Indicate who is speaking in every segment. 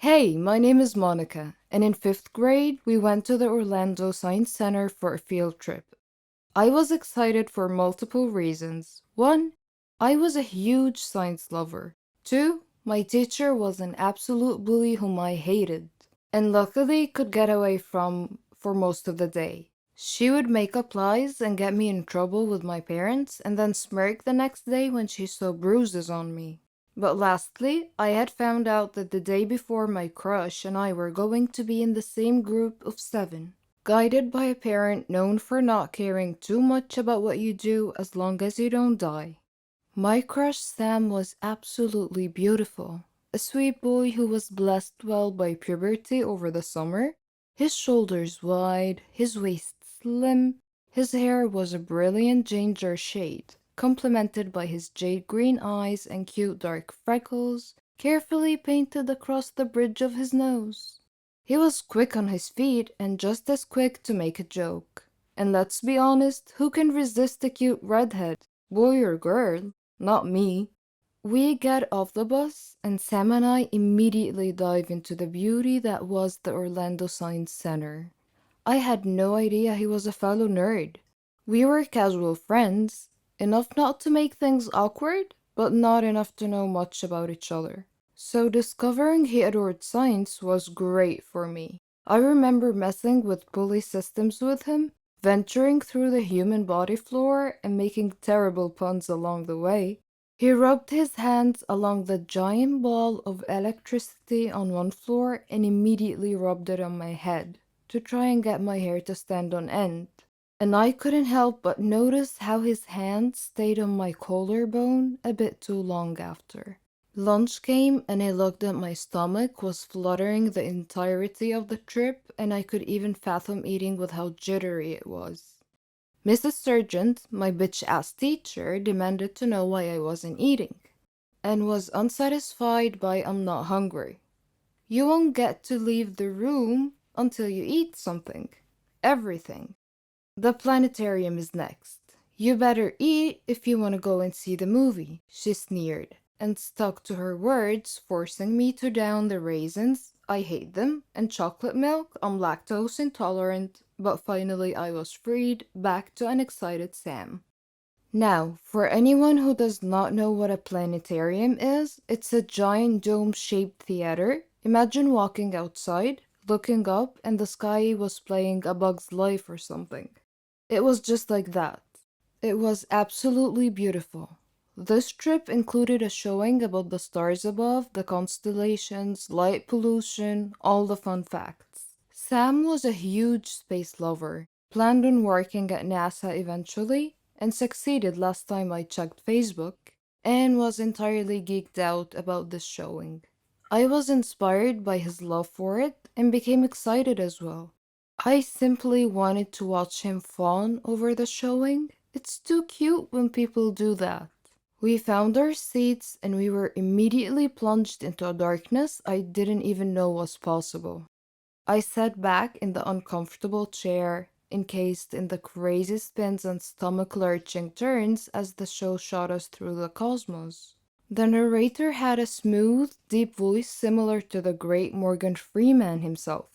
Speaker 1: Hey, my name is Monica, and in fifth grade, we went to the Orlando Science Center for a field trip. I was excited for multiple reasons. One, I was a huge science lover. Two, my teacher was an absolute bully whom I hated, and luckily could get away from for most of the day. She would make up lies and get me in trouble with my parents, and then smirk the next day when she saw bruises on me. But lastly, I had found out that the day before my crush and I were going to be in the same group of seven, guided by a parent known for not caring too much about what you do as long as you don't die. My crush Sam was absolutely beautiful. A sweet boy who was blessed well by puberty over the summer. His shoulders wide, his waist slim, his hair was a brilliant ginger shade, complemented by his jade green eyes and cute dark freckles, carefully painted across the bridge of his nose. He was quick on his feet and just as quick to make a joke. And let's be honest, who can resist a cute redhead, boy or girl? Not me. We get off the bus, and Sam and I immediately dive into the beauty that was the Orlando Science Center. I had no idea he was a fellow nerd. We were casual friends, enough not to make things awkward, but not enough to know much about each other. So discovering he adored science was great for me. I remember messing with pulley systems with him, venturing through the human body floor and making terrible puns along the way. He rubbed his hands along the giant ball of electricity on one floor and immediately rubbed it on my head to try and get my hair to stand on end. And I couldn't help but notice how his hands stayed on my collarbone a bit too long after. Lunch came and I looked at my stomach was fluttering the entirety of the trip and I could even fathom eating with how jittery it was. Mrs. Sargent, my bitch-ass teacher, demanded to know why I wasn't eating, and was unsatisfied by I'm not hungry. You won't get to leave the room until you eat something. Everything. The planetarium is next. You better eat if you want to go and see the movie, she sneered, and stuck to her words, forcing me to down the raisins, I hate them, and chocolate milk, I'm lactose intolerant, but finally I was freed, back to an excited Sam. Now, for anyone who does not know what a planetarium is, it's a giant dome-shaped theater. Imagine walking outside, looking up, and the sky was playing A Bug's Life or something. It was just like that. It was absolutely beautiful. This trip included a showing about the stars above, the constellations, light pollution, all the fun facts. Sam was a huge space lover, planned on working at NASA eventually, and succeeded last time I checked Facebook, and was entirely geeked out about this showing. I was inspired by his love for it and became excited as well. I simply wanted to watch him fawn over the showing. It's too cute when people do that. We found our seats and we were immediately plunged into a darkness I didn't even know was possible. I sat back in the uncomfortable chair, encased in the crazy spins and stomach-lurching turns as the show shot us through the cosmos. The narrator had a smooth, deep voice similar to the great Morgan Freeman himself.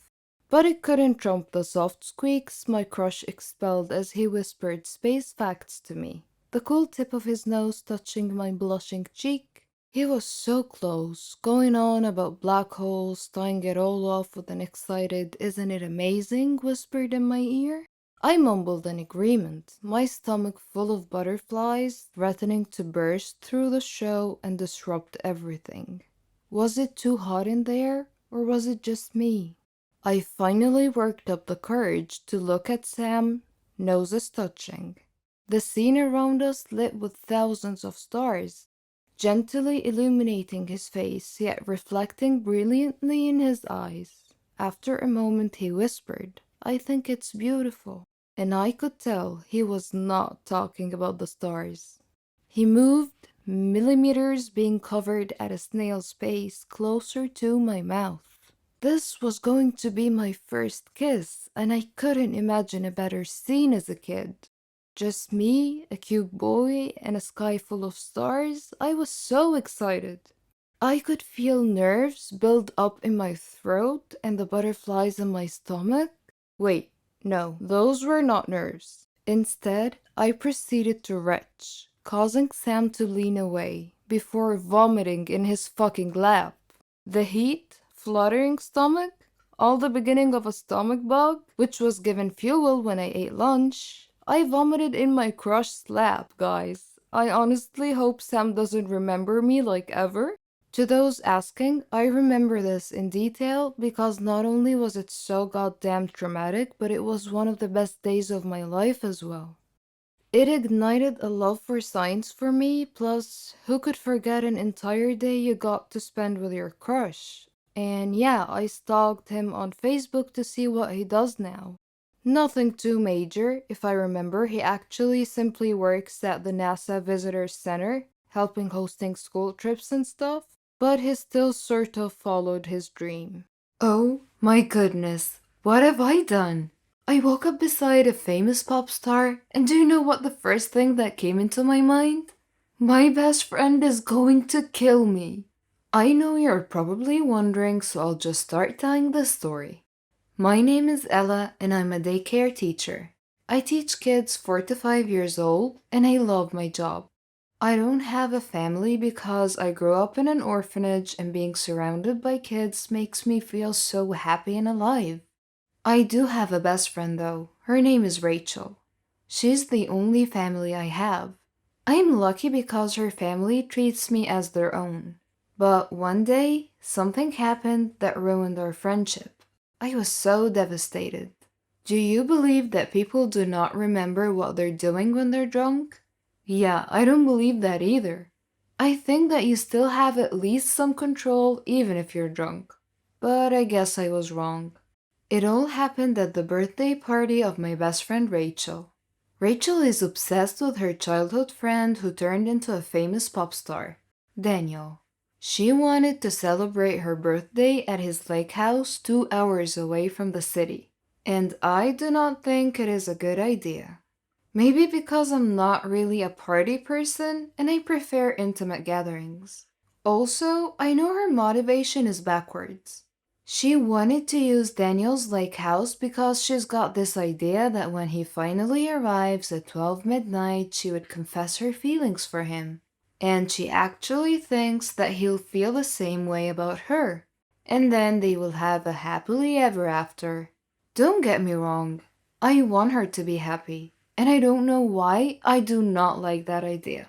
Speaker 1: But it couldn't trump the soft squeaks my crush expelled as he whispered space facts to me, the cool tip of his nose touching my blushing cheek. He was so close, going on about black holes, tying it all off with an excited, "Isn't it amazing?" whispered in my ear. I mumbled an agreement, my stomach full of butterflies, threatening to burst through the show and disrupt everything. Was it too hot in there, or was it just me? I finally worked up the courage to look at Sam, noses touching. The scene around us lit with thousands of stars, gently illuminating his face, yet reflecting brilliantly in his eyes. After a moment he whispered, "I think it's beautiful." And I could tell he was not talking about the stars. He moved, millimeters being covered at a snail's pace closer to my mouth. This was going to be my first kiss, and I couldn't imagine a better scene as a kid. Just me, a cute boy, and a sky full of stars. I was so excited. I could feel nerves build up in my throat and the butterflies in my stomach. Wait, no, those were not nerves. Instead, I proceeded to retch, causing Sam to lean away before vomiting in his fucking lap. The heat, fluttering stomach, all the beginning of a stomach bug, which was given fuel when I ate lunch. I vomited in my crushed lap, guys. I honestly hope Sam doesn't remember me like ever. To those asking, I remember this in detail because not only was it so goddamn traumatic, but it was one of the best days of my life as well. It ignited a love for science for me, plus, who could forget an entire day you got to spend with your crush? And yeah, I stalked him on Facebook to see what he does now. Nothing too major, if I remember. He actually simply works at the NASA Visitor Center, helping hosting school trips and stuff, but he still sort of followed his dream. Oh my goodness, what have I done? I woke up beside a famous pop star, and do you know what the first thing that came into my mind? My best friend is going to kill me. I know you're probably wondering, so I'll just start telling the story. My name is Ella, and I'm a daycare teacher. I teach kids 4 to 5 years old, and I love my job. I don't have a family because I grew up in an orphanage, and being surrounded by kids makes me feel so happy and alive. I do have a best friend though. Her name is Rachel. She's the only family I have. I'm lucky because her family treats me as their own. But one day, something happened that ruined our friendship. I was so devastated. Do you believe that people do not remember what they're doing when they're drunk? Yeah, I don't believe that either. I think that you still have at least some control even if you're drunk. But I guess I was wrong. It all happened at the birthday party of my best friend Rachel. Rachel is obsessed with her childhood friend who turned into a famous pop star, Daniel. She wanted to celebrate her birthday at his lake house 2 hours away from the city, and I do not think it is a good idea. Maybe because I'm not really a party person and I prefer intimate gatherings. Also, I know her motivation is backwards. She wanted to use Daniel's lake house because she's got this idea that when he finally arrives at 12 midnight, she would confess her feelings for him. And she actually thinks that he'll feel the same way about her. And then they will have a happily ever after. Don't get me wrong, I want her to be happy. And I don't know why I do not like that idea.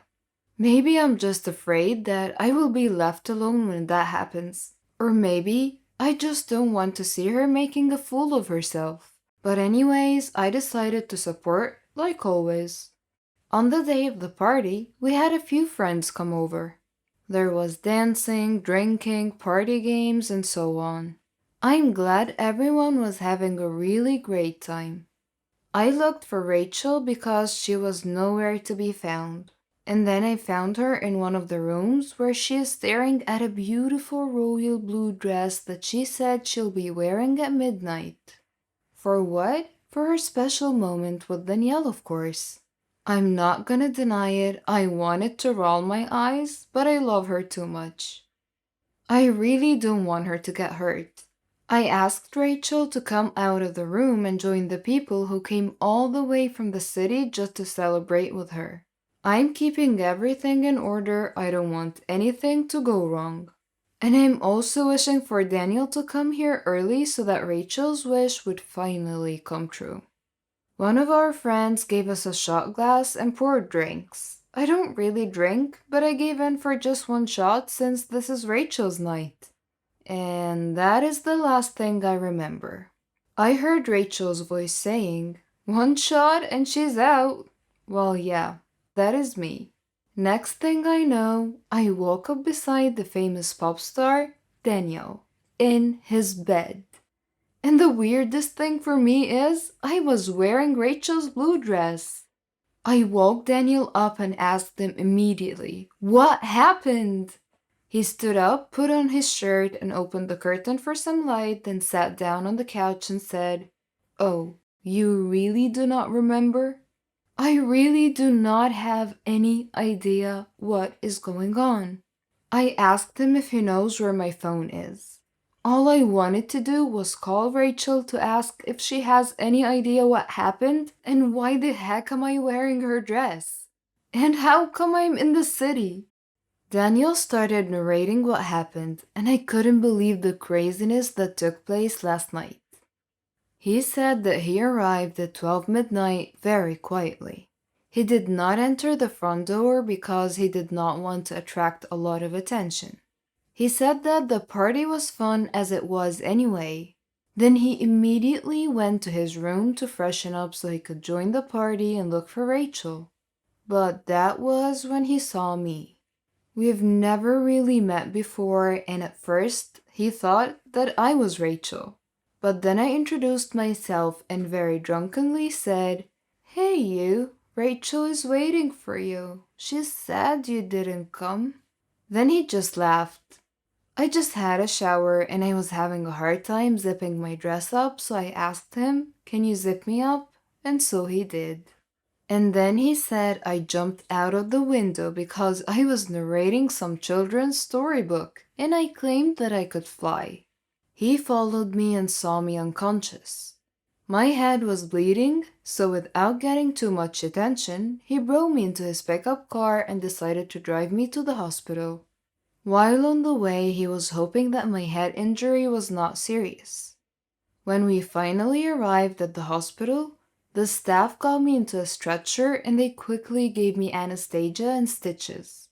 Speaker 1: Maybe I'm just afraid that I will be left alone when that happens. Or maybe I just don't want to see her making a fool of herself. But anyways, I decided to support, like always. On the day of the party, we had a few friends come over. There was dancing, drinking, party games, and so on. I'm glad everyone was having a really great time. I looked for Rachel because she was nowhere to be found. And then I found her in one of the rooms where she is staring at a beautiful royal blue dress that she said she'll be wearing at midnight. For what? For her special moment with Danielle, of course. I'm not gonna deny it, I wanted to roll my eyes, but I love her too much. I really don't want her to get hurt. I asked Rachel to come out of the room and join the people who came all the way from the city just to celebrate with her. I'm keeping everything in order, I don't want anything to go wrong. And I'm also wishing for Daniel to come here early so that Rachel's wish would finally come true. One of our friends gave us a shot glass and poured drinks. I don't really drink, but I gave in for just one shot since this is Rachel's night. And that is the last thing I remember. I heard Rachel's voice saying, "One shot and she's out." Well, yeah, that is me. Next thing I know, I woke up beside the famous pop star, Daniel, in his bed. And the weirdest thing for me is, I was wearing Rachel's blue dress. I woke Daniel up and asked him immediately, "What happened?" He stood up, put on his shirt, and opened the curtain for some light, then sat down on the couch and said, "Oh, you really do not remember?" I really do not have any idea what is going on. I asked him if he knows where my phone is. All I wanted to do was call Rachel to ask if she has any idea what happened and why the heck am I wearing her dress? And how come I'm in the city? Daniel started narrating what happened, and I couldn't believe the craziness that took place last night. He said that he arrived at 12 midnight very quietly. He did not enter the front door because he did not want to attract a lot of attention. He said that the party was fun as it was anyway. Then he immediately went to his room to freshen up so he could join the party and look for Rachel. But that was when he saw me. We've never really met before, and at first he thought that I was Rachel. But then I introduced myself and very drunkenly said, "Hey you, Rachel is waiting for you. She's sad you didn't come." Then he just laughed. I just had a shower and I was having a hard time zipping my dress up, so I asked him, "Can you zip me up?" And so he did. And then he said I jumped out of the window because I was narrating some children's storybook and I claimed that I could fly. He followed me and saw me unconscious. My head was bleeding, so without getting too much attention, he brought me into his pickup car and decided to drive me to the hospital. While on the way, he was hoping that my head injury was not serious. When we finally arrived at the hospital, the staff got me into a stretcher and they quickly gave me anesthesia and stitches.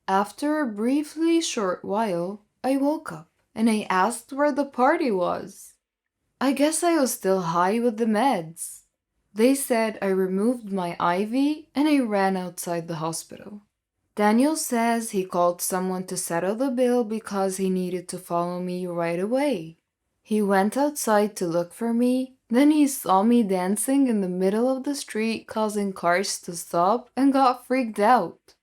Speaker 1: After a briefly short while, I woke up and I asked where the party was. I guess I was still high with the meds. They said I removed my IV and I ran outside the hospital. Daniel says he called someone to settle the bill because he needed to follow me right away. He went outside to look for me, then he saw me dancing in the middle of the street causing cars to stop and got freaked out.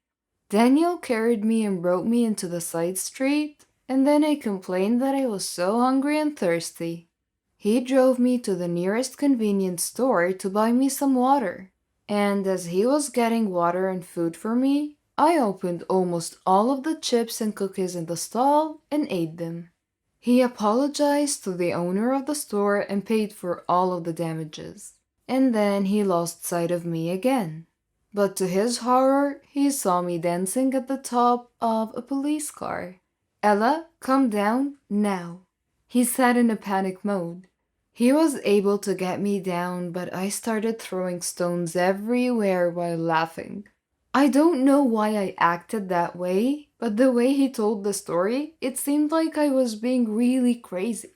Speaker 1: Daniel carried me and brought me into the side street, and then I complained that I was so hungry and thirsty. He drove me to the nearest convenience store to buy me some water, and as he was getting water and food for me, I opened almost all of the chips and cookies in the stall and ate them. He apologized to the owner of the store and paid for all of the damages, and then he lost sight of me again. But to his horror, he saw me dancing at the top of a police car. "Ella, come down, now," he said in a panic mode. He was able to get me down, but I started throwing stones everywhere while laughing. I don't know why I acted that way, but the way he told the story, it seemed like I was being really crazy.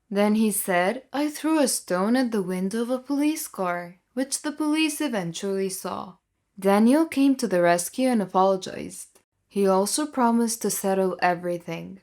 Speaker 1: Then he said I threw a stone at the window of a police car, which the police eventually saw. Daniel came to the rescue and apologized. He also promised to settle everything.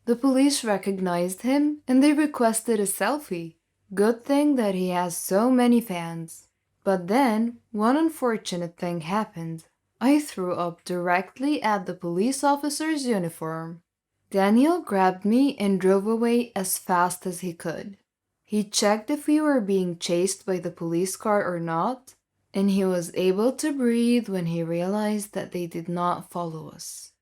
Speaker 1: The police recognized him and they requested a selfie. Good thing that he has so many fans. But then, one unfortunate thing happened. I threw up directly at the police officer's uniform. Daniel grabbed me and drove away as fast as he could. He checked if we were being chased by the police car or not, and he was able to breathe when he realized that they did not follow us.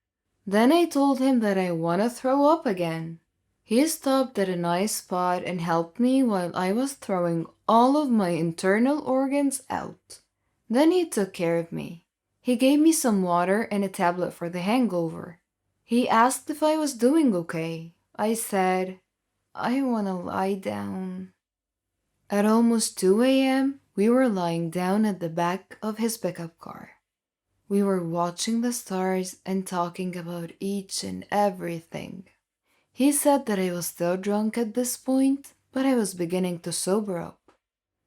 Speaker 1: Then I told him that I want to throw up again. He stopped at a nice spot and helped me while I was throwing all of my internal organs out. Then he took care of me. He gave me some water and a tablet for the hangover. He asked if I was doing okay. I said, "I want to lie down." At almost 2 a.m., we were lying down at the back of his pickup car. We were watching the stars and talking about each and everything. He said that I was still drunk at this point, but I was beginning to sober up.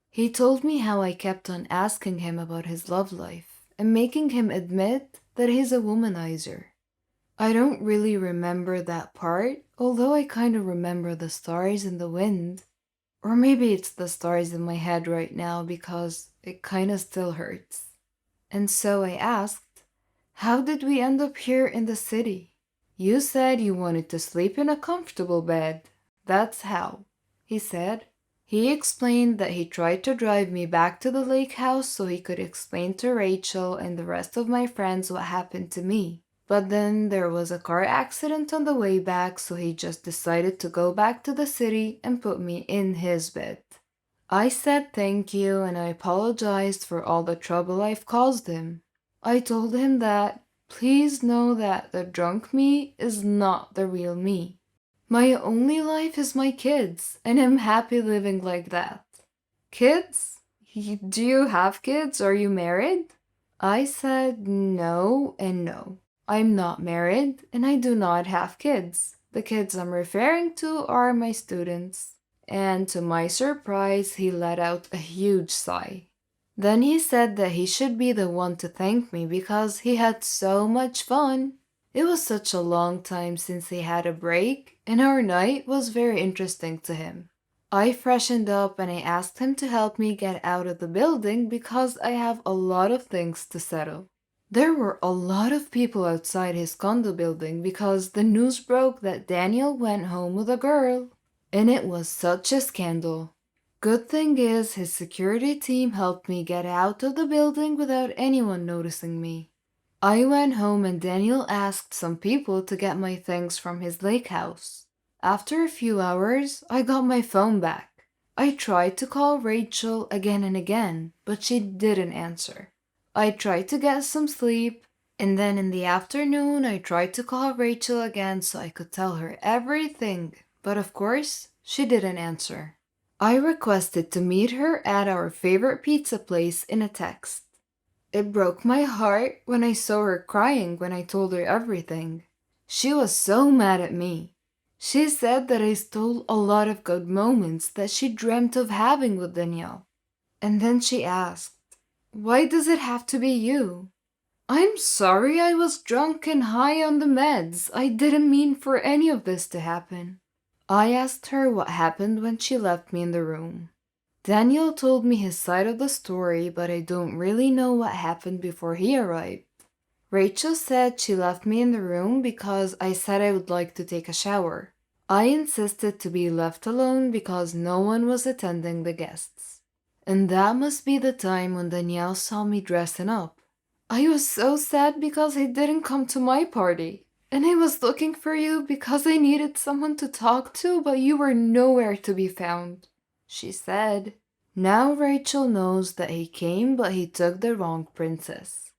Speaker 1: He told me how I kept on asking him about his love life and making him admit that he's a womanizer. I don't really remember that part, although I kind of remember the stars and the wind. Or maybe it's the stars in my head right now because it kind of still hurts. And so I asked, "How did we end up here in the city?" "You said you wanted to sleep in a comfortable bed. That's how," he said. He explained that he tried to drive me back to the lake house so he could explain to Rachel and the rest of my friends what happened to me. But then there was a car accident on the way back, so he just decided to go back to the city and put me in his bed. I said thank you and I apologized for all the trouble I've caused him. I told him that, please know that the drunk me is not the real me. My only life is my kids, and I'm happy living like that. Kids? Do you have kids? Are you married? I said no and no. I'm not married, and I do not have kids. The kids I'm referring to are my students. And to my surprise, he let out a huge sigh. Then he said that he should be the one to thank me because he had so much fun. It was such a long time since he had a break, and our night was very interesting to him. I freshened up and I asked him to help me get out of the building because I have a lot of things to settle. There were a lot of people outside his condo building because the news broke that Daniel went home with a girl. And it was such a scandal. Good thing is, his security team helped me get out of the building without anyone noticing me. I went home and Daniel asked some people to get my things from his lake house. After a few hours, I got my phone back. I tried to call Rachel again and again, but she didn't answer. I tried to get some sleep, and then in the afternoon I tried to call Rachel again so I could tell her everything, but of course, she didn't answer. I requested to meet her at our favorite pizza place in a text. It broke my heart when I saw her crying when I told her everything. She was so mad at me. She said that I stole a lot of good moments that she dreamt of having with Danielle. And then she asked, "Why does it have to be you?" I'm sorry I was drunk and high on the meds. I didn't mean for any of this to happen. I asked her what happened when she left me in the room. Daniel told me his side of the story, but I don't really know what happened before he arrived. Rachel said she left me in the room because I said I would like to take a shower. I insisted to be left alone because no one was attending the guests. And that must be the time when Danielle saw me dressing up. I was so sad because he didn't come to my party. And I was looking for you because I needed someone to talk to, but you were nowhere to be found, she said. Now Rachel knows that he came, but he took the wrong princess.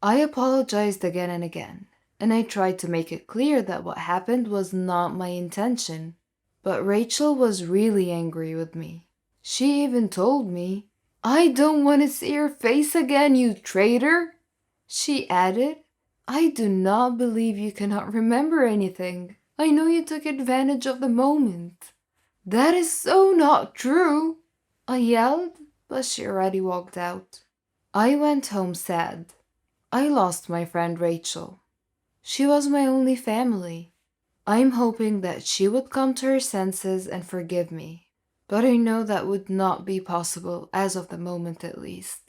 Speaker 1: I apologized again and again, and I tried to make it clear that what happened was not my intention. But Rachel was really angry with me. She even told me, "I don't want to see your face again, you traitor!" She added, "I do not believe you cannot remember anything. I know you took advantage of the moment." "That is so not true," I yelled, but she already walked out. I went home sad. I lost my friend Rachel. She was my only family. I'm hoping that she would come to her senses and forgive me, but I know that would not be possible as of the moment at least.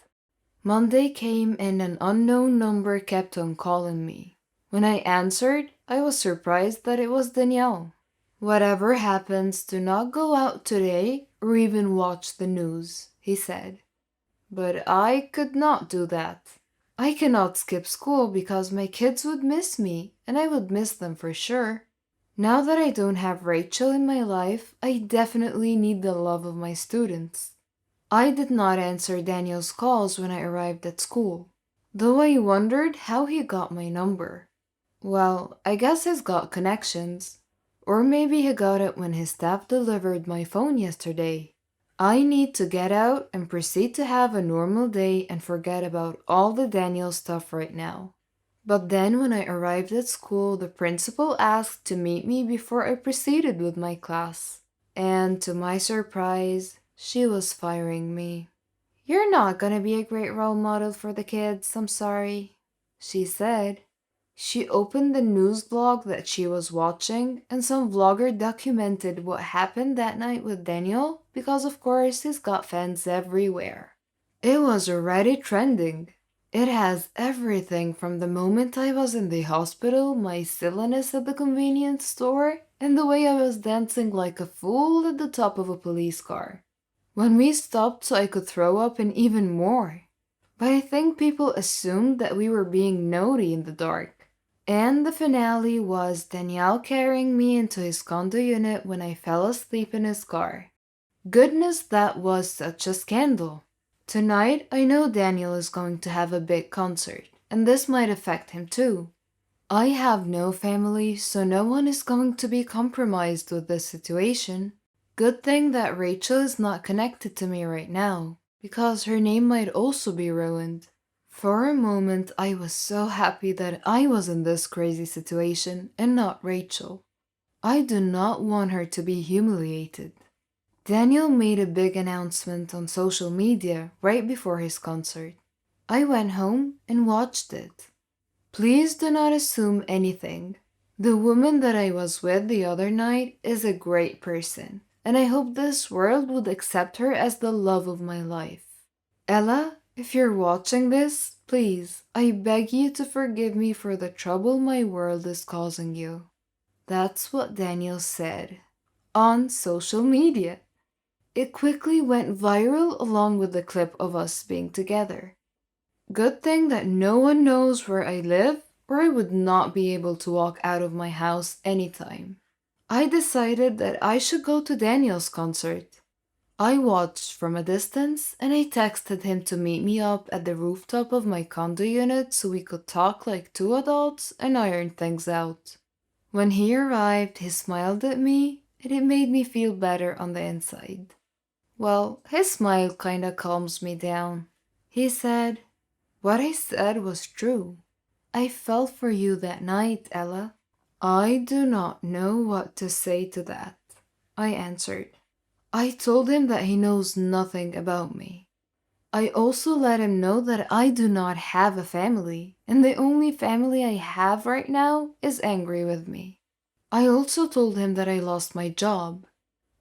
Speaker 1: Monday came and an unknown number kept on calling me. When I answered, I was surprised that it was Danielle. "Whatever happens, do not go out today or even watch the news," he said. But I could not do that. I cannot skip school because my kids would miss me, and I would miss them for sure. Now that I don't have Rachel in my life, I definitely need the love of my students. I did not answer Daniel's calls when I arrived at school, though I wondered how he got my number. Well, I guess he's got connections. Or maybe he got it when his staff delivered my phone yesterday. I need to get out and proceed to have a normal day and forget about all the Daniel stuff right now. But then when I arrived at school, the principal asked to meet me before I proceeded with my class. And to my surprise, she was firing me. "You're not gonna be a great role model for the kids, I'm sorry," she said. She opened the news blog that she was watching, and some vlogger documented what happened that night with Daniel because, of course, he's got fans everywhere. It was already trending. It has everything from the moment I was in the hospital, my silliness at the convenience store, and the way I was dancing like a fool at the top of a police car. When we stopped so I could throw up, and even more. But I think people assumed that we were being naughty in the dark. And the finale was Danielle carrying me into his condo unit when I fell asleep in his car. Goodness, that was such a scandal. Tonight, I know Daniel is going to have a big concert, and this might affect him too. I have no family, so no one is going to be compromised with this situation. Good thing that Rachel is not connected to me right now, because her name might also be ruined. For a moment, I was so happy that I was in this crazy situation and not Rachel. I do not want her to be humiliated. Daniel made a big announcement on social media right before his concert. I went home and watched it. Please do not assume anything. The woman that I was with the other night is a great person, and I hope this world would accept her as the love of my life. Ella, if you're watching this, please, I beg you to forgive me for the trouble my world is causing you. That's what Daniel said on social media. It quickly went viral along with the clip of us being together. Good thing that no one knows where I live, or I would not be able to walk out of my house anytime. I decided that I should go to Daniel's concert. I watched from a distance and I texted him to meet me up at the rooftop of my condo unit so we could talk like two adults and iron things out. When he arrived, he smiled at me and it made me feel better on the inside. Well, his smile kinda calms me down. He said, "What I said was true. I fell for you that night, Ella." I do not know what to say to that, I answered. I told him that he knows nothing about me. I also let him know that I do not have a family, and the only family I have right now is angry with me. I also told him that I lost my job.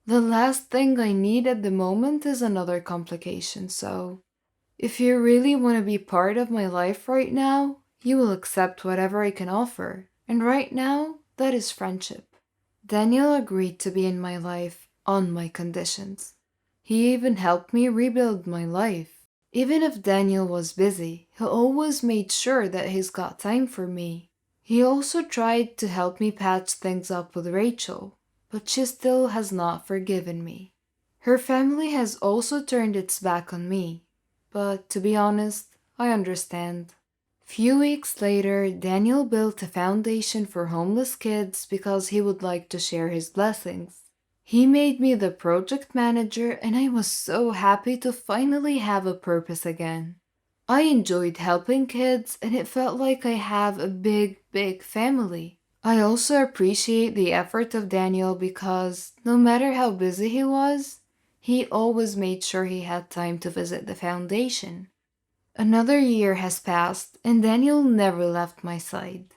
Speaker 1: The last thing I need at the moment is another complication, so if you really want to be part of my life right now, you will accept whatever I can offer, and right now, that is friendship. Daniel agreed to be in my life on my conditions. He even helped me rebuild my life. Even if Daniel was busy, he always made sure that he's got time for me. He also tried to help me patch things up with Rachel, but she still has not forgiven me. Her family has also turned its back on me, but to be honest, I understand. Few weeks later, Daniel built a foundation for homeless kids because he would like to share his blessings. He made me the project manager and I was so happy to finally have a purpose again. I enjoyed helping kids and it felt like I have a big family. I also appreciate the effort of Daniel because no matter how busy he was, he always made sure he had time to visit the foundation. Another year has passed and Daniel never left my side,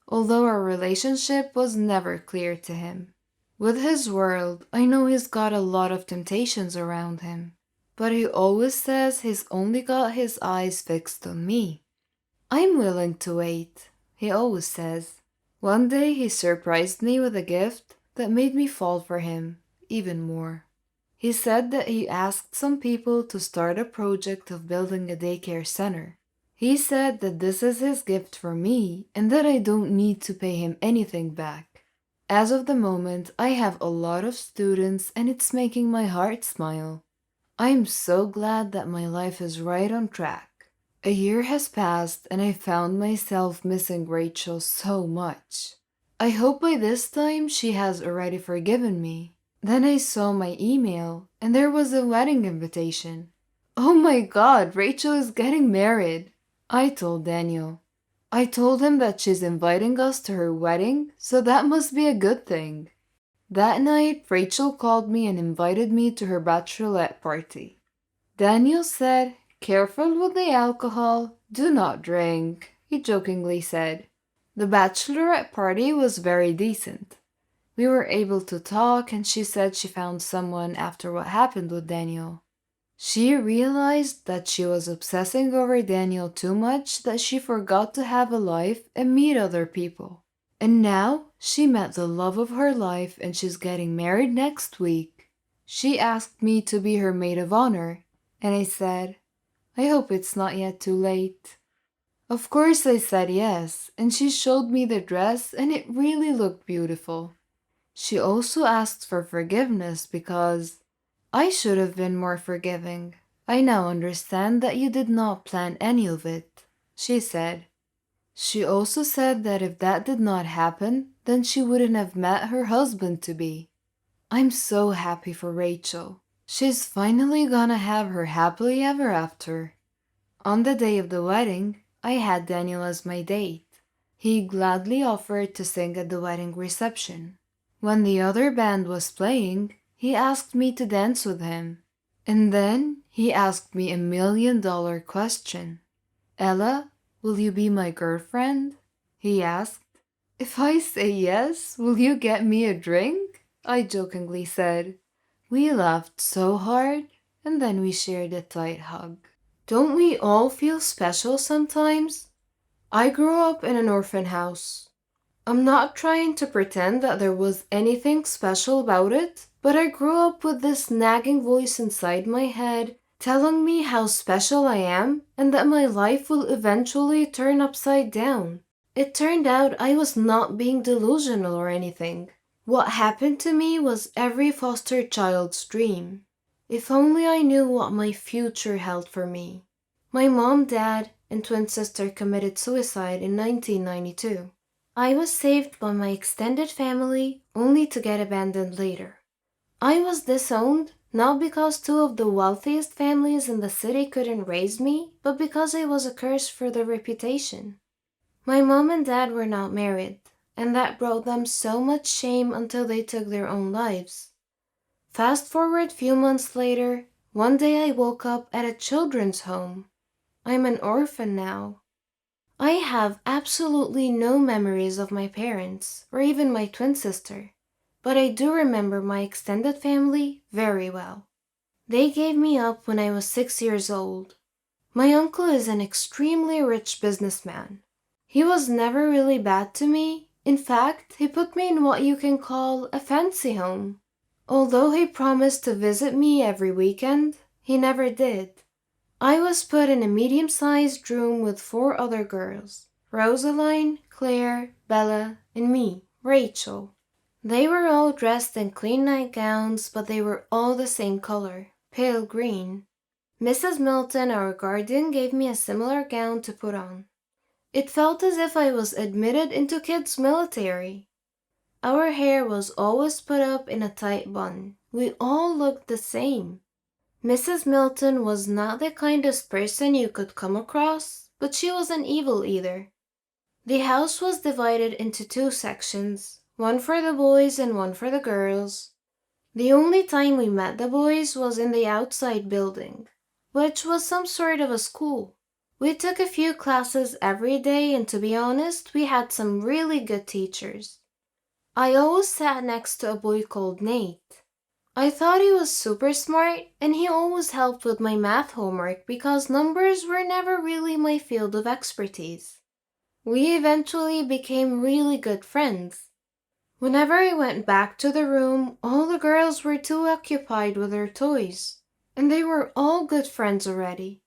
Speaker 1: although our relationship was never clear to him. With his world, I know he's got a lot of temptations around him, but he always says he's only got his eyes fixed on me. I'm willing to wait, he always says. One day he surprised me with a gift that made me fall for him even more. He said that he asked some people to start a project of building a daycare center. He said that this is his gift for me and that I don't need to pay him anything back. As of the moment, I have a lot of students and it's making my heart smile. I am so glad that my life is right on track. A year has passed and I found myself missing Rachel so much. I hope by this time she has already forgiven me. Then I saw my email and there was a wedding invitation. Oh my god, Rachel is getting married, I told Daniel. I told him that she's inviting us to her wedding, so that must be a good thing. That night, Rachel called me and invited me to her bachelorette party. Daniel said, "Careful with the alcohol, do not drink," he jokingly said. The bachelorette party was very decent. We were able to talk and she said she found someone after what happened with Daniel. She realized that she was obsessing over Daniel too much that she forgot to have a life and meet other people. And now she met the love of her life and she's getting married next week. She asked me to be her maid of honor, and I said, I hope it's not yet too late. Of course, I said yes, and she showed me the dress, and it really looked beautiful. She also asked for forgiveness because I should have been more forgiving. I now understand that you did not plan any of it, she said. She also said that if that did not happen, then she wouldn't have met her husband to be. I'm so happy for Rachel. She's finally gonna have her happily ever after. On the day of the wedding, I had Daniel as my date. He gladly offered to sing at the wedding reception. When the other band was playing, he asked me to dance with him. And then he asked me $1 million question. Ella, will you be my girlfriend? He asked. If I say yes, will you get me a drink? I jokingly said. We laughed so hard, and then we shared a tight hug. Don't we all feel special sometimes? I grew up in an orphan house. I'm not trying to pretend that there was anything special about it, but I grew up with this nagging voice inside my head telling me how special I am and that my life will eventually turn upside down. It turned out I was not being delusional or anything. What happened to me was every foster child's dream. If only I knew what my future held for me. My mom, dad, and twin sister committed suicide in 1992. I was saved by my extended family only to get abandoned later. I was disowned not because two of the wealthiest families in the city couldn't raise me, but because I was a curse for their reputation. My mom and dad were not married, and that brought them so much shame until they took their own lives. Fast forward few months later, one day I woke up at a children's home. I'm an orphan now. I have absolutely no memories of my parents or even my twin sister, but I do remember my extended family very well. They gave me up when I was 6 years old. My uncle is an extremely rich businessman. He was never really bad to me. In fact, he put me in what you can call a fancy home. Although he promised to visit me every weekend, he never did. I was put in a medium-sized room with 4 other girls, Rosaline, Claire, Bella, and me, Rachel. They were all dressed in clean nightgowns, but they were all the same color, pale green. Mrs. Milton, our guardian, gave me a similar gown to put on. It felt as if I was admitted into kids' military. Our hair was always put up in a tight bun. We all looked the same. Mrs. Milton was not the kindest person you could come across, but she wasn't evil either. The house was divided into 2 sections, one for the boys and one for the girls. The only time we met the boys was in the outside building, which was some sort of a school. We took a few classes every day, and to be honest, we had some really good teachers. I always sat next to a boy called Nate. I thought he was super smart, and he always helped with my math homework because numbers were never really my field of expertise. We eventually became really good friends. Whenever I went back to the room, all the girls were too occupied with their toys, and they were all good friends already.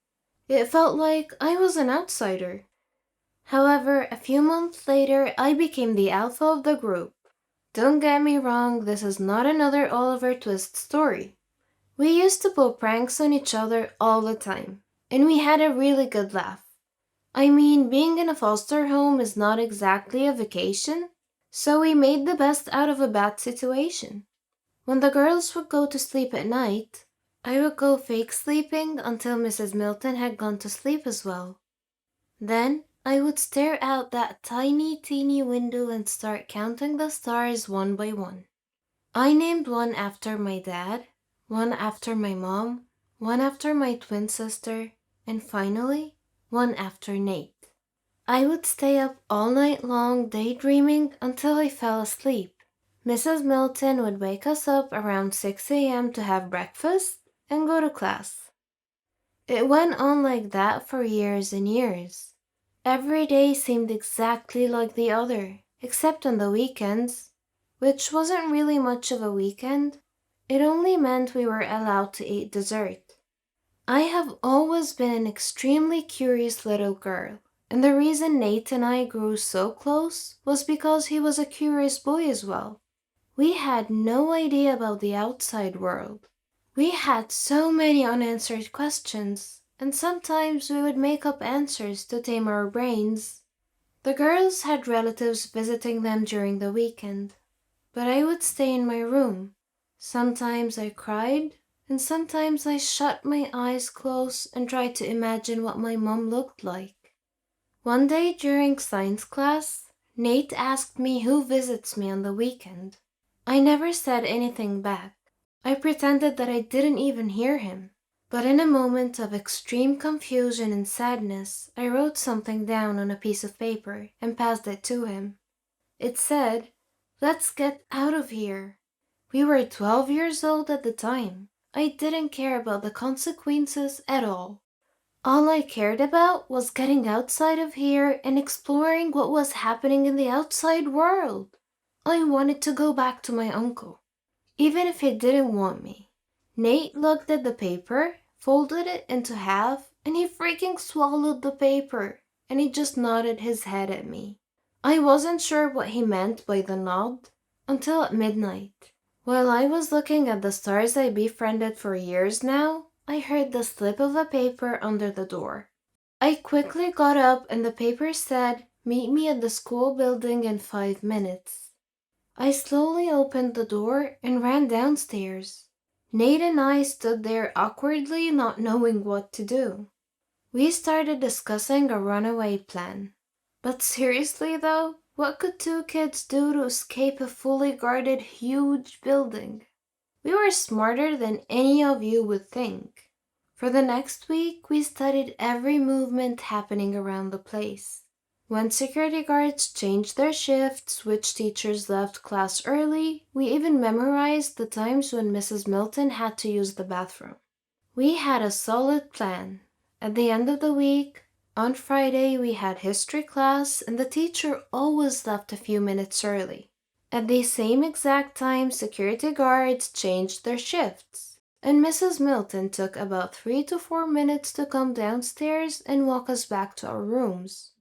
Speaker 1: It felt like I was an outsider. However, a few months later, I became the alpha of the group. Don't get me wrong, this is not another Oliver Twist story. We used to pull pranks on each other all the time, and we had a really good laugh. I mean, being in a foster home is not exactly a vacation, so we made the best out of a bad situation. When the girls would go to sleep at night, I would go fake sleeping until Mrs. Milton had gone to sleep as well. Then I would stare out that tiny, teeny window and start counting the stars one by one. I named one after my dad, one after my mom, one after my twin sister, and finally, one after Nate. I would stay up all night long daydreaming until I fell asleep. Mrs. Milton would wake us up around 6 a.m. to have breakfast and go to class. It went on like that for years and years. Every day seemed exactly like the other, except on the weekends, which wasn't really much of a weekend. It only meant we were allowed to eat dessert. I have always been an extremely curious little girl,
Speaker 2: And the reason Nate and I grew so close was because he was a curious boy as well. We had no idea about the outside world. We had so many unanswered questions, and sometimes we would make up answers to tame our brains. The girls had relatives visiting them during the weekend, but I would stay in my room. Sometimes I cried, and sometimes I shut my eyes close and tried to imagine what my mom looked like. One day during science class, Nate asked me who visits me on the weekend. I never said anything back. I pretended that I didn't even hear him. But in a moment of extreme confusion and sadness, I wrote something down on a piece of paper and passed it to him. It said, "Let's get out of here." We were 12 years old at the time. I didn't care about the consequences at all. All I cared about was getting outside of here and exploring what was happening in the outside world. I wanted to go back to my uncle, even if he didn't want me. Nate looked at the paper, folded it into half, and he freaking swallowed the paper, and he just nodded his head at me. I wasn't sure what he meant by the nod until at midnight. While I was looking at the stars I befriended for years now, I heard the slip of a paper under the door. I quickly got up and the paper said, "Meet me at the school building in 5 minutes." I slowly opened the door and ran downstairs. Nate and I stood there awkwardly, not knowing what to do. We started discussing a runaway plan. But seriously though, what could two kids do to escape a fully guarded huge building? We were smarter than any of you would think. For the next week, we studied every movement happening around the place. When security guards changed their shifts, which teachers left class early, we even memorized the times when Mrs. Milton had to use the bathroom. We had a solid plan. At the end of the week, on Friday, we had history class, and the teacher always left a few minutes early. At the same exact time, security guards changed their shifts, and Mrs. Milton took about 3 to 4 minutes to come downstairs and walk us back to our rooms.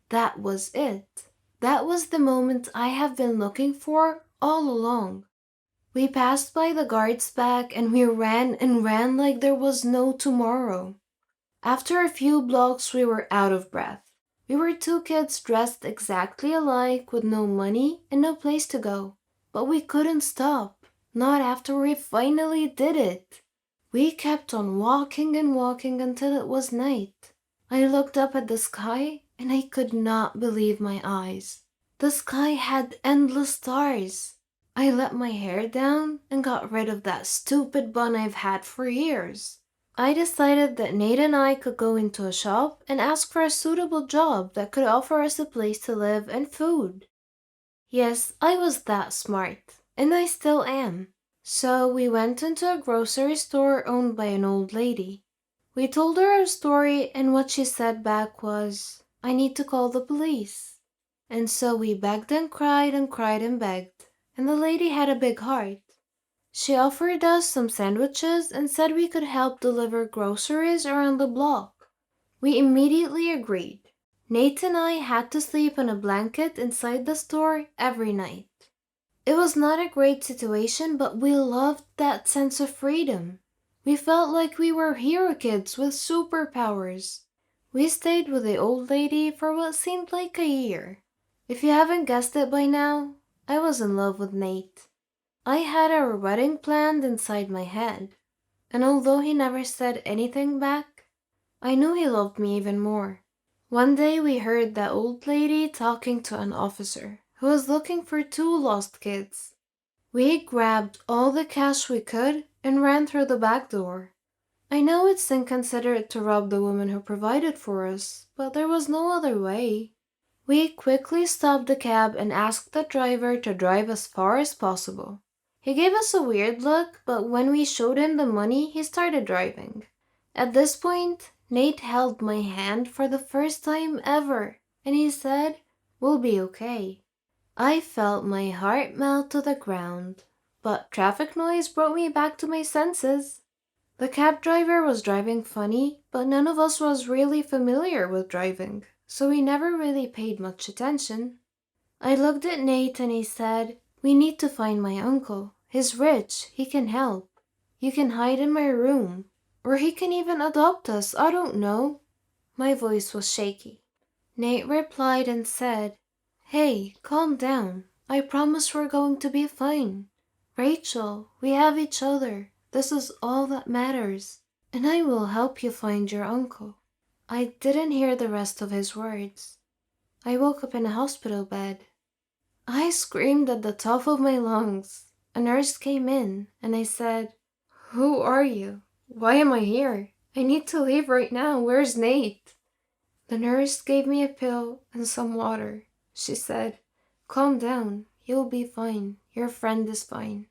Speaker 2: That was it. That was the moment I have been looking for all along. We passed by the guards back and we ran and ran like there was no tomorrow. After a few blocks, we were out of breath. We were two kids dressed exactly alike with no money and no place to go. But we couldn't stop, not after we finally did it. We kept on walking and walking until it was night. I looked up at the sky and I could not believe my eyes. The sky had endless stars. I let my hair down and got rid of that stupid bun I've had for years. I decided that Nate and I could go into a shop and ask for a suitable job that could offer us a place to live and food. Yes, I was that smart, and I still am. So we went into a grocery store owned by an old lady. We told her our story, and what she said back was, "I need to call the police." And so we begged and cried and cried and begged, and the lady had a big heart. She offered us some sandwiches and said we could help deliver groceries around the block. We immediately agreed. Nate and I had to sleep on a blanket inside the store every night. It was not a great situation, but we loved that sense of freedom. We felt like we were hero kids with superpowers. We stayed with the old lady for what seemed like a year. If you haven't guessed it by now, I was in love with Nate. I had our wedding planned inside my head, and although he never said anything back, I knew he loved me even more. One day we heard that old lady talking to an officer who was looking for two lost kids. We grabbed all the cash we could and ran through the back door. I know it's inconsiderate to rob the woman who provided for us, but there was no other way. We quickly stopped the cab and asked the driver to drive as far as possible. He gave us a weird look, but when we showed him the money, he started driving. At this point, Nate held my hand for the first time ever, and he said, "We'll be okay." I felt my heart melt to the ground, but traffic noise brought me back to my senses. The cab driver was driving funny, but none of us was really familiar with driving, so we never really paid much attention. I looked at Nate and he said, "We need to find my uncle. He's rich, he can help. You can hide in my room. Or he can even adopt us, I don't know." My voice was shaky. Nate replied and said, "Hey, calm down. I promise we're going to be fine. Rachel, we have each other. This is all that matters. And I will help you find your uncle." I didn't hear the rest of his words. I woke up in a hospital bed. I screamed at the top of my lungs. A nurse came in and I said, "Who are you? Why am I here? I need to leave right now. Where's Nate?" The nurse gave me a pill and some water. She said, "Calm down. You'll be fine. Your friend is fine.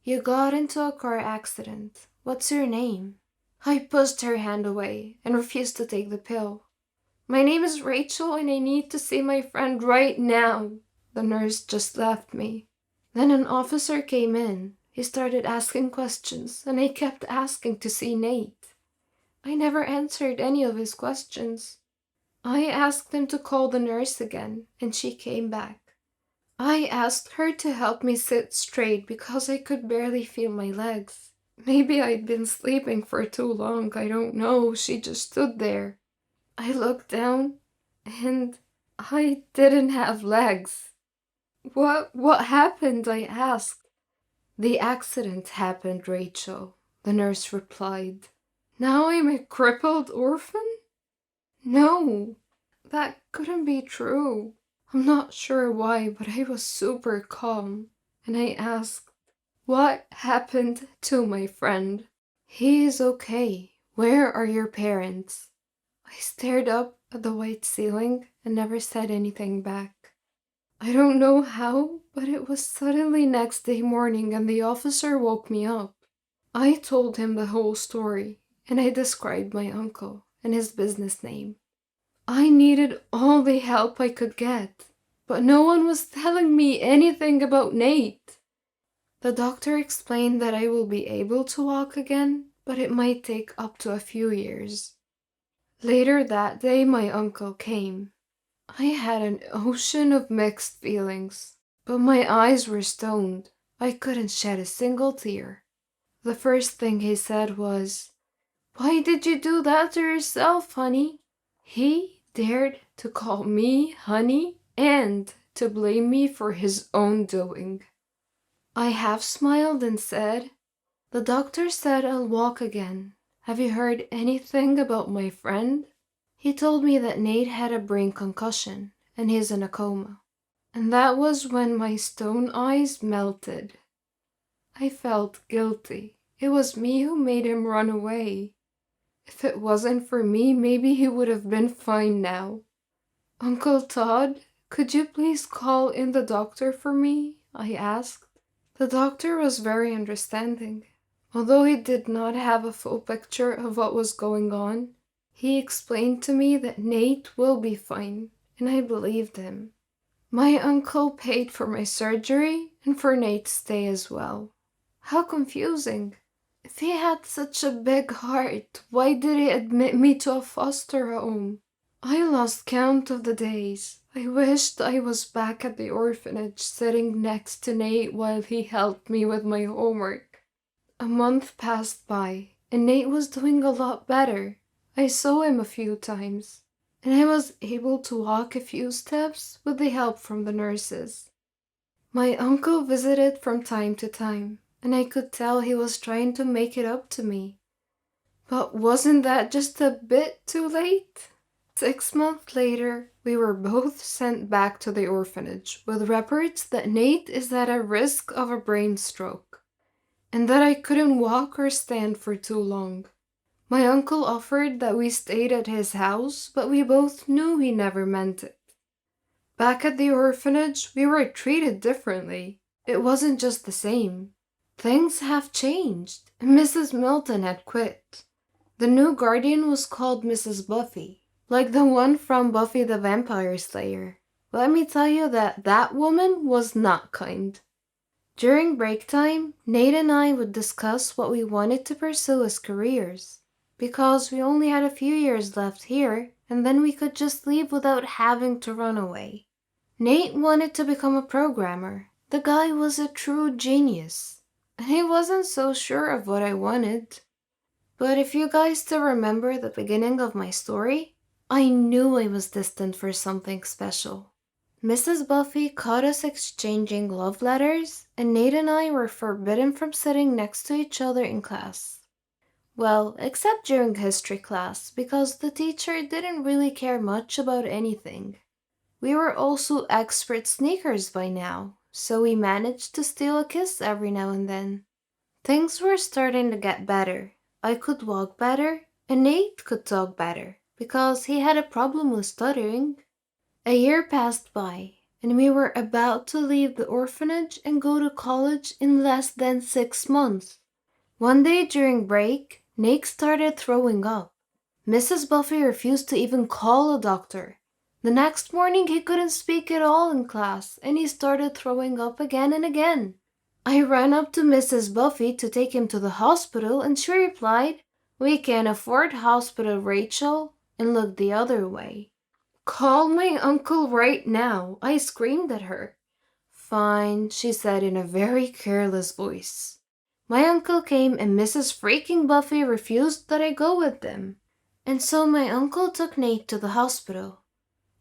Speaker 2: You got into a car accident. What's your name?" I pushed her hand away and refused to take the pill. "My name is Rachel and I need to see my friend right now." The nurse just left me. Then an officer came in. He started asking questions and I kept asking to see Nate. I never answered any of his questions. I asked him to call the nurse again and she came back. I asked her to help me sit straight because I could barely feel my legs. Maybe I'd been sleeping for too long, I don't know. She just stood there. I looked down and I didn't have legs. What happened?" I asked. "The accident happened, Rachel," the nurse replied. "Now I'm a crippled orphan?" No, that couldn't be true. I'm not sure why, but I was super calm, and I asked, "What happened to my friend?" "He is okay. Where are your parents?" I stared up at the white ceiling and never said anything back. I don't know how, but it was suddenly next day morning and the officer woke me up. I told him the whole story, and I described my uncle and his business name. I needed all the help I could get, but no one was telling me anything about Nate. The doctor explained that I will be able to walk again, but it might take up to a few years. Later that day, my uncle came. I had an ocean of mixed feelings, but my eyes were stoned. I couldn't shed a single tear. The first thing he said was, "Why did you do that to yourself, honey?" He dared to call me honey and to blame me for his own doing. I half smiled and said, "The doctor said I'll walk again. Have you heard anything about my friend?" He told me that Nate had a brain concussion and he's in a coma. And that was when my stone eyes melted. I felt guilty. It was me who made him run away. If it wasn't for me, maybe he would have been fine now. "Uncle Todd, could you please call in the doctor for me?" I asked. The doctor was very understanding. Although he did not have a full picture of what was going on, he explained to me that Nate will be fine, and I believed him. My uncle paid for my surgery and for Nate's stay as well. How confusing. If he had such a big heart, why did he admit me to a foster home? I lost count of the days. I wished I was back at the orphanage sitting next to Nate while he helped me with my homework. A month passed by, and Nate was doing a lot better. I saw him a few times, and I was able to walk a few steps with the help from the nurses. My uncle visited from time to time, and I could tell he was trying to make it up to me. But wasn't that just a bit too late? 6 months later, we were both sent back to the orphanage with reports that Nate is at a risk of a brain stroke, and that I couldn't walk or stand for too long. My uncle offered that we stayed at his house, but we both knew he never meant it. Back at the orphanage, we were treated differently. It wasn't just the same. Things have changed. Mrs. Milton had quit. The new guardian was called Mrs. Buffy, like the one from Buffy the Vampire Slayer. Let me tell you that that woman was not kind. During break time, Nate and I would discuss what we wanted to pursue as careers, because we only had a few years left here and then we could just leave without having to run away. Nate wanted to become a programmer. The guy was a true genius, and he wasn't so sure of what I wanted. But if you guys still remember the beginning of my story, I knew I was destined for something special. Mrs. Buffy caught us exchanging love letters, and Nate and I were forbidden from sitting next to each other in class. Well, except during history class, because the teacher didn't really care much about anything. We were also expert sneakers by now, so we managed to steal a kiss every now and then. Things were starting to get better. I could walk better, and Nate could talk better, because he had a problem with stuttering. A year passed by, and we were about to leave the orphanage and go to college in less than 6 months. One day during break, Nate started throwing up. Mrs. Buffy refused to even call a doctor. The next morning he couldn't speak at all in class, and he started throwing up again and again. I ran up to Mrs. Buffy to take him to the hospital, and she replied, "We can't afford hospital, Rachel," and looked the other way. "Call my uncle right now," I screamed at her. "Fine," she said in a very careless voice. My uncle came, and Mrs. freaking Buffy refused that I go with them. And so my uncle took Nate to the hospital.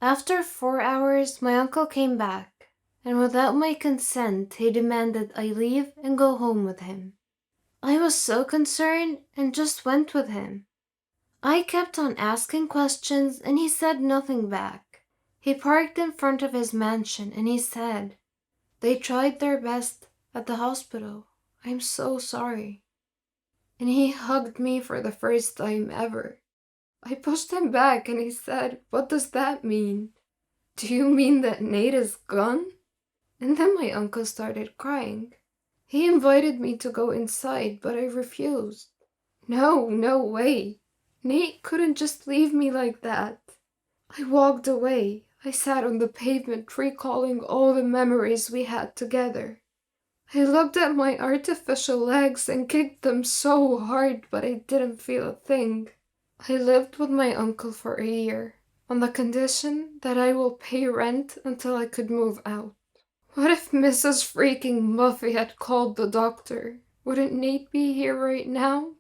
Speaker 2: After 4 hours, my uncle came back, and without my consent, he demanded I leave and go home with him. I was so concerned and just went with him. I kept on asking questions, and he said nothing back. He parked in front of his mansion, and he said, "They tried their best at the hospital. I'm so sorry." And he hugged me for the first time ever. I pushed him back, and he said, "What does that mean? Do you mean that Nate is gone?" And then my uncle started crying. He invited me to go inside, but I refused. No, no way. Nate couldn't just leave me like that. I walked away. I sat on the pavement recalling all the memories we had together. I looked at my artificial legs and kicked them so hard, but I didn't feel a thing. I lived with my uncle for a year, on the condition that I will pay rent until I could move out. What if Mrs. freaking Buffy had called the doctor? Wouldn't Nate be here right now?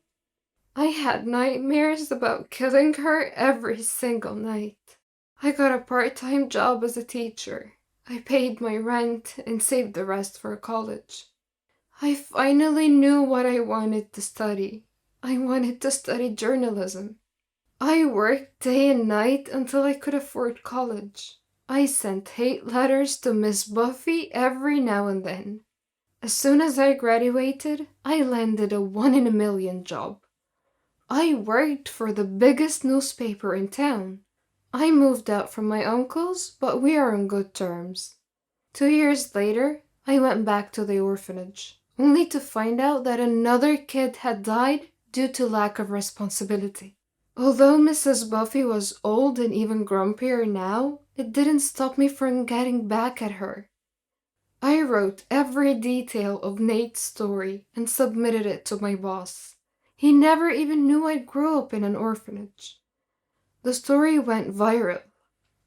Speaker 2: I had nightmares about killing her every single night. I got a part-time job as a teacher. I paid my rent and saved the rest for college. I finally knew what I wanted to study. I wanted to study journalism. I worked day and night until I could afford college. I sent hate letters to Miss Buffy every now and then. As soon as I graduated, I landed a 1 in a million job. I worked for the biggest newspaper in town. I moved out from my uncle's, but we are on good terms. 2 years later, I went back to the orphanage, only to find out that another kid had died due to lack of responsibility. Although Mrs. Buffy was old and even grumpier now, it didn't stop me from getting back at her. I wrote every detail of Nate's story and submitted it to my boss. He never even knew I grew up in an orphanage. The story went viral.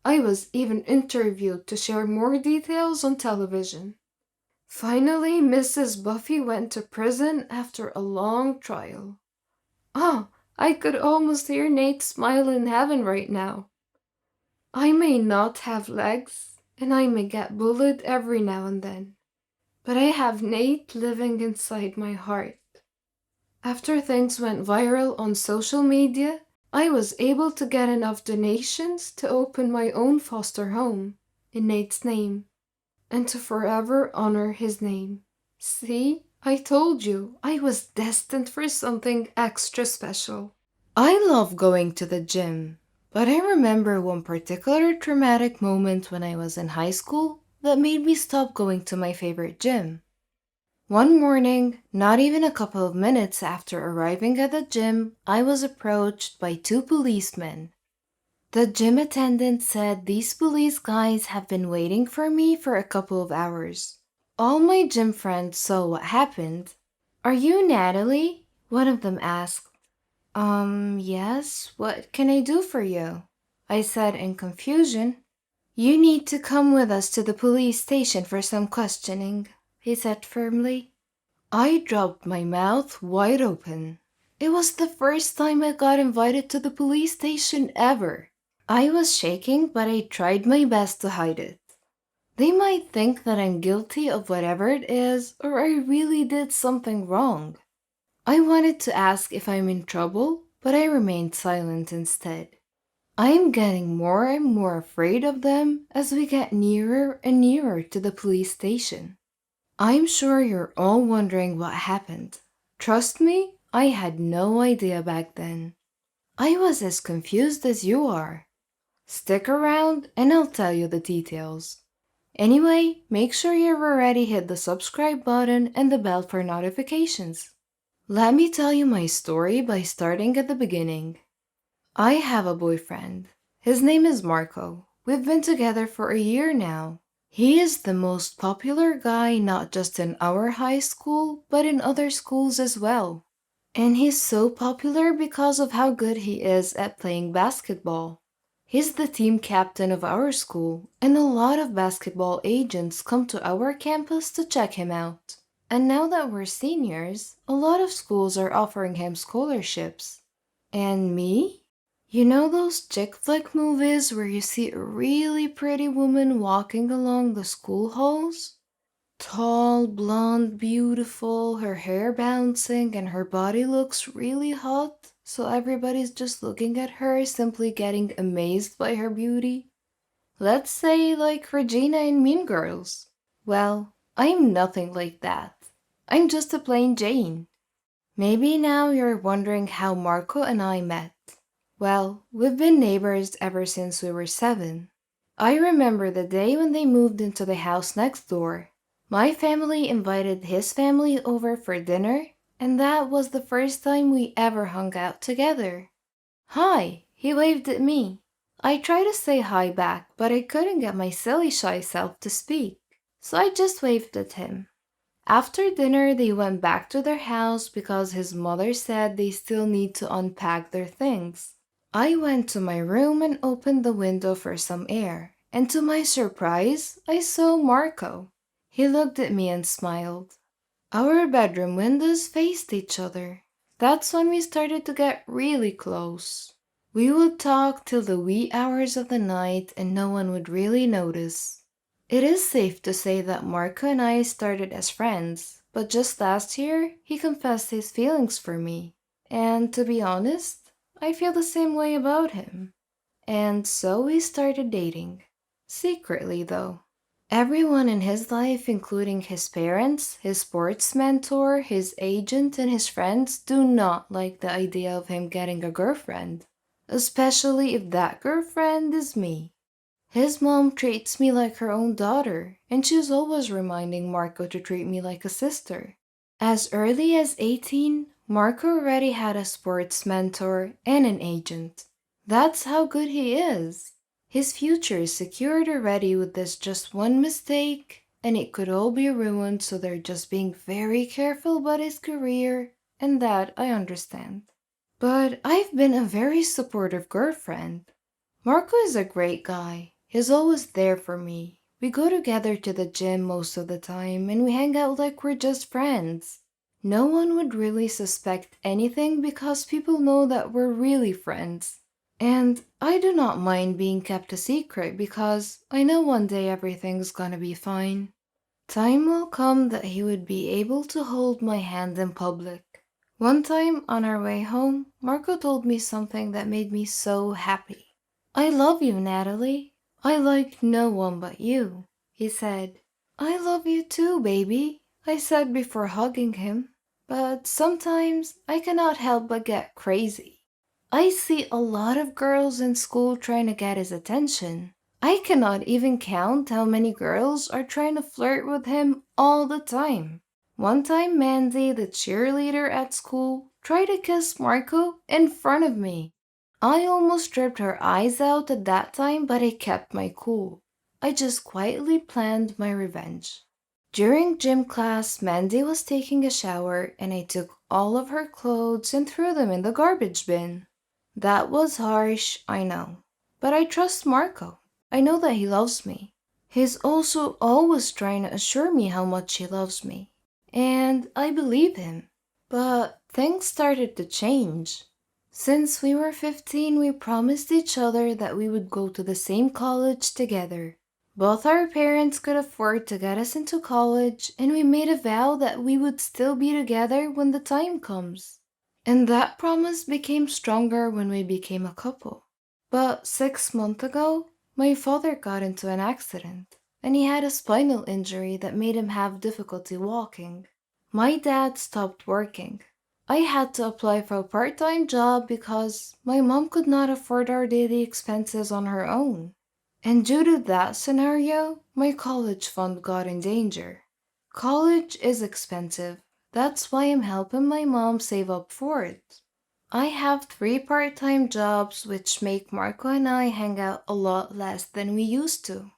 Speaker 2: I was even interviewed to share more details on television. Finally, Mrs. Buffy went to prison after a long trial. Oh, I could almost hear Nate smile in heaven right now. I may not have legs, and I may get bullied every now and then, but I have Nate living inside my heart. After things went viral on social media, I was able to get enough donations to open my own foster home in Nate's name, and to forever honor his name. See? I told you, I was destined for something extra special. I love going to the gym, but I remember one particular traumatic moment when I was in high school that made me stop going to my favorite gym. One morning, not even a couple of minutes after arriving at the gym, I was approached by two policemen. The gym attendant said these police guys have been waiting for me for a couple of hours. All my gym friends saw what happened. "Are you Natalie?" one of them asked. Yes, what can I do for you?" I said in confusion. You need to come with us to the police station for some questioning, he said firmly. I dropped my mouth wide open. It was the first time I got invited to the police station ever. I was shaking, but I tried my best to hide it. They might think that I'm guilty of whatever it is, or I really did something wrong. I wanted to ask if I'm in trouble, but I remained silent instead. I am getting more and more afraid of them as we get nearer and nearer to the police station. I'm sure you're all wondering what happened. Trust me, I had no idea back then. I was as confused as you are. Stick around and I'll tell you the details. Anyway, make sure you've already hit the subscribe button and the bell for notifications. Let me tell you my story by starting at the beginning. I have a boyfriend. His name is Marco. We've been together for a year now. He is the most popular guy not just in our high school, but in other schools as well. And he's so popular because of how good he is at playing basketball. He's the team captain of our school, and a lot of basketball agents come to our campus to check him out. And now that we're seniors, a lot of schools are offering him scholarships. And me? You know those chick flick movies where you see a really pretty woman walking along the school halls? Tall, blonde, beautiful, her hair bouncing, and her body looks really hot, so everybody's just looking at her, simply getting amazed by her beauty. Let's say like Regina in Mean Girls. Well, I'm nothing like that. I'm just a plain Jane. Maybe now you're wondering how Marco and I met. Well, we've been neighbors ever since we were 7. I remember the day when they moved into the house next door. My family invited his family over for dinner, and that was the first time we ever hung out together. Hi, he waved at me. I tried to say hi back, but I couldn't get my silly shy self to speak, so I just waved at him. After dinner, they went back to their house because his mother said they still need to unpack their things. I went to my room and opened the window for some air, and to my surprise, I saw Marco. He looked at me and smiled. Our bedroom windows faced each other. That's when we started to get really close. We would talk till the wee hours of the night and no one would really notice. It is safe to say that Marco and I started as friends, but just last year, he confessed his feelings for me. And to be honest, I feel the same way about him. And so we started dating. Secretly, though. Everyone in his life, including his parents, his sports mentor, his agent, and his friends, do not like the idea of him getting a girlfriend. Especially if that girlfriend is me. His mom treats me like her own daughter, and she's always reminding Marco to treat me like a sister. As early as 18, Marco already had a sports mentor and an agent. That's how good he is. His future is secured already with this just one mistake, and it could all be ruined, so they're just being very careful about his career, and that I understand. But I've been a very supportive girlfriend. Marco is a great guy. He's always there for me. We go together to the gym most of the time and we hang out like we're just friends. No one would really suspect anything because people know that we're really friends. And I do not mind being kept a secret because I know one day everything's gonna be fine. Time will come that he would be able to hold my hand in public. One time on our way home, Marco told me something that made me so happy. I love you, Natalie. I like no one but you, he said. I love you too, baby, I said before hugging him. But sometimes I cannot help but get crazy. I see a lot of girls in school trying to get his attention. I cannot even count how many girls are trying to flirt with him all the time. One time, Mandy, the cheerleader at school, tried to kiss Marco in front of me. I almost stripped her eyes out at that time, but I kept my cool. I just quietly planned my revenge. During gym class, Mandy was taking a shower and I took all of her clothes and threw them in the garbage bin. That was harsh, I know. But I trust Marco. I know that he loves me. He's also always trying to assure me how much he loves me. And I believe him. But things started to change. Since we were 15, we promised each other that we would go to the same college together. Both our parents could afford to get us into college, and we made a vow that we would still be together when the time comes. And that promise became stronger when we became a couple. But 6 months ago, my father got into an accident, and he had a spinal injury that made him have difficulty walking. My dad stopped working. I had to apply for a part-time job because my mom could not afford our daily expenses on her own. And due to that scenario, my college fund got in danger. College is expensive. That's why I'm helping my mom save up for it. I have 3 part-time jobs which make Marco and I hang out a lot less than we used to.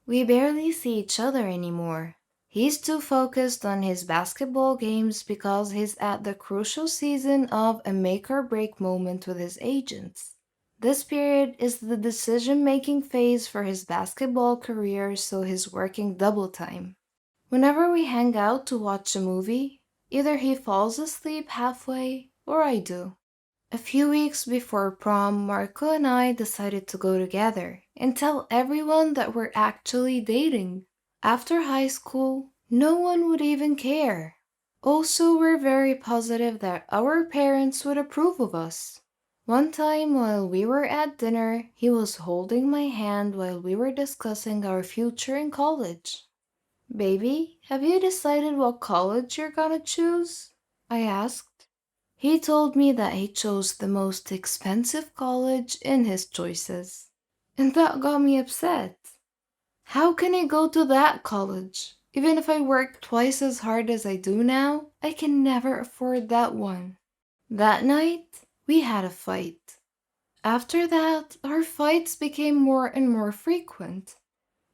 Speaker 2: We barely see each other anymore. He's too focused on his basketball games because he's at the crucial season of a make or break moment with his agents. This period is the decision making phase for his basketball career, so he's working double time. Whenever we hang out to watch a movie, either he falls asleep halfway or I do. A few weeks before prom, Marco and I decided to go together and tell everyone that we're actually dating. After high school, no one would even care. Also, we're very positive that our parents would approve of us. One time while we were at dinner, he was holding my hand while we were discussing our future in college. Baby, have you decided what college you're gonna choose? I asked. He told me that he chose the most expensive college in his choices. And that got me upset. How can I go to that college? Even if I work twice as hard as I do now, I can never afford that one. That night, we had a fight. After that, our fights became more and more frequent.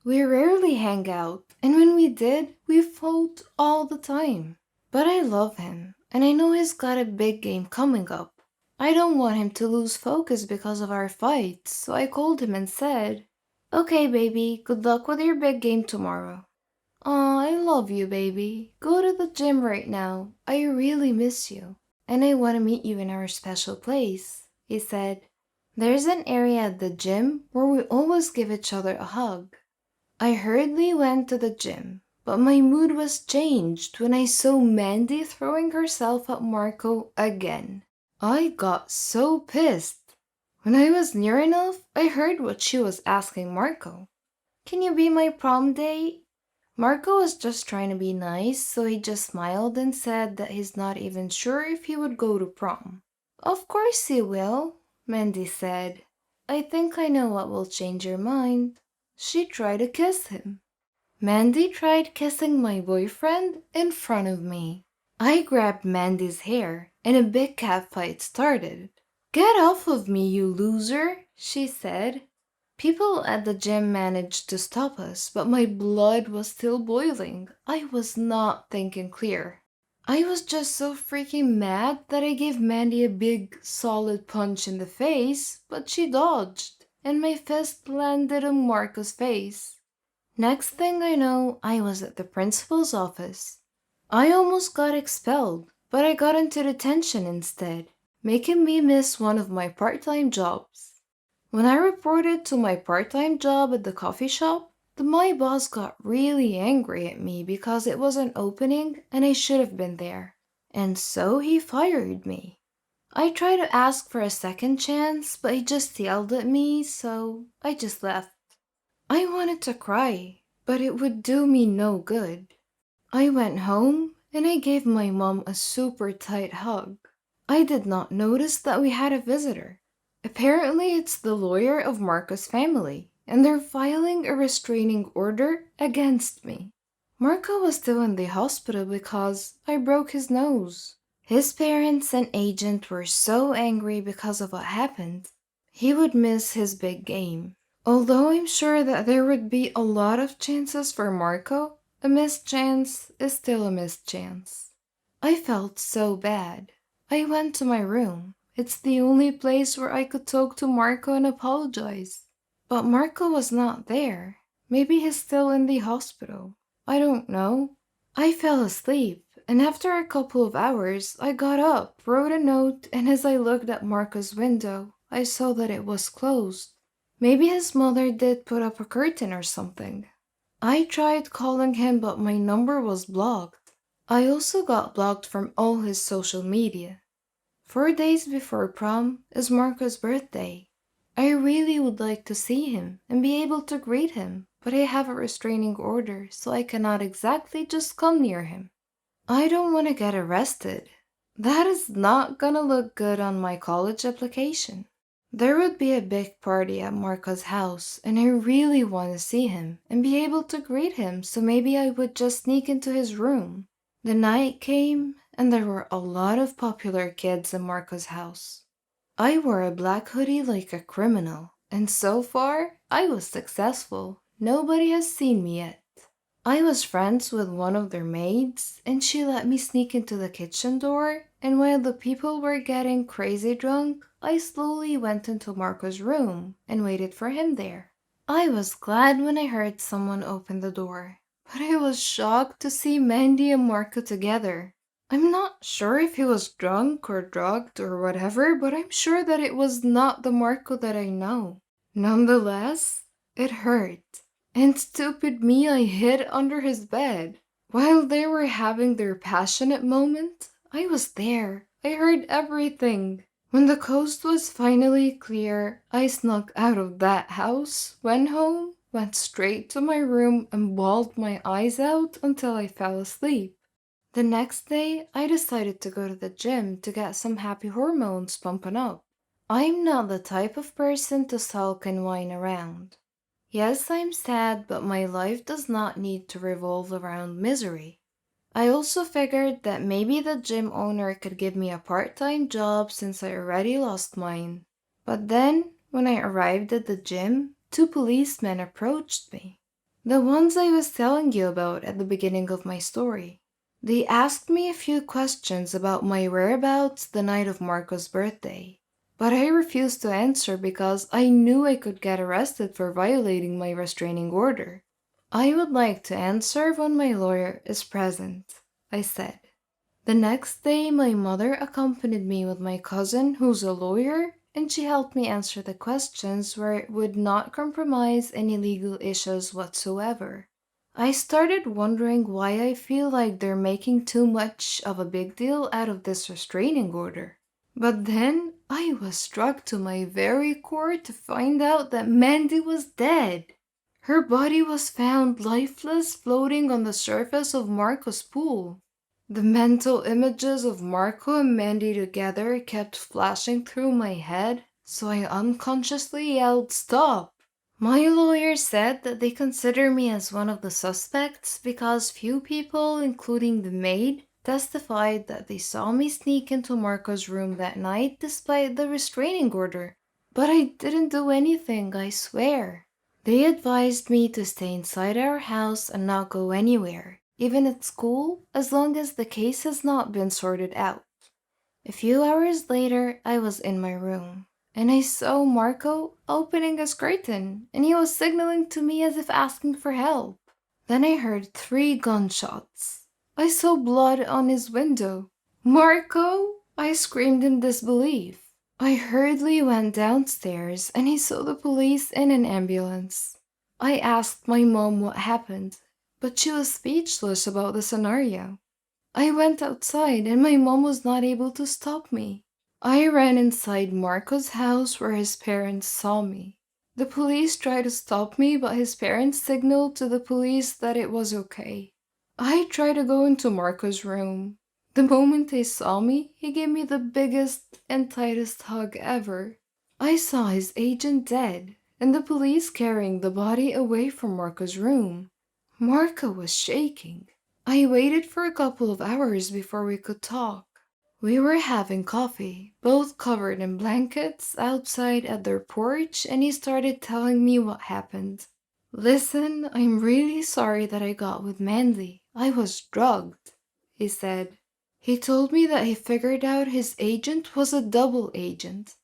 Speaker 2: We rarely hang out, and when we did, we fought all the time. But I love him, and I know he's got a big game coming up. I don't want him to lose focus because of our fights, so I called him and said, "Okay, baby, good luck with your big game tomorrow." "Aw, I love you, baby. Go to the gym right now. I really miss you, and I want to meet you in our special place," he said. There's an area at the gym where we always give each other a hug. I hurriedly went to the gym, but my mood was changed when I saw Mandy throwing herself at Marco again. I got so pissed. When I was near enough, I heard what she was asking Marco. "Can you be my prom date?" Marco was just trying to be nice, so he just smiled and said that he's not even sure if he would go to prom. "Of course he will," Mandy said. "I think I know what will change your mind." She tried to kiss him. Mandy tried kissing my boyfriend in front of me. I grabbed Mandy's hair, and a big cat fight started. "Get off of me, you loser," she said. People at the gym managed to stop us, but my blood was still boiling. I was not thinking clear. I was just so freaking mad that I gave Mandy a big, solid punch in the face, but she dodged, and my fist landed on Marco's face. Next thing I know, I was at the principal's office. I almost got expelled, but I got into detention instead, making me miss one of my part-time jobs. When I reported to my part-time job at the coffee shop, my boss got really angry at me because it was an opening and I should have been there. And so he fired me. I tried to ask for a second chance, but he just yelled at me, so I just left. I wanted to cry, but it would do me no good. I went home and I gave my mom a super tight hug. I did not notice that we had a visitor. Apparently, it's the lawyer of Marco's family, and they're filing a restraining order against me. Marco was still in the hospital because I broke his nose. His parents and agent were so angry because of what happened. He would miss his big game. Although I'm sure that there would be a lot of chances for Marco, a missed chance is still a missed chance. I felt so bad. I went to my room. It's the only place where I could talk to Marco and apologize.
Speaker 1: But Marco was not there. Maybe he's still in the hospital. I don't know. I fell asleep, and after a couple of hours, I got up, wrote a note, and as I looked at Marco's window, I saw that it was closed. Maybe his mother did put up a curtain or something. I tried calling him, but my number was blocked. I also got blocked from all his social media. 4 days before prom is Marco's birthday. I really would like to see him and be able to greet him, but I have a restraining order, so I cannot exactly just come near him. I don't want to get arrested. That is not gonna look good on my college application. There would be a big party at Marco's house, and I really want to see him and be able to greet him, so maybe I would just sneak into his room. The night came, and there were a lot of popular kids in Marco's house. I wore a black hoodie like a criminal, and so far, I was successful. Nobody has seen me yet. I was friends with one of their maids, and she let me sneak into the kitchen door, and while the people were getting crazy drunk, I slowly went into Marco's room and waited for him there. I was glad when I heard someone open the door, but I was shocked to see Mandy and Marco together. I'm not sure if he was drunk or drugged or whatever, but I'm sure that it was not the Marco that I know. Nonetheless, it hurt. And stupid me, I hid under his bed. While they were having their passionate moment, I was there. I heard everything. When the coast was finally clear, I snuck out of that house, went home, went straight to my room, and bawled my eyes out until I fell asleep. The next day, I decided to go to the gym to get some happy hormones pumping up. I'm not the type of person to sulk and whine around. Yes, I'm sad, but my life does not need to revolve around misery. I also figured that maybe the gym owner could give me a part-time job since I already lost mine. But then, when I arrived at the gym, two policemen approached me. The ones I was telling you about at the beginning of my story. They asked me a few questions about my whereabouts the night of Marco's birthday. But I refused to answer because I knew I could get arrested for violating my restraining order. I would like to answer when my lawyer is present, I said. The next day, my mother accompanied me with my cousin, who's a lawyer, and she helped me answer the questions where it would not compromise any legal issues whatsoever. I started wondering why I feel like they're making too much of a big deal out of this restraining order. But then I was struck to my very core to find out that Mandy was dead. Her body was found lifeless floating on the surface of Marco's pool. The mental images of Marco and Mandy together kept flashing through my head, so I unconsciously yelled, "Stop!" My lawyer said that they consider me as one of the suspects because few people, including the maid, testified that they saw me sneak into Marco's room that night despite the restraining order. But I didn't do anything, I swear. They advised me to stay inside our house and not go anywhere, even at school, as long as the case has not been sorted out. A few hours later, I was in my room, and I saw Marco opening his curtain, and he was signaling to me as if asking for help. Then I heard 3 gunshots. I saw blood on his window. "Marco!" I screamed in disbelief. I hurriedly went downstairs, and he saw the police and an ambulance. I asked my mom what happened, but she was speechless about the scenario. I went outside, and my mom was not able to stop me. I ran inside Marco's house where his parents saw me. The police tried to stop me, but his parents signaled to the police that it was okay. I tried to go into Marco's room. The moment he saw me, he gave me the biggest and tightest hug ever. I saw his agent dead, and the police carrying the body away from Marco's room. Marco was shaking. I waited for a couple of hours before we could talk. We were having coffee, both covered in blankets, outside at their porch, and he started telling me what happened. "Listen, I'm really sorry that I got with Mandy. I was drugged," he said. He told me that he figured out his agent was a double agent.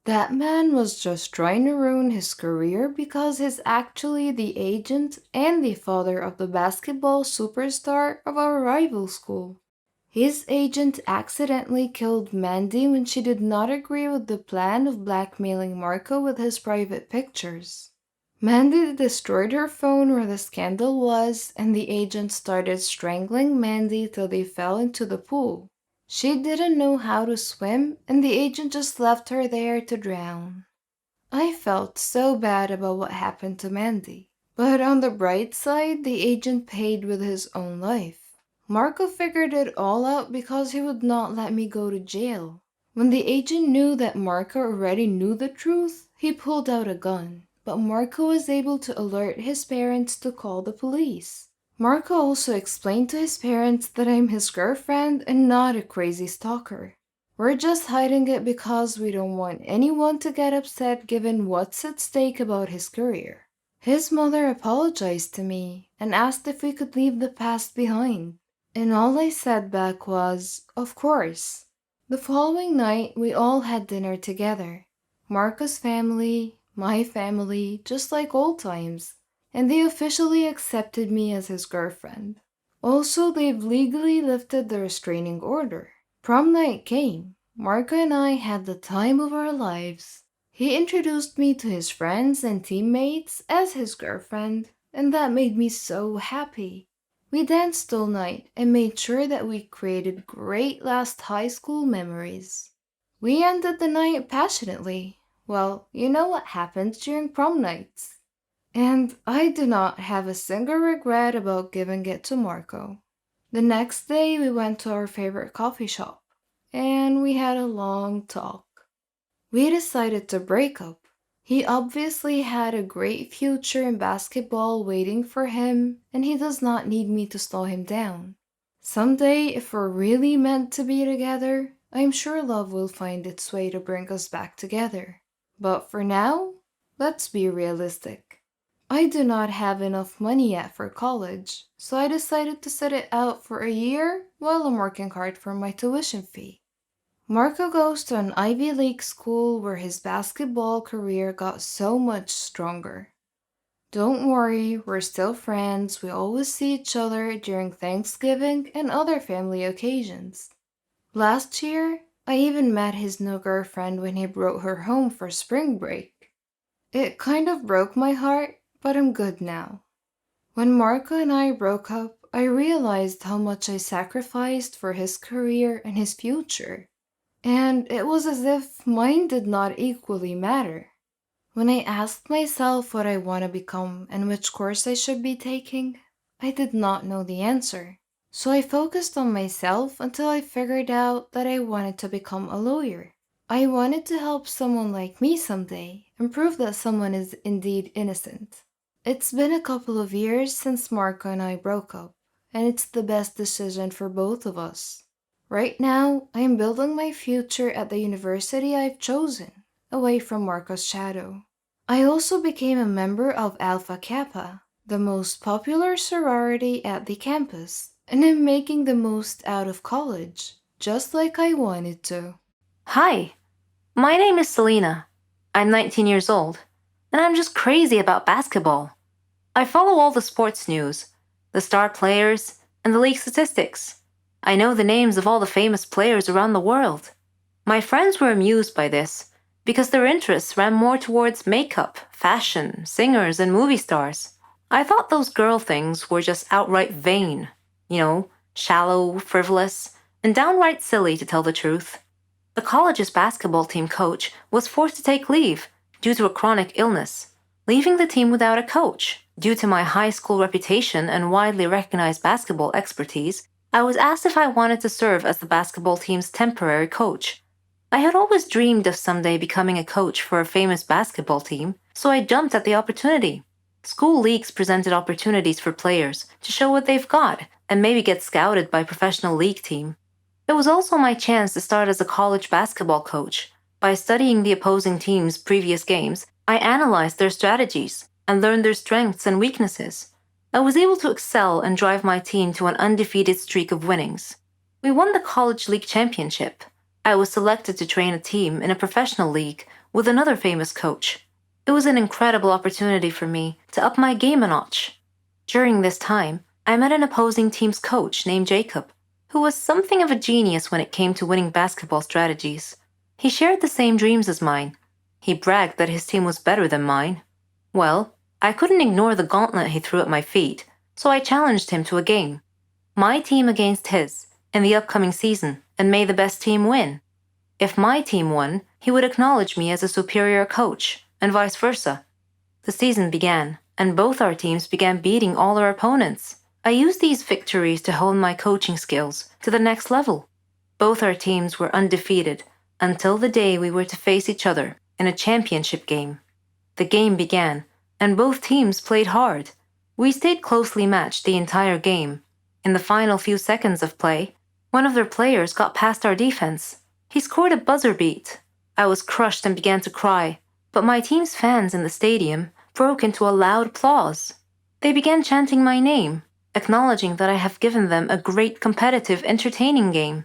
Speaker 1: That man was just trying to ruin his career because he's actually the agent and the father of the basketball superstar of our rival school. His agent accidentally killed Mandy when she did not agree with the plan of blackmailing Marco with his private pictures. Mandy destroyed her phone where the scandal was, and the agent started strangling Mandy till they fell into the pool. She didn't know how to swim, and the agent just left her there to drown. I felt so bad about what happened to Mandy. But on the bright side, the agent paid with his own life. Marco figured it all out because he would not let me go to jail. When the agent knew that Marco already knew the truth, he pulled out a gun. But Marco was able to alert his parents to call the police. Marco also explained to his parents that I'm his girlfriend and not a crazy stalker. We're just hiding it because we don't want anyone to get upset given what's at stake about his career. His mother apologized to me and asked if we could leave the past behind. And all I said back was, of course. The following night, we all had dinner together. Marco's family, my family, just like old times. And they officially accepted me as his girlfriend. Also, they've legally lifted the restraining order. Prom night came. Marco and I had the time of our lives. He introduced me to his friends and teammates as his girlfriend, and that made me so happy. We danced all night and made sure that we created great last high school memories. We ended the night passionately. Well, you know what happens during prom nights. And I do not have a single regret about giving it to Marco. The next day, we went to our favorite coffee shop, and we had a long talk. We decided to break up. He obviously had a great future in basketball waiting for him, and he does not need me to slow him down. Someday, if we're really meant to be together, I'm sure love will find its way to bring us back together. But for now, let's be realistic. I do not have enough money yet for college, so I decided to sit it out for a year while I'm working hard for my tuition fee. Marco goes to an Ivy League school where his basketball career got so much stronger. Don't worry, we're still friends. We always see each other during Thanksgiving and other family occasions. Last year, I even met his new girlfriend when he brought her home for spring break. It kind of broke my heart, but I'm good now. When Marco and I broke up, I realized how much I sacrificed for his career and his future. And it was as if mine did not equally matter. When I asked myself what I want to become and which course I should be taking, I did not know the answer. So I focused on myself until I figured out that I wanted to become a lawyer. I wanted to help someone like me someday and prove that someone is indeed innocent. It's been a couple of years since Marco and I broke up, and it's the best decision for both of us. Right now, I am building my future at the university I've chosen, away from Marco's shadow. I also became a member of Alpha Kappa, the most popular sorority at the campus, and I'm making the most out of college, just like I wanted to.
Speaker 3: Hi, my name is Selena. I'm 19 years old, and I'm just crazy about basketball. I follow all the sports news, the star players, and the league statistics. I know the names of all the famous players around the world. My friends were amused by this because their interests ran more towards makeup, fashion, singers, and movie stars. I thought those girl things were just outright vain, shallow, frivolous, and downright silly to tell the truth. The college's basketball team coach was forced to take leave due to a chronic illness, leaving the team without a coach. Due to my high school reputation and widely recognized basketball expertise, I was asked if I wanted to serve as the basketball team's temporary coach. I had always dreamed of someday becoming a coach for a famous basketball team, so I jumped at the opportunity. School leagues presented opportunities for players to show what they've got and maybe get scouted by a professional league team. It was also my chance to start as a college basketball coach. By studying the opposing team's previous games, I analyzed their strategies and learned their strengths and weaknesses. I was able to excel and drive my team to an undefeated streak of winnings. We won the college league championship. I was selected to train a team in a professional league with another famous coach. It was an incredible opportunity for me to up my game a notch. During this time, I met an opposing team's coach named Jacob, who was something of a genius when it came to winning basketball strategies. He shared the same dreams as mine. He bragged that his team was better than mine. Well, I couldn't ignore the gauntlet he threw at my feet, so I challenged him to a game. My team against his, in the upcoming season, and may the best team win. If my team won, he would acknowledge me as a superior coach, and vice versa. The season began, and both our teams began beating all our opponents. I used these victories to hone my coaching skills to the next level. Both our teams were undefeated until the day we were to face each other in a championship game. The game began, and both teams played hard. We stayed closely matched the entire game. In the final few seconds of play, one of their players got past our defense. He scored a buzzer beat. I was crushed and began to cry, but my team's fans in the stadium broke into a loud applause. They began chanting my name, acknowledging that I have given them a great competitive, entertaining game.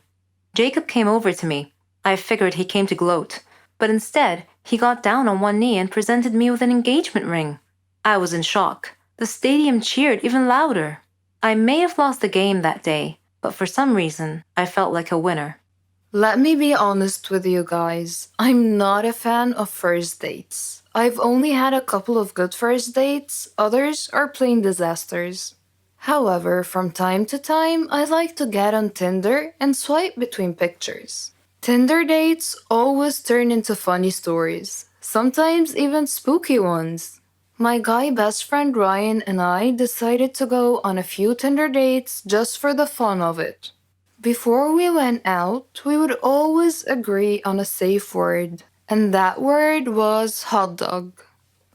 Speaker 3: Jacob came over to me. I figured he came to gloat, but instead, he got down on one knee and presented me with an engagement ring. I was in shock. The stadium cheered even louder. I may have lost the game that day, but for some reason, I felt like a winner.
Speaker 1: Let me be honest with you guys. I'm not a fan of first dates. I've only had a couple of good first dates, others are plain disasters. However, from time to time, I like to get on Tinder and swipe between pictures. Tinder dates always turn into funny stories, sometimes even spooky ones. My guy best friend Ryan and I decided to go on a few Tinder dates just for the fun of it. Before we went out, we would always agree on a safe word, and that word was hot dog.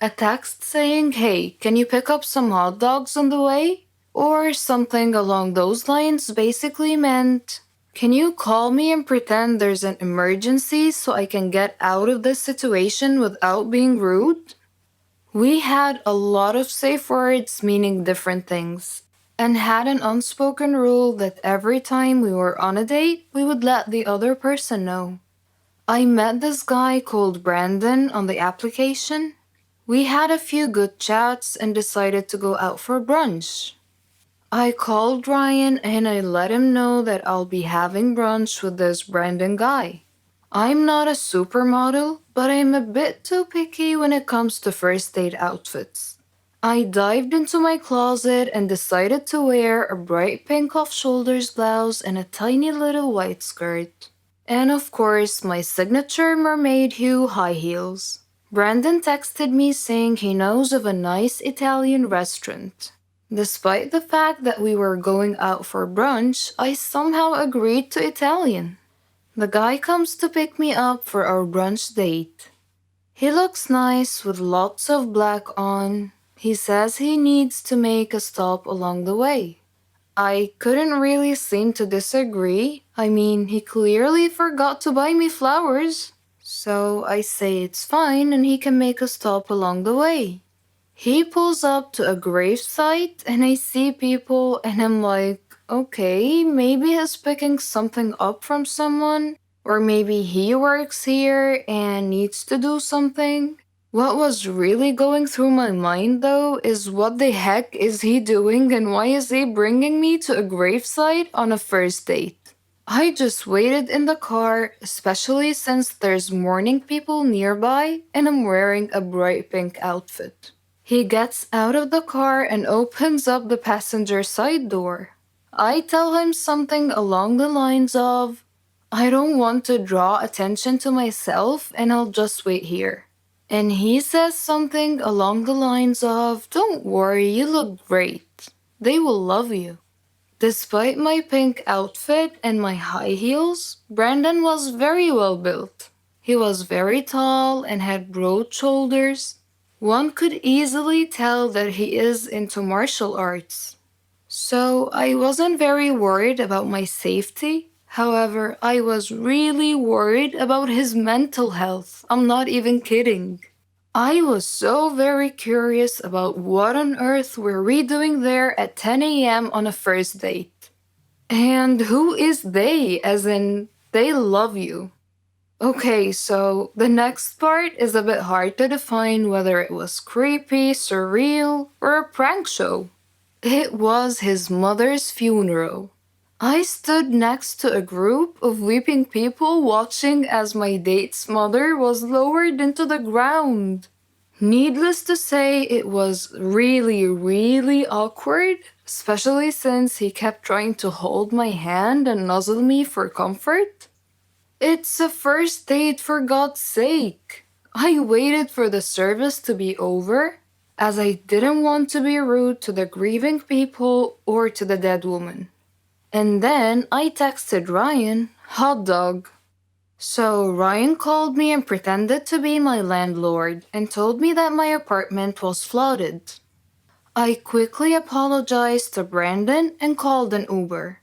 Speaker 1: A text saying, "Hey, can you pick up some hot dogs on the way?" Or something along those lines basically meant, "Can you call me and pretend there's an emergency so I can get out of this situation without being rude?" We had a lot of safe words meaning different things, and had an unspoken rule that every time we were on a date, we would let the other person know. I met this guy called Brandon on the application. We had a few good chats and decided to go out for brunch. I called Ryan and I let him know that I'll be having brunch with this Brandon guy. I'm not a supermodel, but I'm a bit too picky when it comes to first date outfits. I dived into my closet and decided to wear a bright pink off-shoulders blouse and a tiny little white skirt. And of course, my signature mermaid hue high heels. Brandon texted me saying he knows of a nice Italian restaurant. Despite the fact that we were going out for brunch, I somehow agreed to Italian. The guy comes to pick me up for our brunch date. He looks nice with lots of black on. He says he needs to make a stop along the way. I couldn't really seem to disagree. I mean, he clearly forgot to buy me flowers. So I say it's fine and he can make a stop along the way. He pulls up to a gravesite and I see people and I'm like, okay, maybe he's picking something up from someone, or maybe he works here and needs to do something. What was really going through my mind though is what the heck is he doing and why is he bringing me to a gravesite on a first date? I just waited in the car, especially since there's mourning people nearby and I'm wearing a bright pink outfit. He gets out of the car and opens up the passenger side door. I tell him something along the lines of, "I don't want to draw attention to myself and I'll just wait here." And he says something along the lines of, "Don't worry, you look great. They will love you." Despite my pink outfit and my high heels, Brandon was very well built. He was very tall and had broad shoulders. One could easily tell that he is into martial arts. So I wasn't very worried about my safety. However, I was really worried about his mental health. I'm not even kidding. I was so very curious about what on earth were we doing there at 10 a.m. on a first date. And who is they, as in, they love you. Okay, so the next part is a bit hard to define whether it was creepy, surreal, or a prank show. It was his mother's funeral. I stood next to a group of weeping people watching as my date's mother was lowered into the ground. Needless to say, it was really, really awkward, especially since he kept trying to hold my hand and nuzzle me for comfort. It's a first date, for God's sake. I waited for the service to be over, as I didn't want to be rude to the grieving people or to the dead woman. And then I texted Ryan, hot dog. So Ryan called me and pretended to be my landlord and told me that my apartment was flooded. I quickly apologized to Brandon and called an Uber.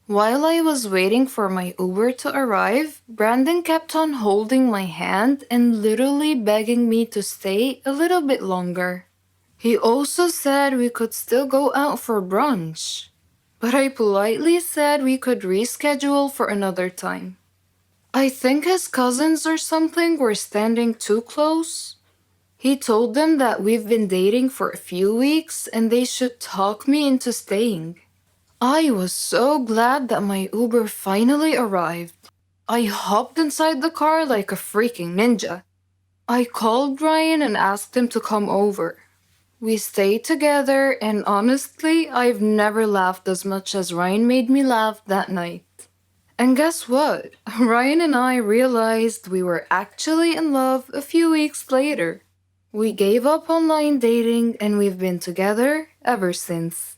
Speaker 1: While I was waiting for my Uber to arrive, Brandon kept on holding my hand and literally begging me to stay a little bit longer. He also said we could still go out for brunch, but I politely said we could reschedule for another time. I think his cousins or something were standing too close. He told them that we've been dating for a few weeks and they should talk me into staying. I was so glad that my Uber finally arrived. I hopped inside the car like a freaking ninja. I called Ryan and asked him to come over. We stayed together, and honestly, I've never laughed as much as Ryan made me laugh that night. And guess what? Ryan and I realized we were actually in love a few weeks later. We gave up online dating and we've been together ever since.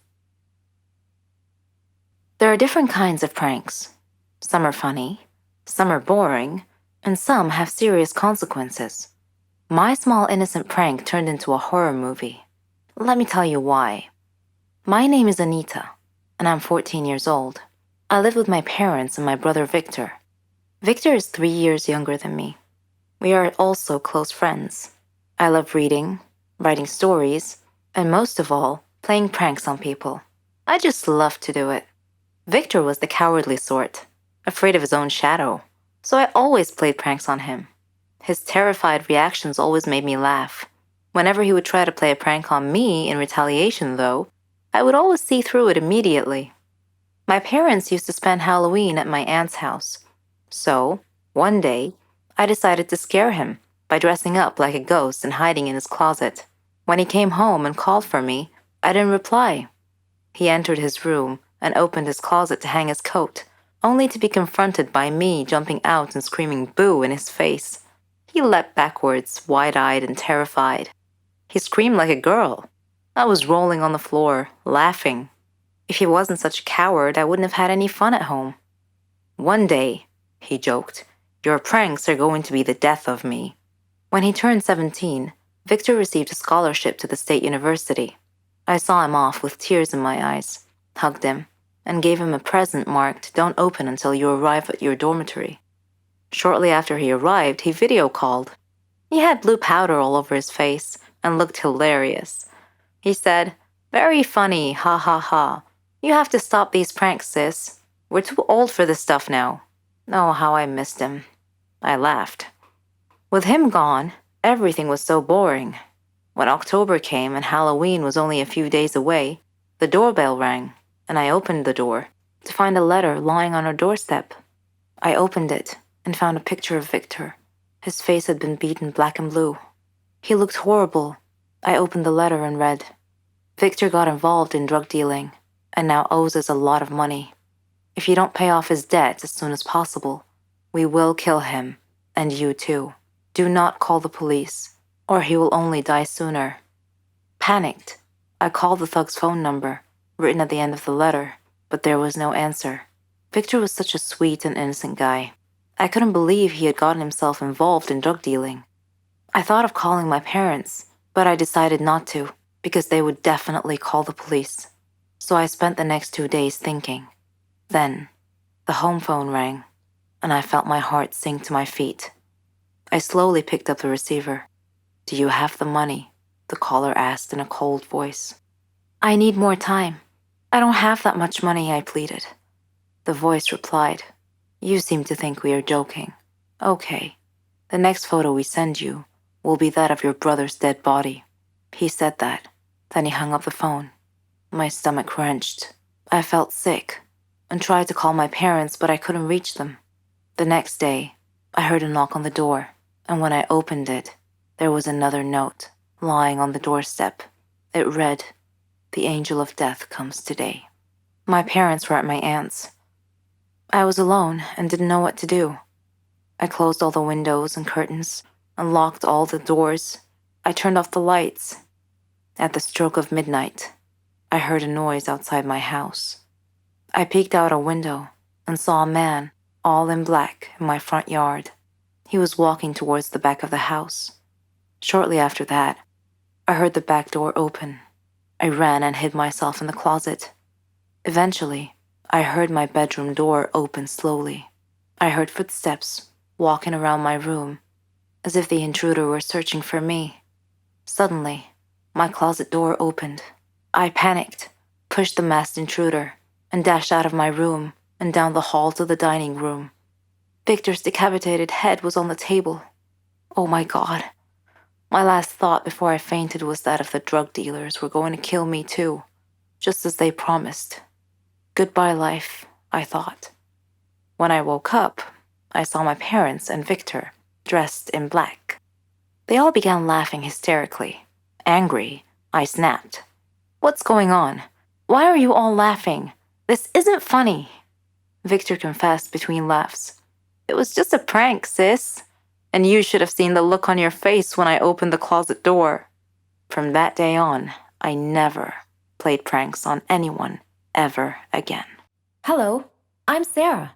Speaker 3: There are different kinds of pranks. Some are funny, some are boring, and some have serious consequences. My small innocent prank turned into a horror movie. Let me tell you why. My name is Anita, and I'm 14 years old. I live with my parents and my brother Victor. Victor is 3 years younger than me. We are also close friends. I love reading, writing stories, and most of all, playing pranks on people. I just love to do it. Victor was the cowardly sort, afraid of his own shadow, so I always played pranks on him. His terrified reactions always made me laugh. Whenever he would try to play a prank on me in retaliation, though, I would always see through it immediately. My parents used to spend Halloween at my aunt's house. So, one day, I decided to scare him by dressing up like a ghost and hiding in his closet. When he came home and called for me, I didn't reply. He entered his room and opened his closet to hang his coat, only to be confronted by me jumping out and screaming boo in his face. He leapt backwards, wide-eyed and terrified. He screamed like a girl. I was rolling on the floor, laughing. If he wasn't such a coward, I wouldn't have had any fun at home. One day, he joked, your pranks are going to be the death of me. When he turned 17, Victor received a scholarship to the state university. I saw him off with tears in my eyes, hugged him, and gave him a present marked "Don't open until you arrive at your dormitory." Shortly after he arrived, he video called. He had blue powder all over his face and looked hilarious. He said, "Very funny, ha ha ha. You have to stop these pranks, sis. We're too old for this stuff now." Oh, how I missed him. I laughed. With him gone, everything was so boring. When October came and Halloween was only a few days away, the doorbell rang, and I opened the door to find a letter lying on our doorstep. I opened it and found a picture of Victor. His face had been beaten black and blue. He looked horrible. I opened the letter and read, "Victor got involved in drug dealing and now owes us a lot of money. If you don't pay off his debt as soon as possible, we will kill him, and you too. Do not call the police, or he will only die sooner." Panicked, I called the thug's phone number, written at the end of the letter, but there was no answer. Victor was such a sweet and innocent guy. I couldn't believe he had gotten himself involved in drug dealing. I thought of calling my parents, but I decided not to, because they would definitely call the police. So I spent the next 2 days thinking. Then, the home phone rang, and I felt my heart sink to my feet. I slowly picked up the receiver. "Do you have the money?" the caller asked in a cold voice. "I need more time. I don't have that much money," I pleaded. The voice replied, "You seem to think we are joking. Okay, the next photo we send you will be that of your brother's dead body. He said that. Then he hung up the phone. My stomach wrenched. I felt sick and tried to call my parents, but I couldn't reach them. The next day, I heard a knock on the door, and when I opened it, there was another note lying on the doorstep. It read, "The angel of death comes today." My parents were at my aunt's. I was alone and didn't know what to do. I closed all the windows and curtains and locked all the doors. I turned off the lights. At the stroke of midnight, I heard a noise outside my house. I peeked out a window and saw a man, all in black, in my front yard. He was walking towards the back of the house. Shortly after that, I heard the back door open. I ran and hid myself in the closet. Eventually, I heard my bedroom door open slowly. I heard footsteps walking around my room, as if the intruder were searching for me. Suddenly, my closet door opened. I panicked, pushed the masked intruder, and dashed out of my room and down the hall to the dining room. Victor's decapitated head was on the table. Oh my God. My last thought before I fainted was that if the drug dealers were going to kill me too, just as they promised. Goodbye, life, I thought. When I woke up, I saw my parents and Victor, dressed in black. They all began laughing hysterically. Angry, I snapped. "What's going on? Why are you all laughing? This isn't funny." Victor confessed between laughs. "It was just a prank, sis. And you should have seen the look on your face when I opened the closet door." From that day on, I never played pranks on anyone ever again.
Speaker 4: Hello, I'm Sarah.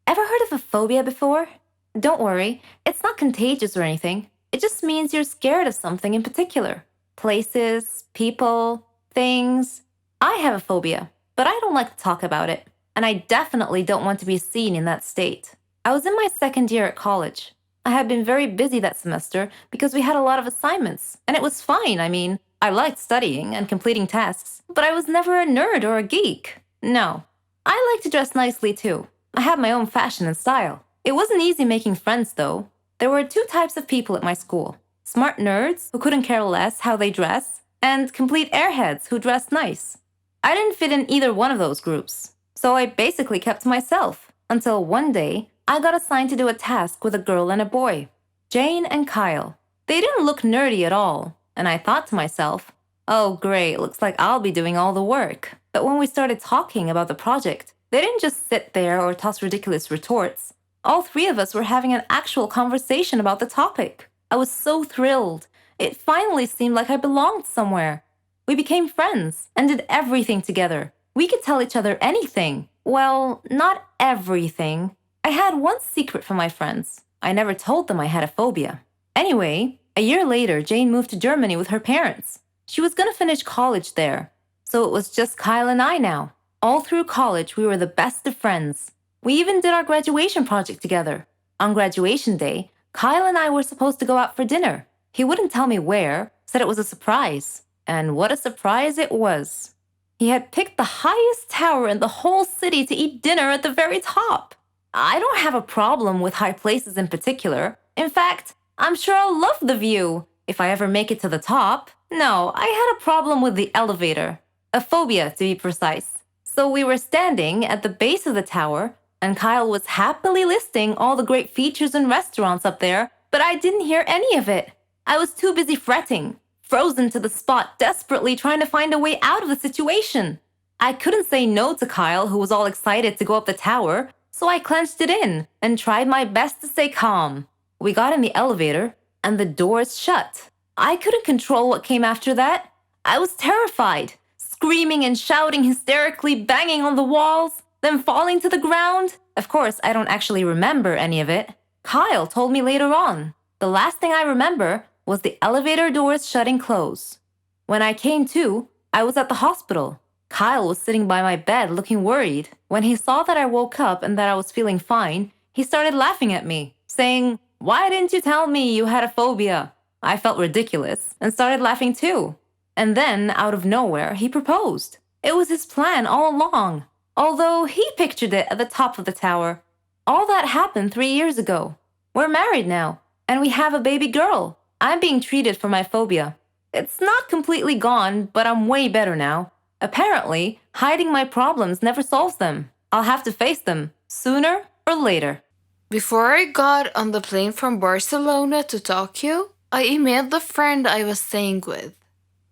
Speaker 4: Ever heard of a phobia before? Don't worry, it's not contagious or anything. It just means you're scared of something in particular. Places, people, things. I have a phobia, but I don't like to talk about it. And I definitely don't want to be seen in that state. I was in my second year at college. I had been very busy that semester because we had a lot of assignments, and it was fine. I mean, I liked studying and completing tasks, but I was never a nerd or a geek. No. I like to dress nicely too. I have my own fashion and style. It wasn't easy making friends though. There were two types of people at my school. Smart nerds who couldn't care less how they dress, and complete airheads who dressed nice. I didn't fit in either one of those groups, so I basically kept to myself until one day I got assigned to do a task with a girl and a boy, Jane and Kyle. They didn't look nerdy at all, and I thought to myself, oh great, looks like I'll be doing all the work. But when we started talking about the project, they didn't just sit there or toss ridiculous retorts. All three of us were having an actual conversation about the topic. I was so thrilled. It finally seemed like I belonged somewhere. We became friends and did everything together. We could tell each other anything. Well, not everything. I had one secret from my friends. I never told them I had a phobia. Anyway, a year later, Jane moved to Germany with her parents. She was going to finish college there. So it was just Kyle and I now. All through college, we were the best of friends. We even did our graduation project together. On graduation day, Kyle and I were supposed to go out for dinner. He wouldn't tell me where, said it was a surprise. And what a surprise it was. He had picked the highest tower in the whole city to eat dinner at the very top. I don't have a problem with high places in particular. In fact, I'm sure I'll love the view if I ever make it to the top. No, I had a problem with the elevator. A phobia, to be precise. So we were standing at the base of the tower, and Kyle was happily listing all the great features and restaurants up there, but I didn't hear any of it. I was too busy fretting, frozen to the spot, desperately trying to find a way out of the situation. I couldn't say no to Kyle, who was all excited to go up the tower, so I clenched it in and tried my best to stay calm. We got in the elevator, and the doors shut. I couldn't control what came after that. I was terrified, screaming and shouting hysterically, banging on the walls, then falling to the ground. Of course, I don't actually remember any of it. Kyle told me later on. The last thing I remember was the elevator doors shutting close. When I came to, I was at the hospital. Kyle was sitting by my bed looking worried. When he saw that I woke up and that I was feeling fine, he started laughing at me, saying, "Why didn't you tell me you had a phobia?" I felt ridiculous and started laughing too. And then, out of nowhere, he proposed. It was his plan all along, although he pictured it at the top of the tower. All that happened 3 years ago.
Speaker 3: We're married now, and we have a baby girl. I'm being treated for my phobia. It's not completely gone, but I'm way better now. Apparently, hiding my problems never solves them. I'll have to face them, sooner or later.
Speaker 1: Before I got on the plane from Barcelona to Tokyo, I emailed the friend I was staying with.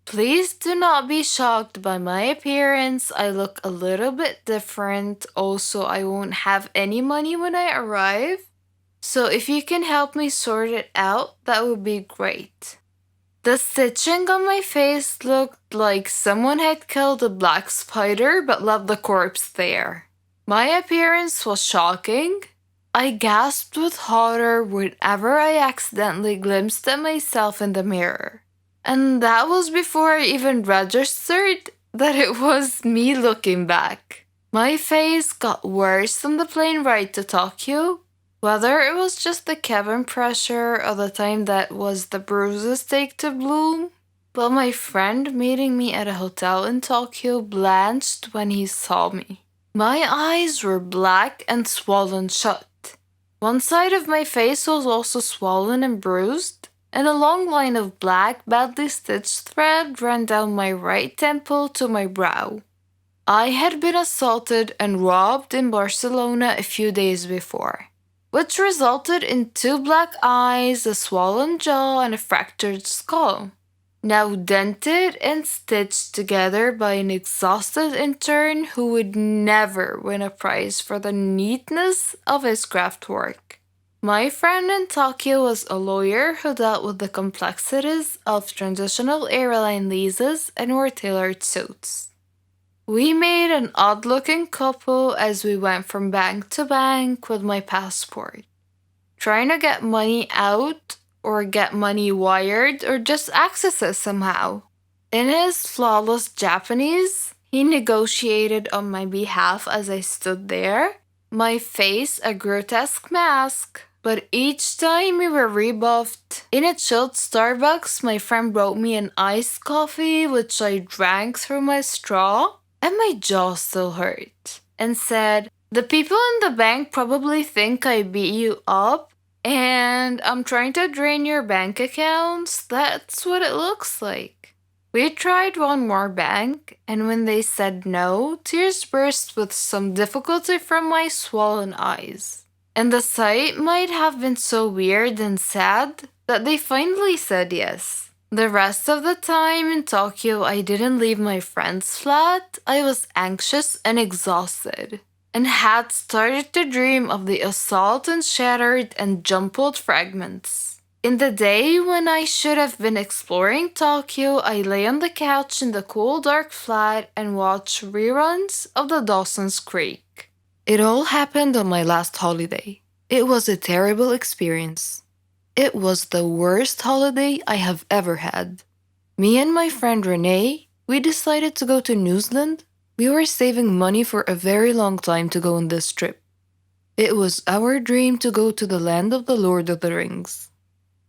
Speaker 1: Please do not be shocked by my appearance. I look a little bit different. Also, I won't have any money when I arrive. So if you can help me sort it out, that would be great. The stitching on my face looked like someone had killed a black spider but left the corpse there. My appearance was shocking. I gasped with horror whenever I accidentally glimpsed at myself in the mirror. And that was before I even registered that it was me looking back. My face got worse on the plane ride to Tokyo. Whether it was just the cabin pressure or the time that was the bruises take to bloom, but my friend meeting me at a hotel in Tokyo blanched when he saw me. My eyes were black and swollen shut. One side of my face was also swollen and bruised, and a long line of black, badly stitched thread ran down my right temple to my brow. I had been assaulted and robbed in Barcelona a few days before, which resulted in 2 black eyes, a swollen jaw, and a fractured skull, now dented and stitched together by an exhausted intern who would never win a prize for the neatness of his craft work. My friend in Tokyo was a lawyer who dealt with the complexities of transitional airline leases and wore tailored suits. We made an odd-looking couple as we went from bank to bank with my passport, trying to get money out or get money wired or just access it somehow. In his flawless Japanese, he negotiated on my behalf as I stood there, my face a grotesque mask. But each time we were rebuffed. In a chilled Starbucks, my friend brought me an iced coffee, which I drank through my straw, and my jaw still hurt, and said, "The people in the bank probably think I beat you up, and I'm trying to drain your bank accounts. That's what it looks like." We tried one more bank, and when they said no, tears burst with some difficulty from my swollen eyes. And the sight might have been so weird and sad that they finally said yes. The rest of the time in Tokyo, I didn't leave my friend's flat. I was anxious and exhausted, and had started to dream of the assault and shattered and jumbled fragments. In the day when I should have been exploring Tokyo, I lay on the couch in the cool dark flat and watched reruns of the Dawson's Creek. It all happened on my last holiday. It was a terrible experience. It was the worst holiday I have ever had. Me and my friend Renee, we decided to go to New Zealand. We were saving money for a very long time to go on this trip. It was our dream to go to the land of the Lord of the Rings.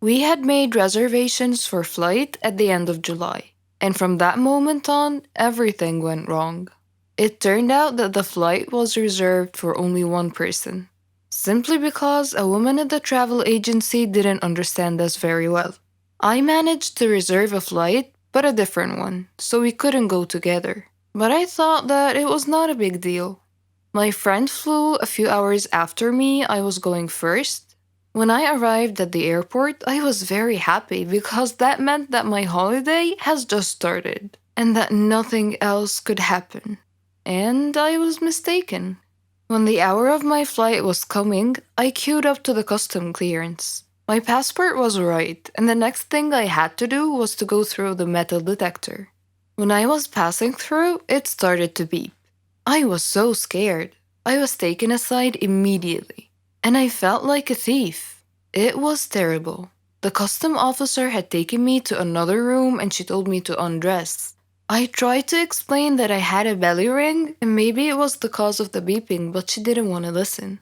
Speaker 1: We had made reservations for flight at the end of July, and from that moment on, everything went wrong. It turned out that the flight was reserved for only one person, simply because a woman at the travel agency didn't understand us very well. I managed to reserve a flight, but a different one, so we couldn't go together. But I thought that it was not a big deal. My friend flew a few hours after me. I was going first. When I arrived at the airport, I was very happy because that meant that my holiday has just started and that nothing else could happen. And I was mistaken. When the hour of my flight was coming, I queued up to the custom clearance. My passport was right, and the next thing I had to do was to go through the metal detector. When I was passing through, it started to beep. I was so scared. I was taken aside immediately, and I felt like a thief. It was terrible. The custom officer had taken me to another room and she told me to undress. I tried to explain that I had a belly ring and maybe it was the cause of the beeping, but she didn't want to listen.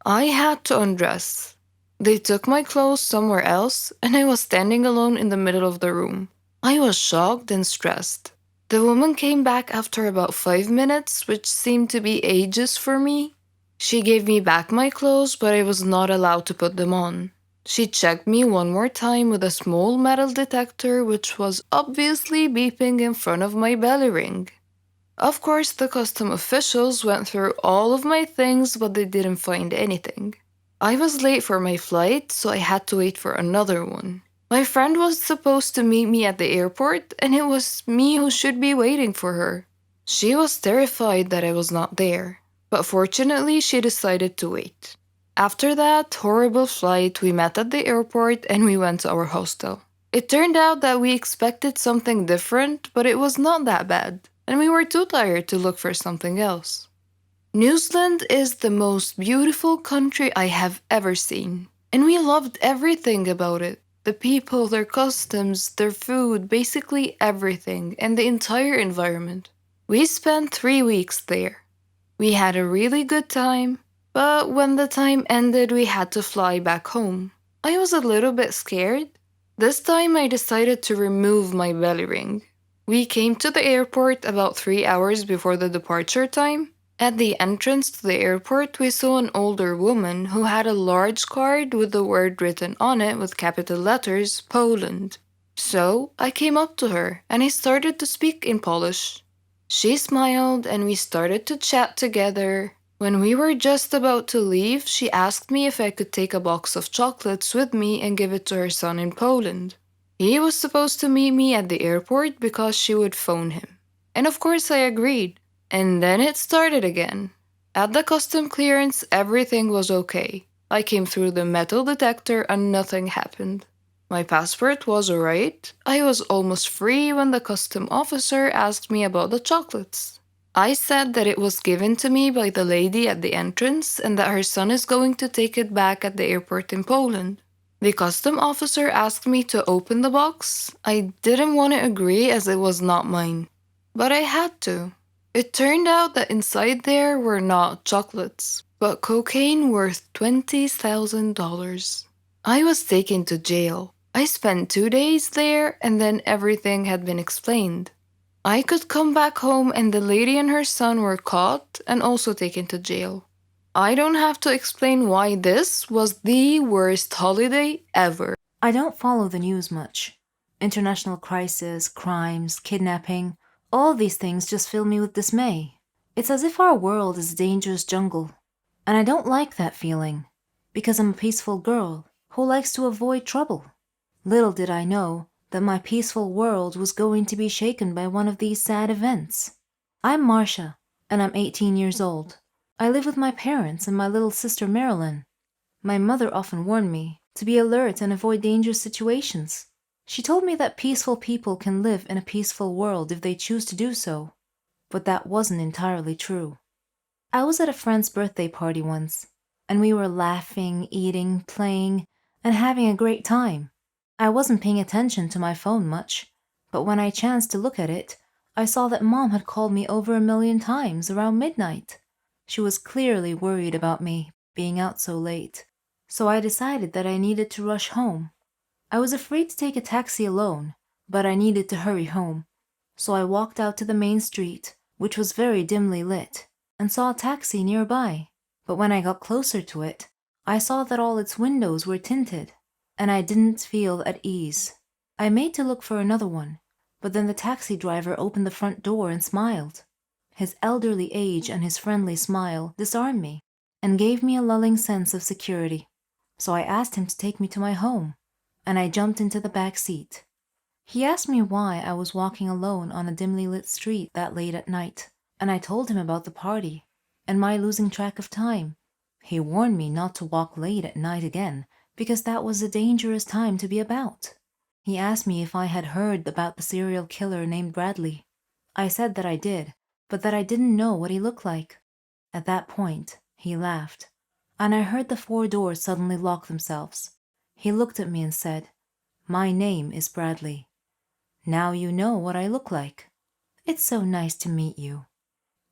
Speaker 1: I had to undress. They took my clothes somewhere else and I was standing alone in the middle of the room. I was shocked and stressed. The woman came back after about 5 minutes, which seemed to be ages for me. She gave me back my clothes, but I was not allowed to put them on. She checked me one more time with a small metal detector, which was obviously beeping in front of my belly ring. Of course, the custom officials went through all of my things, but they didn't find anything. I was late for my flight, so I had to wait for another one. My friend was supposed to meet me at the airport, and it was me who should be waiting for her. She was terrified that I was not there, but fortunately, she decided to wait. After that horrible flight, we met at the airport and we went to our hostel. It turned out that we expected something different, but it was not that bad, and we were too tired to look for something else. New Zealand is the most beautiful country I have ever seen, and we loved everything about it. The people, their customs, their food, basically everything, and the entire environment. We spent 3 weeks there. We had a really good time, but when the time ended, we had to fly back home. I was a little bit scared. This time, I decided to remove my belly ring. We came to the airport about 3 hours before the departure time. At the entrance to the airport, we saw an older woman who had a large card with the word written on it with capital letters, Poland. So I came up to her and I started to speak in Polish. She smiled and we started to chat together. When we were just about to leave, she asked me if I could take a box of chocolates with me and give it to her son in Poland. He was supposed to meet me at the airport because she would phone him. And of course I agreed. And then it started again. At the custom clearance, everything was okay. I came through the metal detector and nothing happened. My passport was alright. I was almost free when the custom officer asked me about the chocolates. I said that it was given to me by the lady at the entrance and that her son is going to take it back at the airport in Poland. The custom officer asked me to open the box. I didn't want to agree as it was not mine, but I had to. It turned out that inside there were not chocolates, but cocaine worth $20,000. I was taken to jail. I spent 2 days there and then everything had been explained. I could come back home and the lady and her son were caught and also taken to jail. I don't have to explain why this was the worst holiday ever.
Speaker 3: I don't follow the news much. International crisis, crimes, kidnapping, all these things just fill me with dismay. It's as if our world is a dangerous jungle. And I don't like that feeling, because I'm a peaceful girl who likes to avoid trouble. Little did I know that my peaceful world was going to be shaken by one of these sad events. I'm Marcia, and I'm 18 years old. I live with my parents and my little sister Marilyn. My mother often warned me to be alert and avoid dangerous situations. She told me that peaceful people can live in a peaceful world if they choose to do so, but that wasn't entirely true. I was at a friend's birthday party once, and we were laughing, eating, playing, and having a great time. I wasn't paying attention to my phone much, but when I chanced to look at it, I saw that Mom had called me over 1,000,000 times around midnight. She was clearly worried about me being out so late, so I decided that I needed to rush home. I was afraid to take a taxi alone, but I needed to hurry home, so I walked out to the main street, which was very dimly lit, and saw a taxi nearby. But when I got closer to it, I saw that all its windows were tinted, and I didn't feel at ease. I made to look for another one, but then the taxi driver opened the front door and smiled. His elderly age and his friendly smile disarmed me and gave me a lulling sense of security. So I asked him to take me to my home, and I jumped into the back seat. He asked me why I was walking alone on a dimly lit street that late at night, and I told him about the party and my losing track of time. He warned me not to walk late at night again, because that was a dangerous time to be about. He asked me if I had heard about the serial killer named Bradley. I said that I did, but that I didn't know what he looked like. At that point, he laughed, and I heard the 4 doors suddenly lock themselves. He looked at me and said, "My name is Bradley. Now you know what I look like. It's so nice to meet you."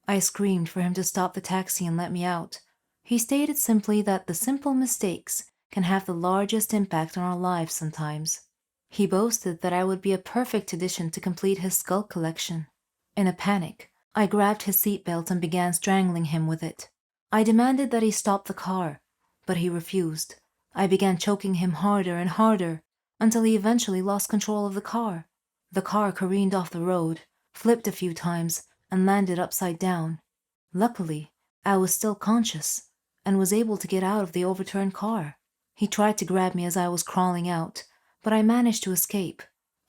Speaker 3: I screamed for him to stop the taxi and let me out. He stated simply that the simple mistakes can have the largest impact on our lives sometimes. He boasted that I would be a perfect addition to complete his skull collection. In a panic, I grabbed his seatbelt and began strangling him with it. I demanded that he stop the car, but he refused, I began choking him harder and harder until he eventually lost control of the car. The car careened off the road, flipped a few times, and landed upside down. Luckily, I was still conscious and was able to get out of the overturned car. He tried to grab me as I was crawling out, but I managed to escape.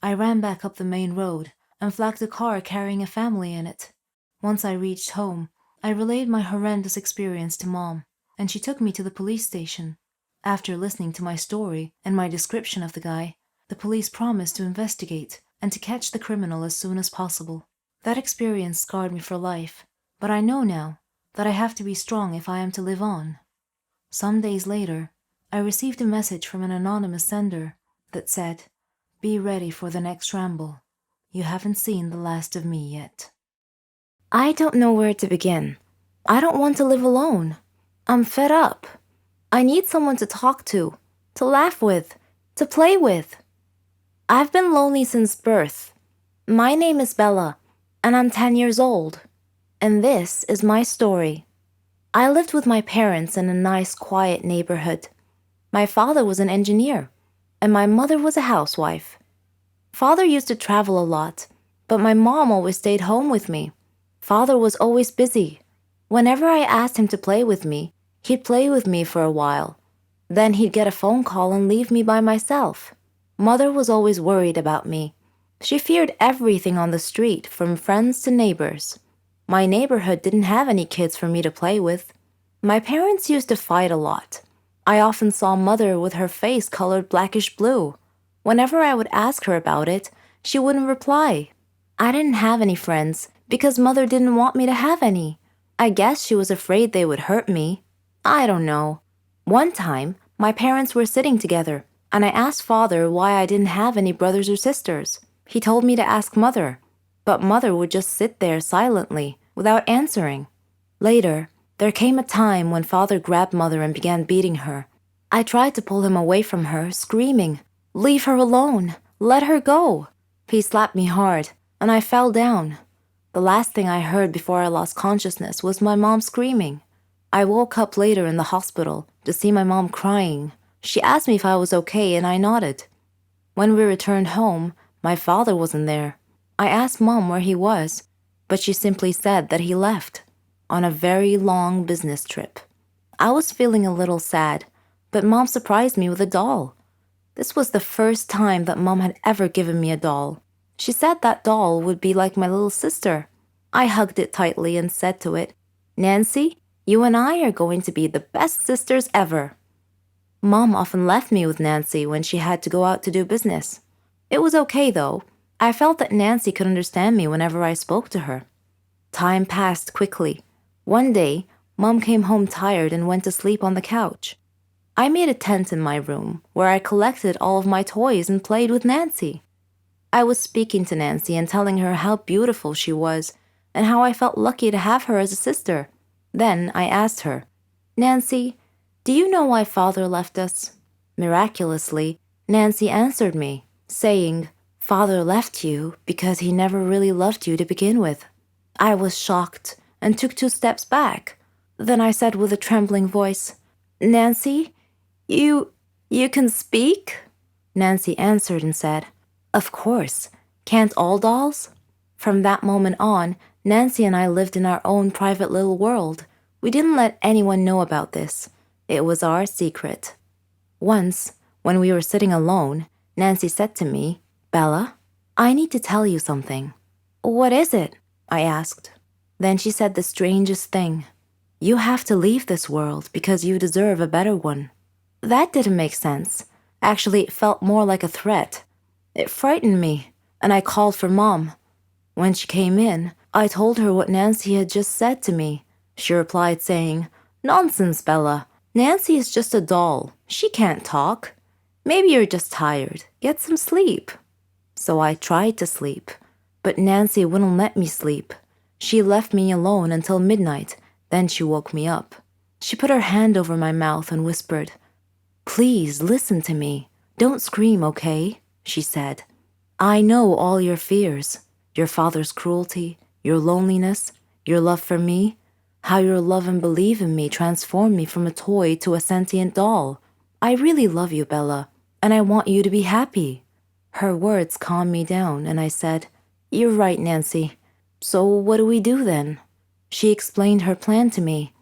Speaker 3: I ran back up the main road and flagged a car carrying a family in it. Once I reached home, I relayed my horrendous experience to Mom, and she took me to the police station. After listening to my story and my description of the guy, the police promised to investigate and to catch the criminal as soon as possible. That experience scarred me for life, but I know now that I have to be strong if I am to live on. Some days later, I received a message from an anonymous sender that said, "Be ready for the next ramble. You haven't seen the last of me yet."
Speaker 4: I don't know where to begin. I don't want to live alone. I'm fed up. I need someone to talk to laugh with, to play with. I've been lonely since birth. My name is Bella, and I'm 10 years old. And this is my story. I lived with my parents in a nice, quiet neighborhood. My father was an engineer, and my mother was a housewife. Father used to travel a lot, but my mom always stayed home with me. Father was always busy. Whenever I asked him to play with me, he'd play with me for a while. Then he'd get a phone call and leave me by myself. Mother was always worried about me. She feared everything on the street, from friends to neighbors. My neighborhood didn't have any kids for me to play with. My parents used to fight a lot. I often saw Mother with her face colored blackish blue. Whenever I would ask her about it, she wouldn't reply. I didn't have any friends because Mother didn't want me to have any. I guess she was afraid they would hurt me. I don't know. One time, my parents were sitting together, and I asked Father why I didn't have any brothers or sisters. He told me to ask Mother, but Mother would just sit there silently, without answering. Later, there came a time when Father grabbed Mother and began beating her. I tried to pull him away from her, screaming, "Leave her alone! Let her go!" He slapped me hard, and I fell down. The last thing I heard before I lost consciousness was my mom screaming. I woke up later in the hospital to see my mom crying. She asked me if I was okay, and I nodded. When we returned home, my father wasn't there. I asked Mom where he was, but she simply said that he left on a very long business trip. I was feeling a little sad, but Mom surprised me with a doll. This was the first time that Mom had ever given me a doll. She said that doll would be like my little sister. I hugged it tightly and said to it, "Nancy, you and I are going to be the best sisters ever." Mom often left me with Nancy when she had to go out to do business. It was okay, though. I felt that Nancy could understand me whenever I spoke to her. Time passed quickly. One day, Mom came home tired and went to sleep on the couch. I made a tent in my room where I collected all of my toys and played with Nancy. I was speaking to Nancy and telling her how beautiful she was and how I felt lucky to have her as a sister. Then I asked her, "Nancy, do you know why Father left us?" Miraculously, Nancy answered me, saying, "Father left you because he never really loved you to begin with." I was shocked and took 2 steps back. Then I said with a trembling voice, "Nancy, you can speak?" Nancy answered and said, "Of course. Can't all dolls?" From that moment on, Nancy and I lived in our own private little world. We didn't let anyone know about this. It was our secret. Once, when we were sitting alone, Nancy said to me, "Bella, I need to tell you something." "What is it?" I asked. Then she said the strangest thing. "You have to leave this world because you deserve a better one." That didn't make sense. Actually, it felt more like a threat. It frightened me, and I called for Mom. When she came in, I told her what Nancy had just said to me. She replied saying, "Nonsense, Bella. Nancy is just a doll. She can't talk. Maybe you're just tired. Get some sleep." So I tried to sleep, but Nancy wouldn't let me sleep. She left me alone until midnight, then she woke me up. She put her hand over my mouth and whispered, "Please listen to me. Don't scream, okay?" she said. "I know all your fears, your father's cruelty, your loneliness, your love for me, how your love and belief in me transformed me from a toy to a sentient doll. I really love you, Bella, and I want you to be happy. Her words calmed me down, and I said, You're right, Nancy. So what do we do then? She explained her plan to me.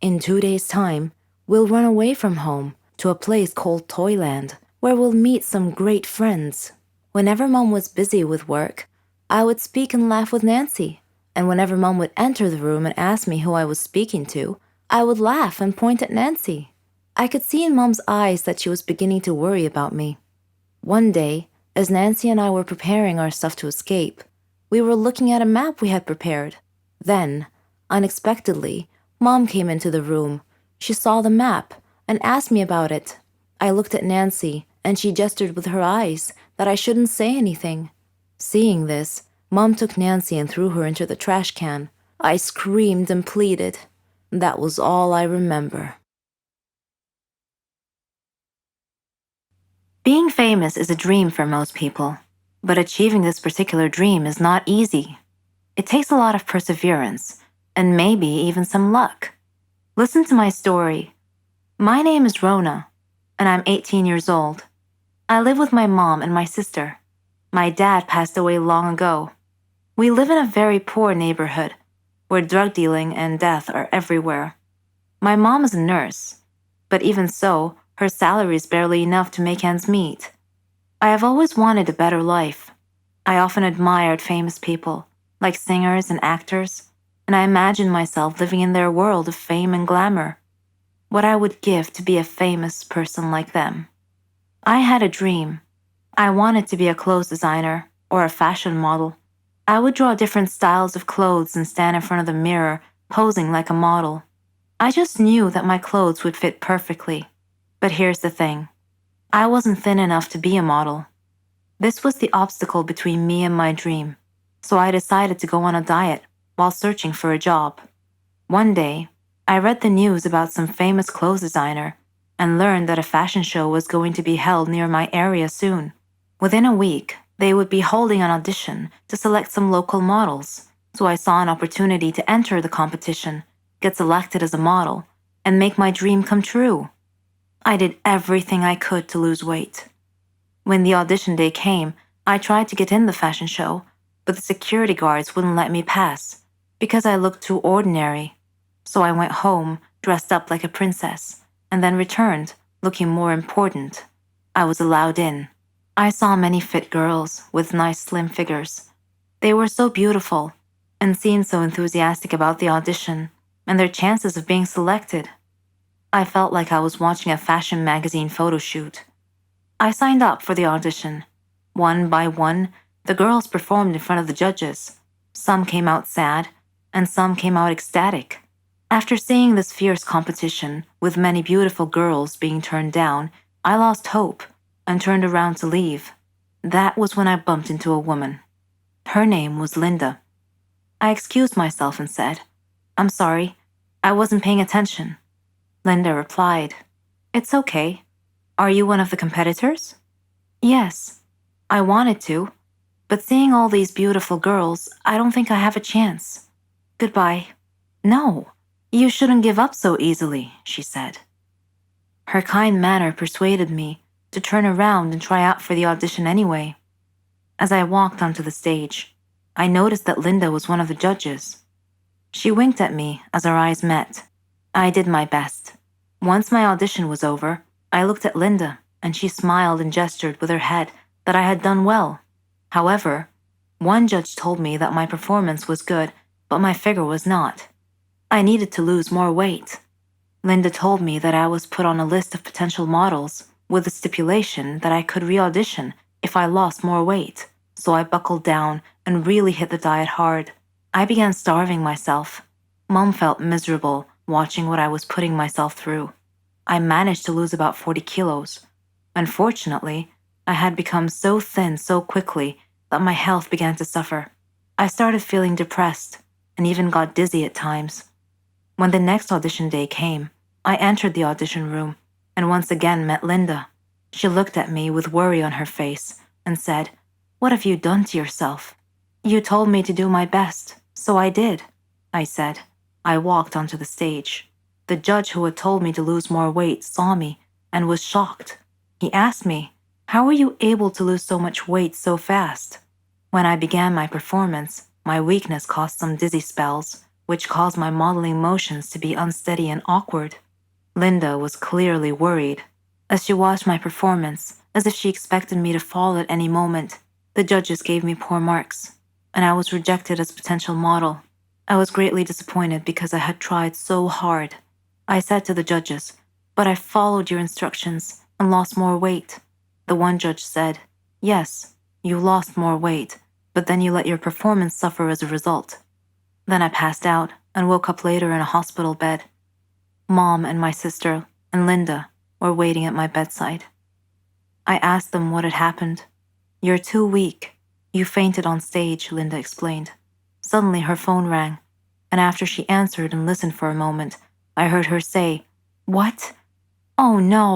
Speaker 4: In 2 days' time, we'll run away from home to a place called Toyland, where we'll meet some great friends. Whenever Mom was busy with work, I would speak and laugh with Nancy, and whenever Mom would enter the room and ask me who I was speaking to, I would laugh and point at Nancy. I could see in Mom's eyes that she was beginning to worry about me. One day, as Nancy and I were preparing our stuff to escape, we were looking at a map we had prepared. Then, unexpectedly, Mom came into the room. She saw the map and asked me about it. I looked at Nancy, and she gestured with her eyes that I shouldn't say anything. Seeing this, Mom took Nancy and threw her into the trash can. I screamed and pleaded. That was all I remember.
Speaker 3: Being famous is a dream for most people, but achieving this particular dream is not easy. It takes a lot of perseverance, and maybe even some luck. Listen to my story. My name is Rona, and I'm 18 years old. I live with my mom and my sister. My dad passed away long ago. We live in a very poor neighborhood, where drug dealing and death are everywhere. My mom is a nurse, but even so, her salary is barely enough to make ends meet. I have always wanted a better life. I often admired famous people, like singers and actors, and I imagined myself living in their world of fame and glamour. What I would give to be a famous person like them. I had a dream. I wanted to be a clothes designer or a fashion model. I would draw different styles of clothes and stand in front of the mirror, posing like a model. I just knew that my clothes would fit perfectly. But here's the thing. I wasn't thin enough to be a model. This was the obstacle between me and my dream, so I decided to go on a diet while searching for a job. One day, I read the news about some famous clothes designer and learned that a fashion show was going to be held near my area soon. Within a week, they would be holding an audition to select some local models, so I saw an opportunity to enter the competition, get selected as a model, and make my dream come true. I did everything I could to lose weight. When the audition day came, I tried to get in the fashion show, but the security guards wouldn't let me pass because I looked too ordinary. So I went home, dressed up like a princess, and then returned, looking more important. I was allowed in. I saw many fit girls with nice slim figures. They were so beautiful and seemed so enthusiastic about the audition and their chances of being selected. I felt like I was watching a fashion magazine photo shoot. I signed up for the audition. One by one, the girls performed in front of the judges. Some came out sad, and some came out ecstatic. After seeing this fierce competition, with many beautiful girls being turned down, I lost hope and turned around to leave. That was when I bumped into a woman. Her name was Linda. I excused myself and said, "I'm sorry, I wasn't paying attention." Linda replied, "It's okay. Are you one of the competitors?" "Yes, I wanted to, but seeing all these beautiful girls, I don't think I have a chance. Goodbye." "No, you shouldn't give up so easily," she said. Her kind manner persuaded me to turn around and try out for the audition anyway. As I walked onto the stage, I noticed that Linda was one of the judges. She winked at me as our eyes met. I did my best. Once my audition was over, I looked at Linda, and she smiled and gestured with her head that I had done well. However, one judge told me that my performance was good, but my figure was not. I needed to lose more weight. Linda told me that I was put on a list of potential models with the stipulation that I could re-audition if I lost more weight, so I buckled down and really hit the diet hard. I began starving myself. Mom felt miserable watching what I was putting myself through. I managed to lose about 40 kilos. Unfortunately, I had become so thin so quickly that my health began to suffer. I started feeling depressed and even got dizzy at times. When the next audition day came, I entered the audition room and once again met Linda. She looked at me with worry on her face and said, "What have you done to yourself?" "You told me to do my best, so I did," I said. I walked onto the stage. The judge who had told me to lose more weight saw me and was shocked. He asked me, "How were you able to lose so much weight so fast?" When I began my performance, my weakness caused some dizzy spells, which caused my modeling motions to be unsteady and awkward. Linda was clearly worried. As she watched my performance, as if she expected me to fall at any moment, the judges gave me poor marks, and I was rejected as potential model. I was greatly disappointed because I had tried so hard. I said to the judges, "But I followed your instructions and lost more weight." The one judge said, "Yes, you lost more weight, but then you let your performance suffer as a result." Then I passed out and woke up later in a hospital bed. Mom and my sister and Linda were waiting at my bedside. I asked them what had happened. "You're too weak. You fainted on stage," Linda explained. Suddenly her phone rang, and after she answered and listened for a moment, I heard her say, "What? Oh no."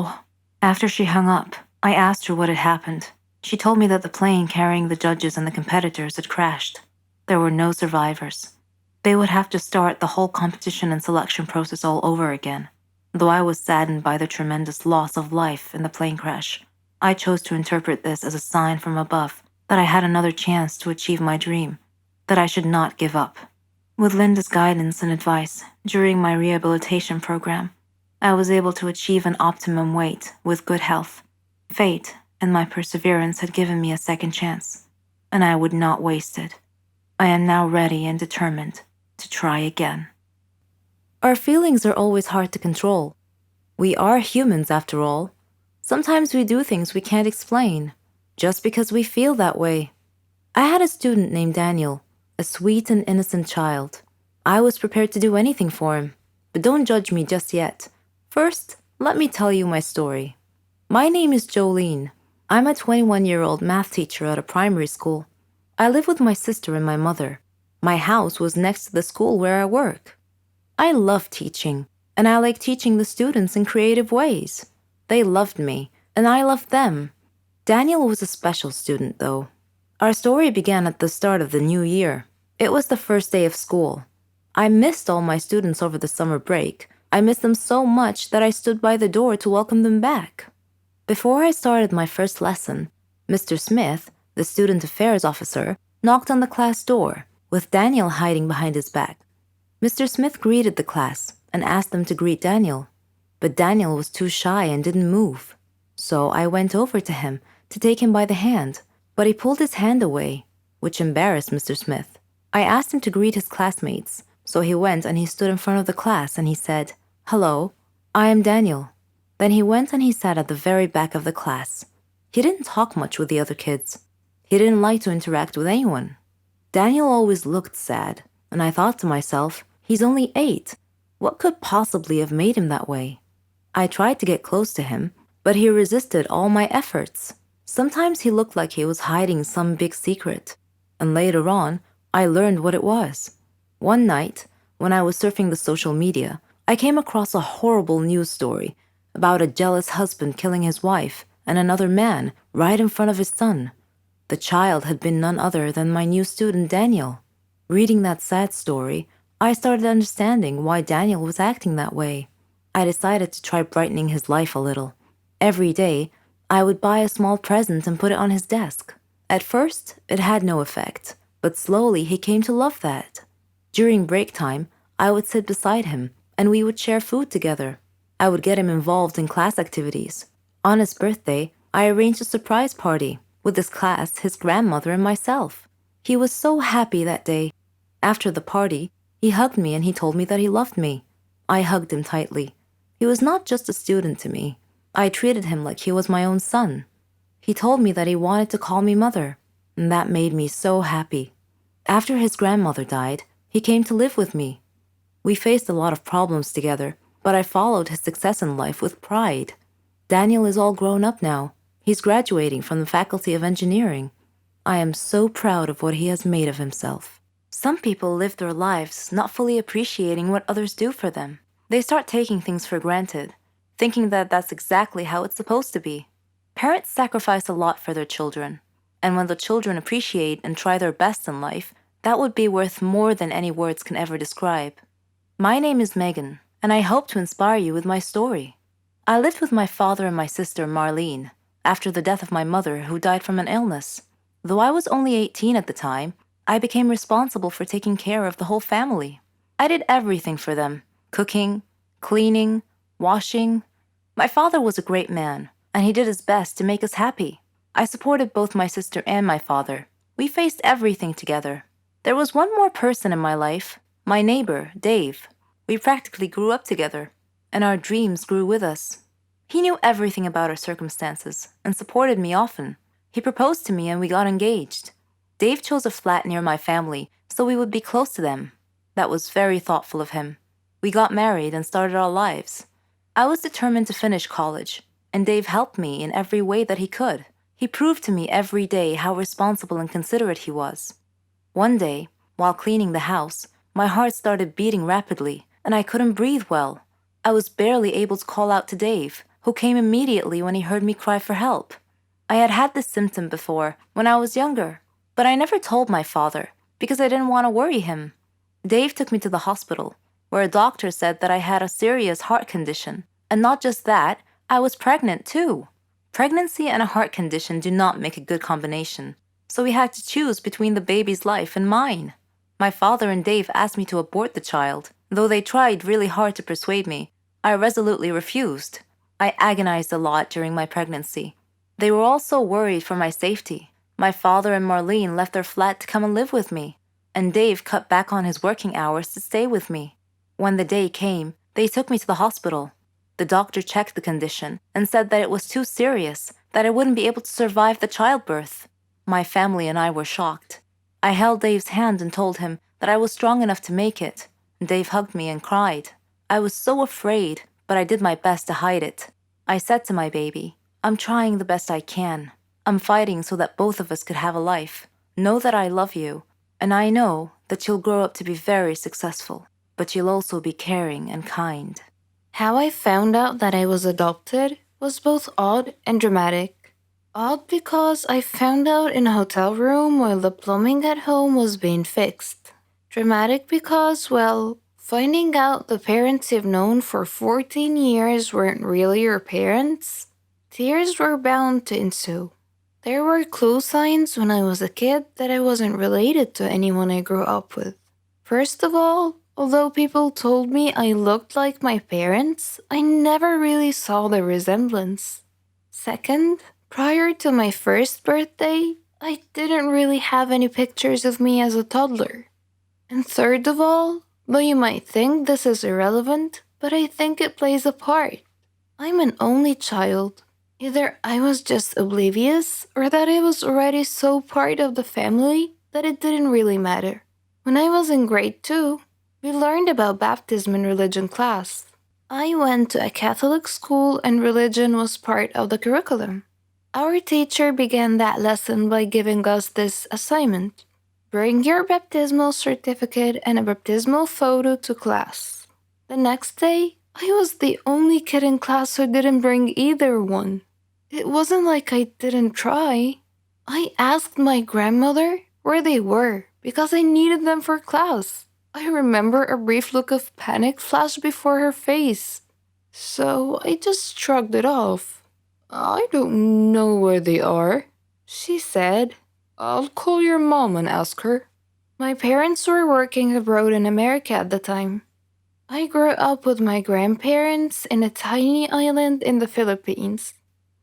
Speaker 3: After she hung up, I asked her what had happened. She told me that the plane carrying the judges and the competitors had crashed. There were no survivors. They would have to start the whole competition and selection process all over again. Though I was saddened by the tremendous loss of life in the plane crash, I chose to interpret this as a sign from above that I had another chance to achieve my dream, that I should not give up. With Linda's guidance and advice during my rehabilitation program, I was able to achieve an optimum weight with good health. Fate and my perseverance had given me a second chance, and I would not waste it. I am now ready and determined to try again.
Speaker 4: Our feelings are always hard to control. We are humans after all. Sometimes we do things we can't explain, just because we feel that way. I had a student named Daniel, a sweet and innocent child. I was prepared to do anything for him, but don't judge me just yet. First, let me tell you my story. My name is Jolene. I'm a 21-year-old math teacher at a primary school. I live with my sister and my mother. My house was next to the school where I work. I love teaching, and I like teaching the students in creative ways. They loved me, and I loved them. Daniel was a special student, though. Our story began at the start of the new year. It was the first day of school. I missed all my students over the summer break. I missed them so much that I stood by the door to welcome them back. Before I started my first lesson, Mr. Smith, the student affairs officer, knocked on the class door, with Daniel hiding behind his back. Mr. Smith greeted the class and asked them to greet Daniel, but Daniel was too shy and didn't move. So I went over to him to take him by the hand, but he pulled his hand away, which embarrassed Mr. Smith. I asked him to greet his classmates, so he went and he stood in front of the class and he said, "Hello, I am Daniel." Then he went and he sat at the very back of the class. He didn't talk much with the other kids. He didn't like to interact with anyone. Daniel always looked sad, and I thought to myself, he's only 8. What could possibly have made him that way? I tried to get close to him, but he resisted all my efforts. Sometimes he looked like he was hiding some big secret, and later on, I learned what it was. One night, when I was surfing the social media, I came across a horrible news story about a jealous husband killing his wife and another man right in front of his son. The child had been none other than my new student Daniel. Reading that sad story, I started understanding why Daniel was acting that way. I decided to try brightening his life a little. Every day, I would buy a small present and put it on his desk. At first, it had no effect, but slowly he came to love that. During break time, I would sit beside him, and we would share food together. I would get him involved in class activities. On his birthday, I arranged a surprise party with his class, his grandmother, and myself. He was so happy that day. After the party, he hugged me and he told me that he loved me. I hugged him tightly. He was not just a student to me. I treated him like he was my own son. He told me that he wanted to call me mother, and that made me so happy. After his grandmother died, he came to live with me. We faced a lot of problems together, but I followed his success in life with pride. Daniel is all grown up now. He's graduating from the Faculty of Engineering. I am so proud of what he has made of himself. Some people live their lives not fully appreciating what others do for them. They start taking things for granted, thinking that that's exactly how it's supposed to be. Parents sacrifice a lot for their children, and when the children appreciate and try their best in life, that would be worth more than any words can ever describe. My name is Megan, and I hope to inspire you with my story.
Speaker 3: I lived with my father and my sister, Marlene, after the death of my mother, who died from an illness. Though I was only 18 at the time, I became responsible for taking care of the whole family. I did everything for them: cooking, cleaning, washing. My father was a great man, and he did his best to make us happy. I supported both my sister and my father. We faced everything together. There was one more person in my life, my neighbor, Dave. We practically grew up together, and our dreams grew with us. He knew everything about our circumstances and supported me often. He proposed to me and we got engaged. Dave chose a flat near my family so we would be close to them. That was very thoughtful of him. We got married and started our lives. I was determined to finish college, and Dave helped me in every way that he could. He proved to me every day how responsible and considerate he was. One day, while cleaning the house, my heart started beating rapidly, and I couldn't breathe well. I was barely able to call out to Dave, who came immediately when he heard me cry for help. I had had this symptom before, when I was younger, but I never told my father, because I didn't want to worry him. Dave took me to the hospital, where a doctor said that I had a serious heart condition. And not just that, I was pregnant too. Pregnancy and a heart condition do not make a good combination, so we had to choose between the baby's life and mine. My father and Dave asked me to abort the child. Though they tried really hard to persuade me, I resolutely refused. I agonized a lot during my pregnancy. They were all so worried for my safety. My father and Marlene left their flat to come and live with me, and Dave cut back on his working hours to stay with me. When the day came, they took me to the hospital. The doctor checked the condition and said that it was too serious, that I wouldn't be able to survive the childbirth. My family and I were shocked. I held Dave's hand and told him that I was strong enough to make it. Dave hugged me and cried. I was so afraid, but I did my best to hide it. I said to my baby, "I'm trying the best I can. I'm fighting so that both of us could have a life. Know that I love you, and I know that you'll grow up to be very successful, but you'll also be caring and kind."
Speaker 2: How I found out that I was adopted was both odd and dramatic. Odd because I found out in a hotel room while the plumbing at home was being fixed. Dramatic because, well, finding out the parents you've known for 14 years weren't really your parents, tears were bound to ensue. There were clue signs when I was a kid that I wasn't related to anyone I grew up with. First of all, although people told me I looked like my parents, I never really saw the resemblance. Second, prior to my first birthday, I didn't really have any pictures of me as a toddler. And third of all, though you might think this is irrelevant, but I think it plays a part. I'm an only child. Either I was just oblivious, or that I was already so part of the family that it didn't really matter. When I was in grade 2, we learned about baptism in religion class. I went to a Catholic school and religion was part of the curriculum. Our teacher began that lesson by giving us this assignment: bring your baptismal certificate and a baptismal photo to class. The next day, I was the only kid in class who didn't bring either one. It wasn't like I didn't try. I asked my grandmother where they were because I needed them for class. I remember a brief look of panic flashed before her face, so I just shrugged it off. "I don't know where they are," she said. "I'll call your mom and ask her." My parents were working abroad in America at the time. I grew up with my grandparents in a tiny island in the Philippines.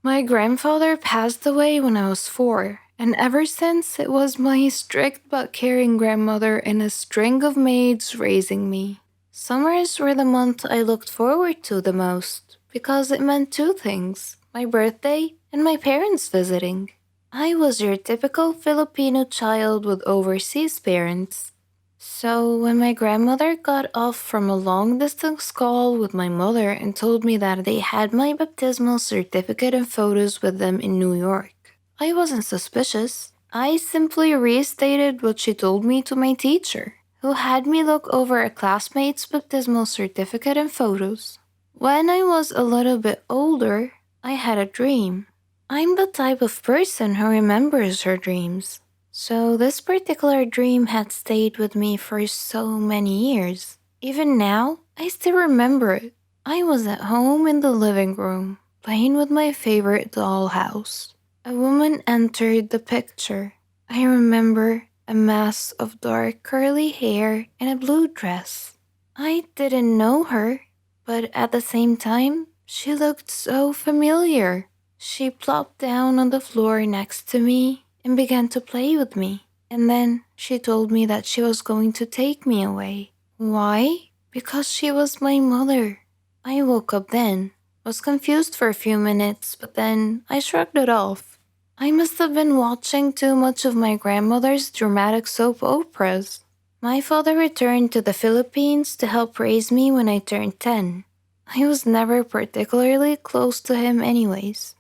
Speaker 2: My grandfather passed away when I was 4, and ever since it was my strict but caring grandmother and a string of maids raising me. Summers were the month I looked forward to the most because it meant 2 things: my birthday and my parents visiting. I was your typical Filipino child with overseas parents. So when my grandmother got off from a long-distance call with my mother and told me that they had my baptismal certificate and photos with them in New York, I wasn't suspicious. I simply restated what she told me to my teacher, who had me look over a classmate's baptismal certificate and photos. When I was a little bit older, I had a dream. I'm the type of person who remembers her dreams. So this particular dream had stayed with me for so many years. Even now, I still remember it. I was at home in the living room, playing with my favorite dollhouse. A woman entered the picture. I remember a mass of dark curly hair and a blue dress. I didn't know her, but at the same time, she looked so familiar. She plopped down on the floor next to me and began to play with me. And then she told me that she was going to take me away. Why? Because she was my mother. I woke up then, was confused for a few minutes, but then I shrugged it off. I must have been watching too much of my grandmother's dramatic soap operas. My father returned to the Philippines to help raise me when I turned 10. I was never particularly close to him anyways.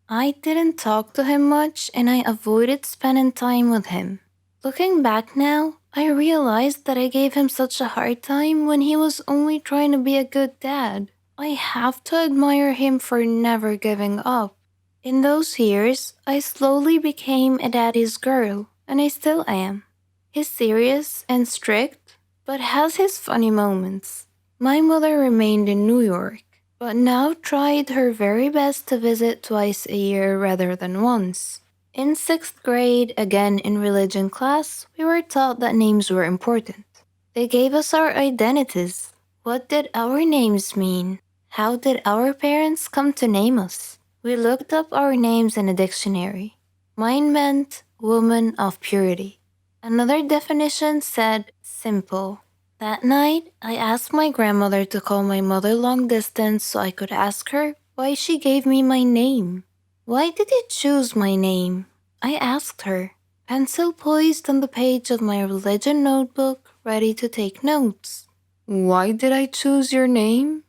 Speaker 2: I didn't talk to him much and I avoided spending time with him. Looking back now, I realized that I gave him such a hard time when he was only trying to be a good dad. I have to admire him for never giving up. In those years, I slowly became a daddy's girl, and I still am. He's serious and strict, but has his funny moments. My mother remained in New York, but now tried her very best to visit twice a year rather than once. In 6th grade, again in religion class, we were taught that names were important. They gave us our identities. What did our names mean? How did our parents come to name us? We looked up our names in a dictionary. Mine meant woman of purity. Another definition said simple. That night, I asked my grandmother to call my mother long distance so I could ask her why she gave me my name. Why did you choose my name? I asked her, pencil poised on the page of my religion notebook, ready to take notes.
Speaker 1: Why did I choose your name?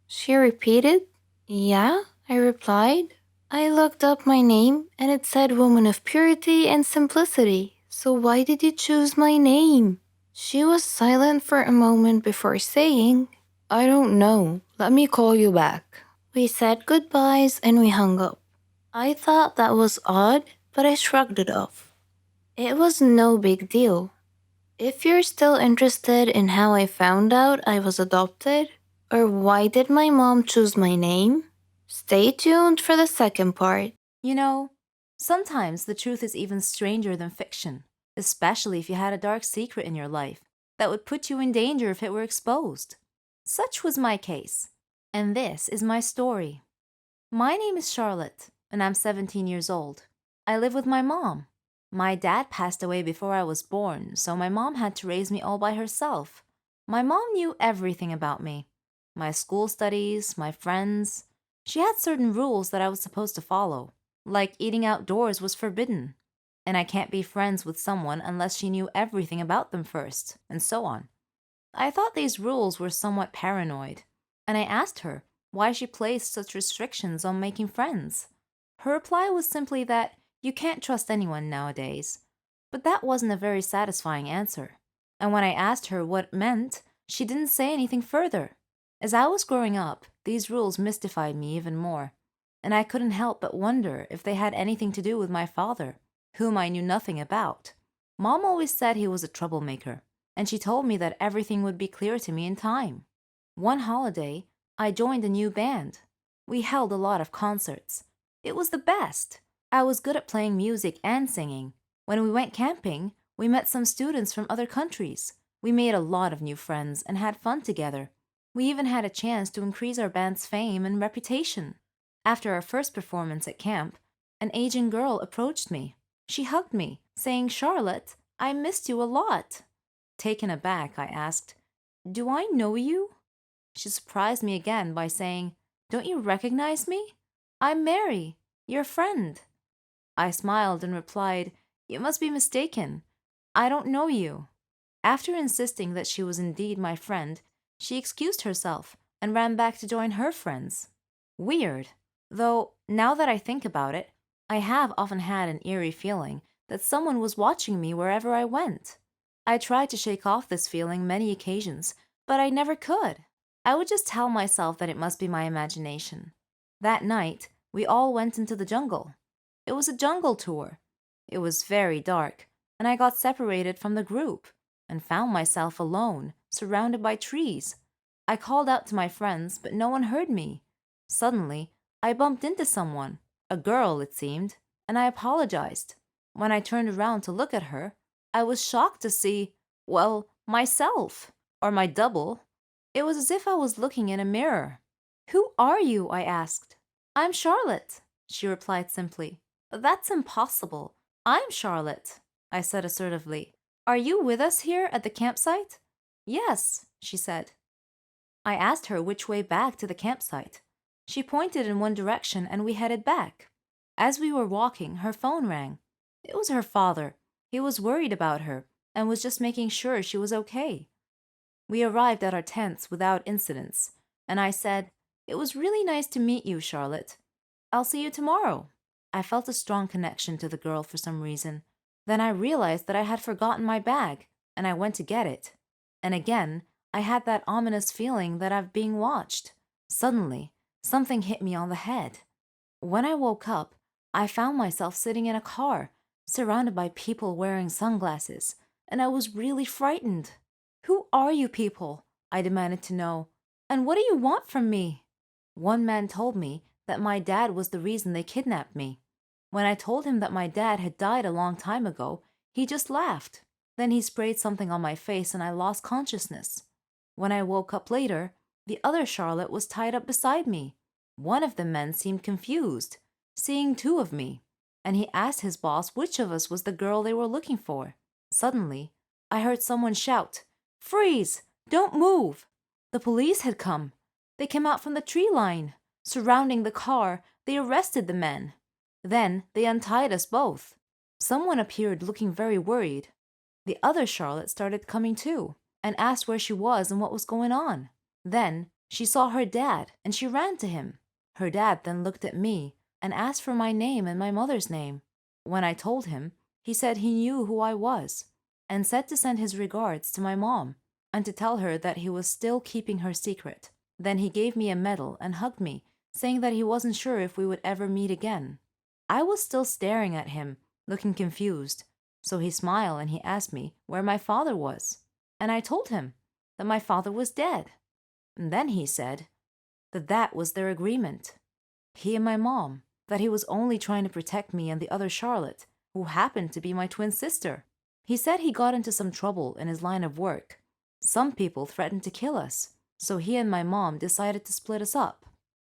Speaker 2: She repeated. Yeah, I replied. I looked up my name and it said woman of purity and simplicity. So why did you choose my name? She was silent for a moment before saying,
Speaker 1: I don't know. Let me call you back.
Speaker 2: We said goodbyes and we hung up. I thought that was odd, but I shrugged it off. It was no big deal. If you're still interested in how I found out I was adopted, or why did my mom choose my name, stay tuned for the second part.
Speaker 3: You know, sometimes the truth is even stranger than fiction, especially if you had a dark secret in your life that would put you in danger if it were exposed. Such was my case, and this is my story. My name is Charlotte, and I'm 17 years old. I live with my mom. My dad passed away before I was born, so my mom had to raise me all by herself. My mom knew everything about me, my school studies, my friends. She had certain rules that I was supposed to follow, like eating outdoors was forbidden, and I can't be friends with someone unless she knew everything about them first, and so on. I thought these rules were somewhat paranoid, and I asked her why she placed such restrictions on making friends. Her reply was simply that you can't trust anyone nowadays. But that wasn't a very satisfying answer. And when I asked her what it meant, she didn't say anything further. As I was growing up, these rules mystified me even more, and I couldn't help but wonder if they had anything to do with my father, whom I knew nothing about. Mom always said he was a troublemaker, and she told me that everything would be clear to me in time. One holiday, I joined a new band. We held a lot of concerts. It was the best. I was good at playing music and singing. When we went camping, we met some students from other countries. We made a lot of new friends and had fun together. We even had a chance to increase our band's fame and reputation. After our first performance at camp, an Asian girl approached me. She hugged me, saying, "Charlotte, I missed you a lot." Taken aback, I asked, "Do I know you?" She surprised me again by saying, "Don't you recognize me? I'm Mary, your friend." I smiled and replied, "You must be mistaken. I don't know you." After insisting that she was indeed my friend, she excused herself and ran back to join her friends. Weird. Though, now that I think about it, I have often had an eerie feeling that someone was watching me wherever I went. I tried to shake off this feeling many occasions, but I never could. I would just tell myself that it must be my imagination. That night, we all went into the jungle. It was a jungle tour. It was very dark, and I got separated from the group and found myself alone, surrounded by trees. I called out to my friends, but no one heard me. Suddenly, I bumped into someone, a girl it seemed, and I apologized. When I turned around to look at her, I was shocked to see, well, myself, or my double. It was as if I was looking in a mirror. "Who are you?" I asked. "I'm Charlotte," she replied simply. "That's impossible. I'm Charlotte," I said assertively. "Are you with us here at the campsite?" "Yes," she said. I asked her which way back to the campsite. She pointed in one direction and we headed back. As we were walking, her phone rang. It was her father. He was worried about her and was just making sure she was okay. We arrived at our tents without incidents, and I said, "It was really nice to meet you, Charlotte. I'll see you tomorrow." I felt a strong connection to the girl for some reason. Then I realized that I had forgotten my bag, and I went to get it. And again, I had that ominous feeling that I'm being watched. Suddenly, something hit me on the head. When I woke up, I found myself sitting in a car, surrounded by people wearing sunglasses, and I was really frightened. "Who are you people?" I demanded to know. "And what do you want from me?" One man told me that my dad was the reason they kidnapped me. When I told him that my dad had died a long time ago, he just laughed. Then he sprayed something on my face and I lost consciousness. When I woke up later, the other Charlotte was tied up beside me. One of the men seemed confused, seeing two of me, and he asked his boss which of us was the girl they were looking for. Suddenly, I heard someone shout, "Freeze! Don't move!" The police had come. They came out from the tree line. Surrounding the car, they arrested the men. Then they untied us both. Someone appeared looking very worried. The other Charlotte started coming too and asked where she was and what was going on. Then she saw her dad and she ran to him. Her dad then looked at me and asked for my name and my mother's name. When I told him, he said he knew who I was and said to send his regards to my mom and to tell her that he was still keeping her secret. Then he gave me a medal and hugged me, saying that he wasn't sure if we would ever meet again. I was still staring at him, looking confused, so he smiled and he asked me where my father was, and I told him that my father was dead. And then he said that that was their agreement. He and my mom, that he was only trying to protect me and the other Charlotte, who happened to be my twin sister. He said he got into some trouble in his line of work. Some people threatened to kill us, so he and my mom decided to split us up.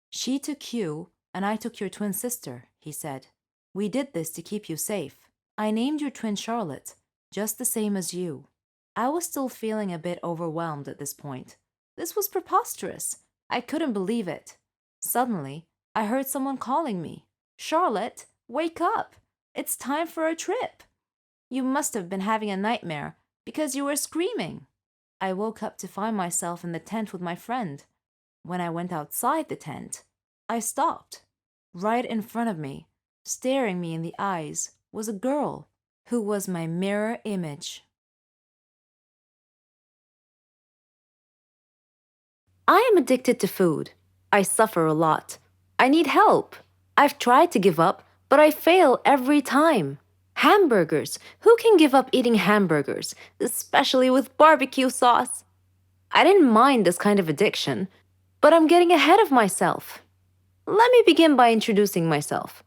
Speaker 3: "She took you, and I took your twin sister," he said. "We did this to keep you safe. I named your twin Charlotte, just the same as you." I was still feeling a bit overwhelmed at this point. This was preposterous. I couldn't believe it. Suddenly, I heard someone calling me. "Charlotte, wake up! It's time for a trip. You must have been having a nightmare because you were screaming." I woke up to find myself in the tent with my friend. When I went outside the tent, I stopped. Right in front of me, staring me in the eyes, was a girl who was my mirror image.
Speaker 4: I am addicted to food. I suffer a lot. I need help. I've tried to give up, but I fail every time. Hamburgers. Who can give up eating hamburgers, especially with barbecue sauce? I didn't mind this kind of addiction, but I'm getting ahead of myself. Let me begin by introducing myself.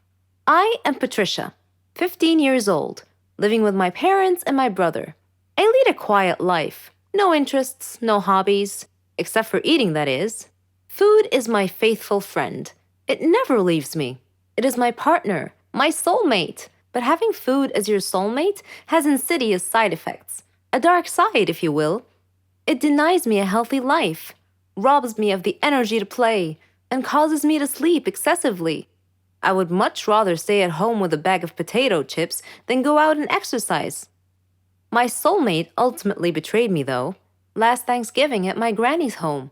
Speaker 4: I am Patricia, 15 years old, living with my parents and my brother. I lead a quiet life. No interests, no hobbies, except for eating, that is. Food is my faithful friend. It never leaves me. It is my partner, my soulmate. But having food as your soulmate has insidious side effects. A dark side, if you will. It denies me a healthy life, robs me of the energy to play, and causes me to sleep excessively. I would much rather stay at home with a bag of potato chips than go out and exercise. My soulmate ultimately betrayed me, though, last Thanksgiving at my granny's home.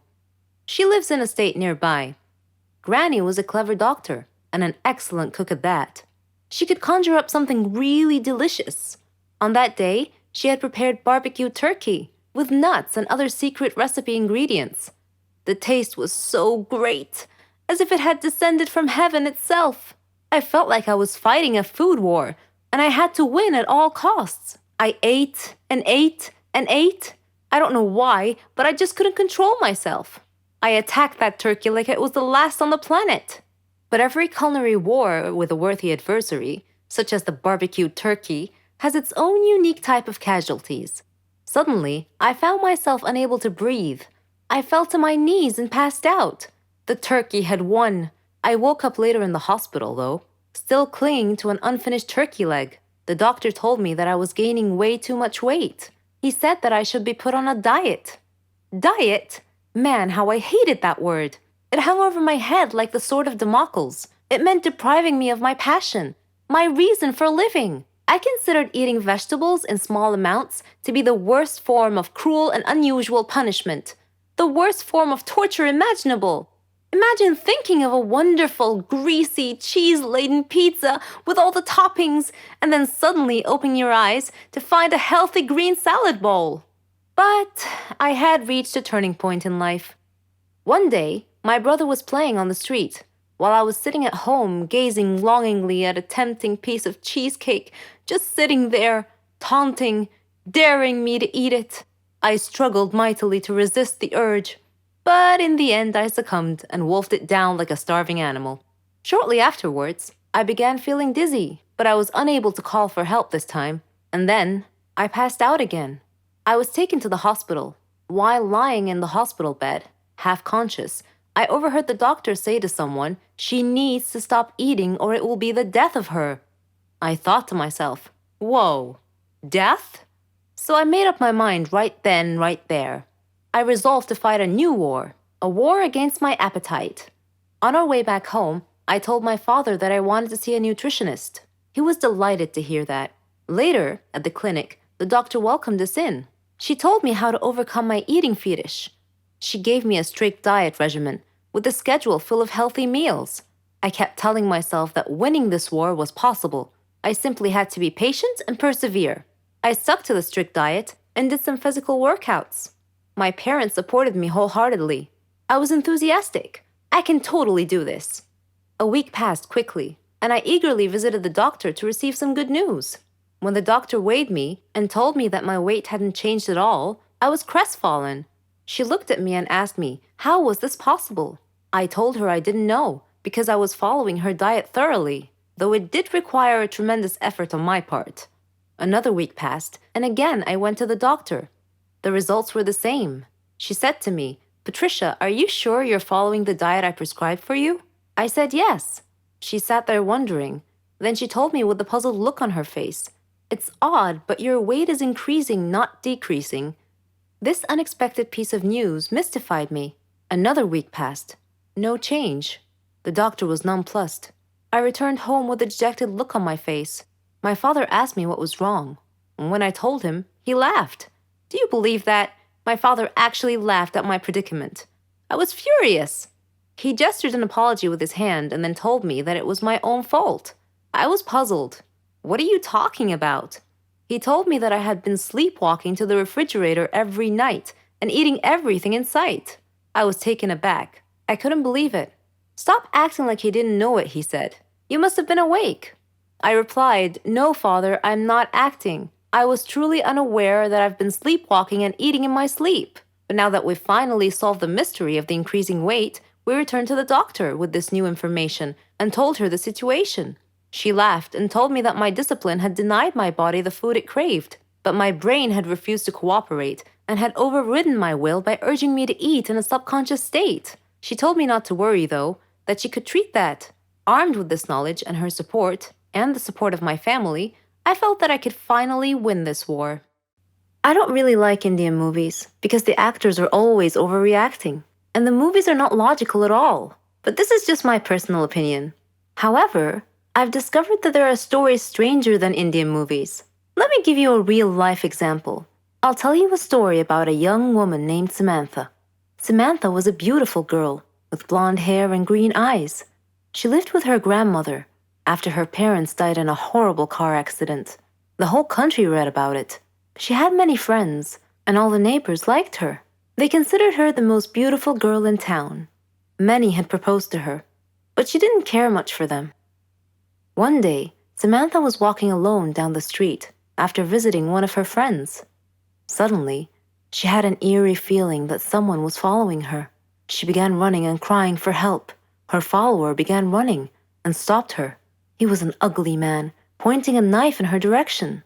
Speaker 4: She lives in a state nearby. Granny was a clever doctor and an excellent cook at that. She could conjure up something really delicious. On that day, she had prepared barbecue turkey with nuts and other secret recipe ingredients. The taste was so great, as if it had descended from heaven itself. I felt like I was fighting a food war, and I had to win at all costs. I ate and ate and ate. I don't know why, but I just couldn't control myself.
Speaker 3: I attacked that turkey like it was the last on the planet. But every culinary war with a worthy adversary, such as the barbecued turkey, has its own unique type of casualties. Suddenly, I found myself unable to breathe. I fell to my knees and passed out. The turkey had won. I woke up later in the hospital, though, still clinging to an unfinished turkey leg. The doctor told me that I was gaining way too much weight. He said that I should be put on a diet. Diet? Man, how I hated that word. It hung over my head like the sword of Damocles. It meant depriving me of my passion, my reason for living. I considered eating vegetables in small amounts to be the worst form of cruel and unusual punishment, the worst form of torture imaginable. Imagine thinking of a wonderful, greasy, cheese-laden pizza with all the toppings, and then suddenly opening your eyes to find a healthy green salad bowl. But I had reached a turning point in life. One day, my brother was playing on the street, while I was sitting at home gazing longingly at a tempting piece of cheesecake, just sitting there, taunting, daring me to eat it. I struggled mightily to resist the urge, but in the end I succumbed and wolfed it down like a starving animal. Shortly afterwards, I began feeling dizzy, but I was unable to call for help this time, and then I passed out again. I was taken to the hospital. While lying in the hospital bed, half conscious, I overheard the doctor say to someone, "She needs to stop eating or it will be the death of her." I thought to myself, whoa, death? So I made up my mind right then, right there. I resolved to fight a new war, a war against my appetite. On our way back home, I told my father that I wanted to see a nutritionist. He was delighted to hear that. Later, at the clinic, the doctor welcomed us in. She told me how to overcome my eating fetish. She gave me a strict diet regimen with a schedule full of healthy meals. I kept telling myself that winning this war was possible. I simply had to be patient and persevere. I stuck to the strict diet and did some physical workouts. My parents supported me wholeheartedly. I was enthusiastic. I can totally do this. A week passed quickly, and I eagerly visited the doctor to receive some good news. When the doctor weighed me and told me that my weight hadn't changed at all, I was crestfallen. She looked at me and asked me, how was this possible? I told her I didn't know, because I was following her diet thoroughly, though it did require a tremendous effort on my part. Another week passed, and again I went to the doctor. The results were the same. She said to me, "Patricia, are you sure you're following the diet I prescribed for you?" I said yes. She sat there wondering. Then she told me with a puzzled look on her face, "It's odd, but your weight is increasing, not decreasing." This unexpected piece of news mystified me. Another week passed. No change. The doctor was nonplussed. I returned home with a dejected look on my face. My father asked me what was wrong. And when I told him, he laughed. Do you believe that? My father actually laughed at my predicament. I was furious. He gestured an apology with his hand and then told me that it was my own fault. I was puzzled. What are you talking about? He told me that I had been sleepwalking to the refrigerator every night and eating everything in sight. I was taken aback. I couldn't believe it. "Stop acting like you didn't know it," he said. "You must have been awake." I replied, "No, Father, I'm not acting. I was truly unaware that I've been sleepwalking and eating in my sleep." But now that we've finally solved the mystery of the increasing weight, we returned to the doctor with this new information and told her the situation. She laughed and told me that my discipline had denied my body the food it craved, but my brain had refused to cooperate and had overridden my will by urging me to eat in a subconscious state. She told me not to worry, though, that she could treat that. Armed with this knowledge and her support, and the support of my family, I felt that I could finally win this war. I don't really like Indian movies because the actors are always overreacting, and the movies are not logical at all. But this is just my personal opinion. However, I've discovered that there are stories stranger than Indian movies. Let me give you a real-life example. I'll tell you a story about a young woman named Samantha. Samantha was a beautiful girl with blonde hair and green eyes. She lived with her grandmother after her parents died in a horrible car accident. The whole country read about it. She had many friends, and all the neighbors liked her. They considered her the most beautiful girl in town. Many had proposed to her, but she didn't care much for them. One day, Samantha was walking alone down the street after visiting one of her friends. Suddenly, she had an eerie feeling that someone was following her. She began running and crying for help. Her follower began running and stopped her. He was an ugly man, pointing a knife in her direction.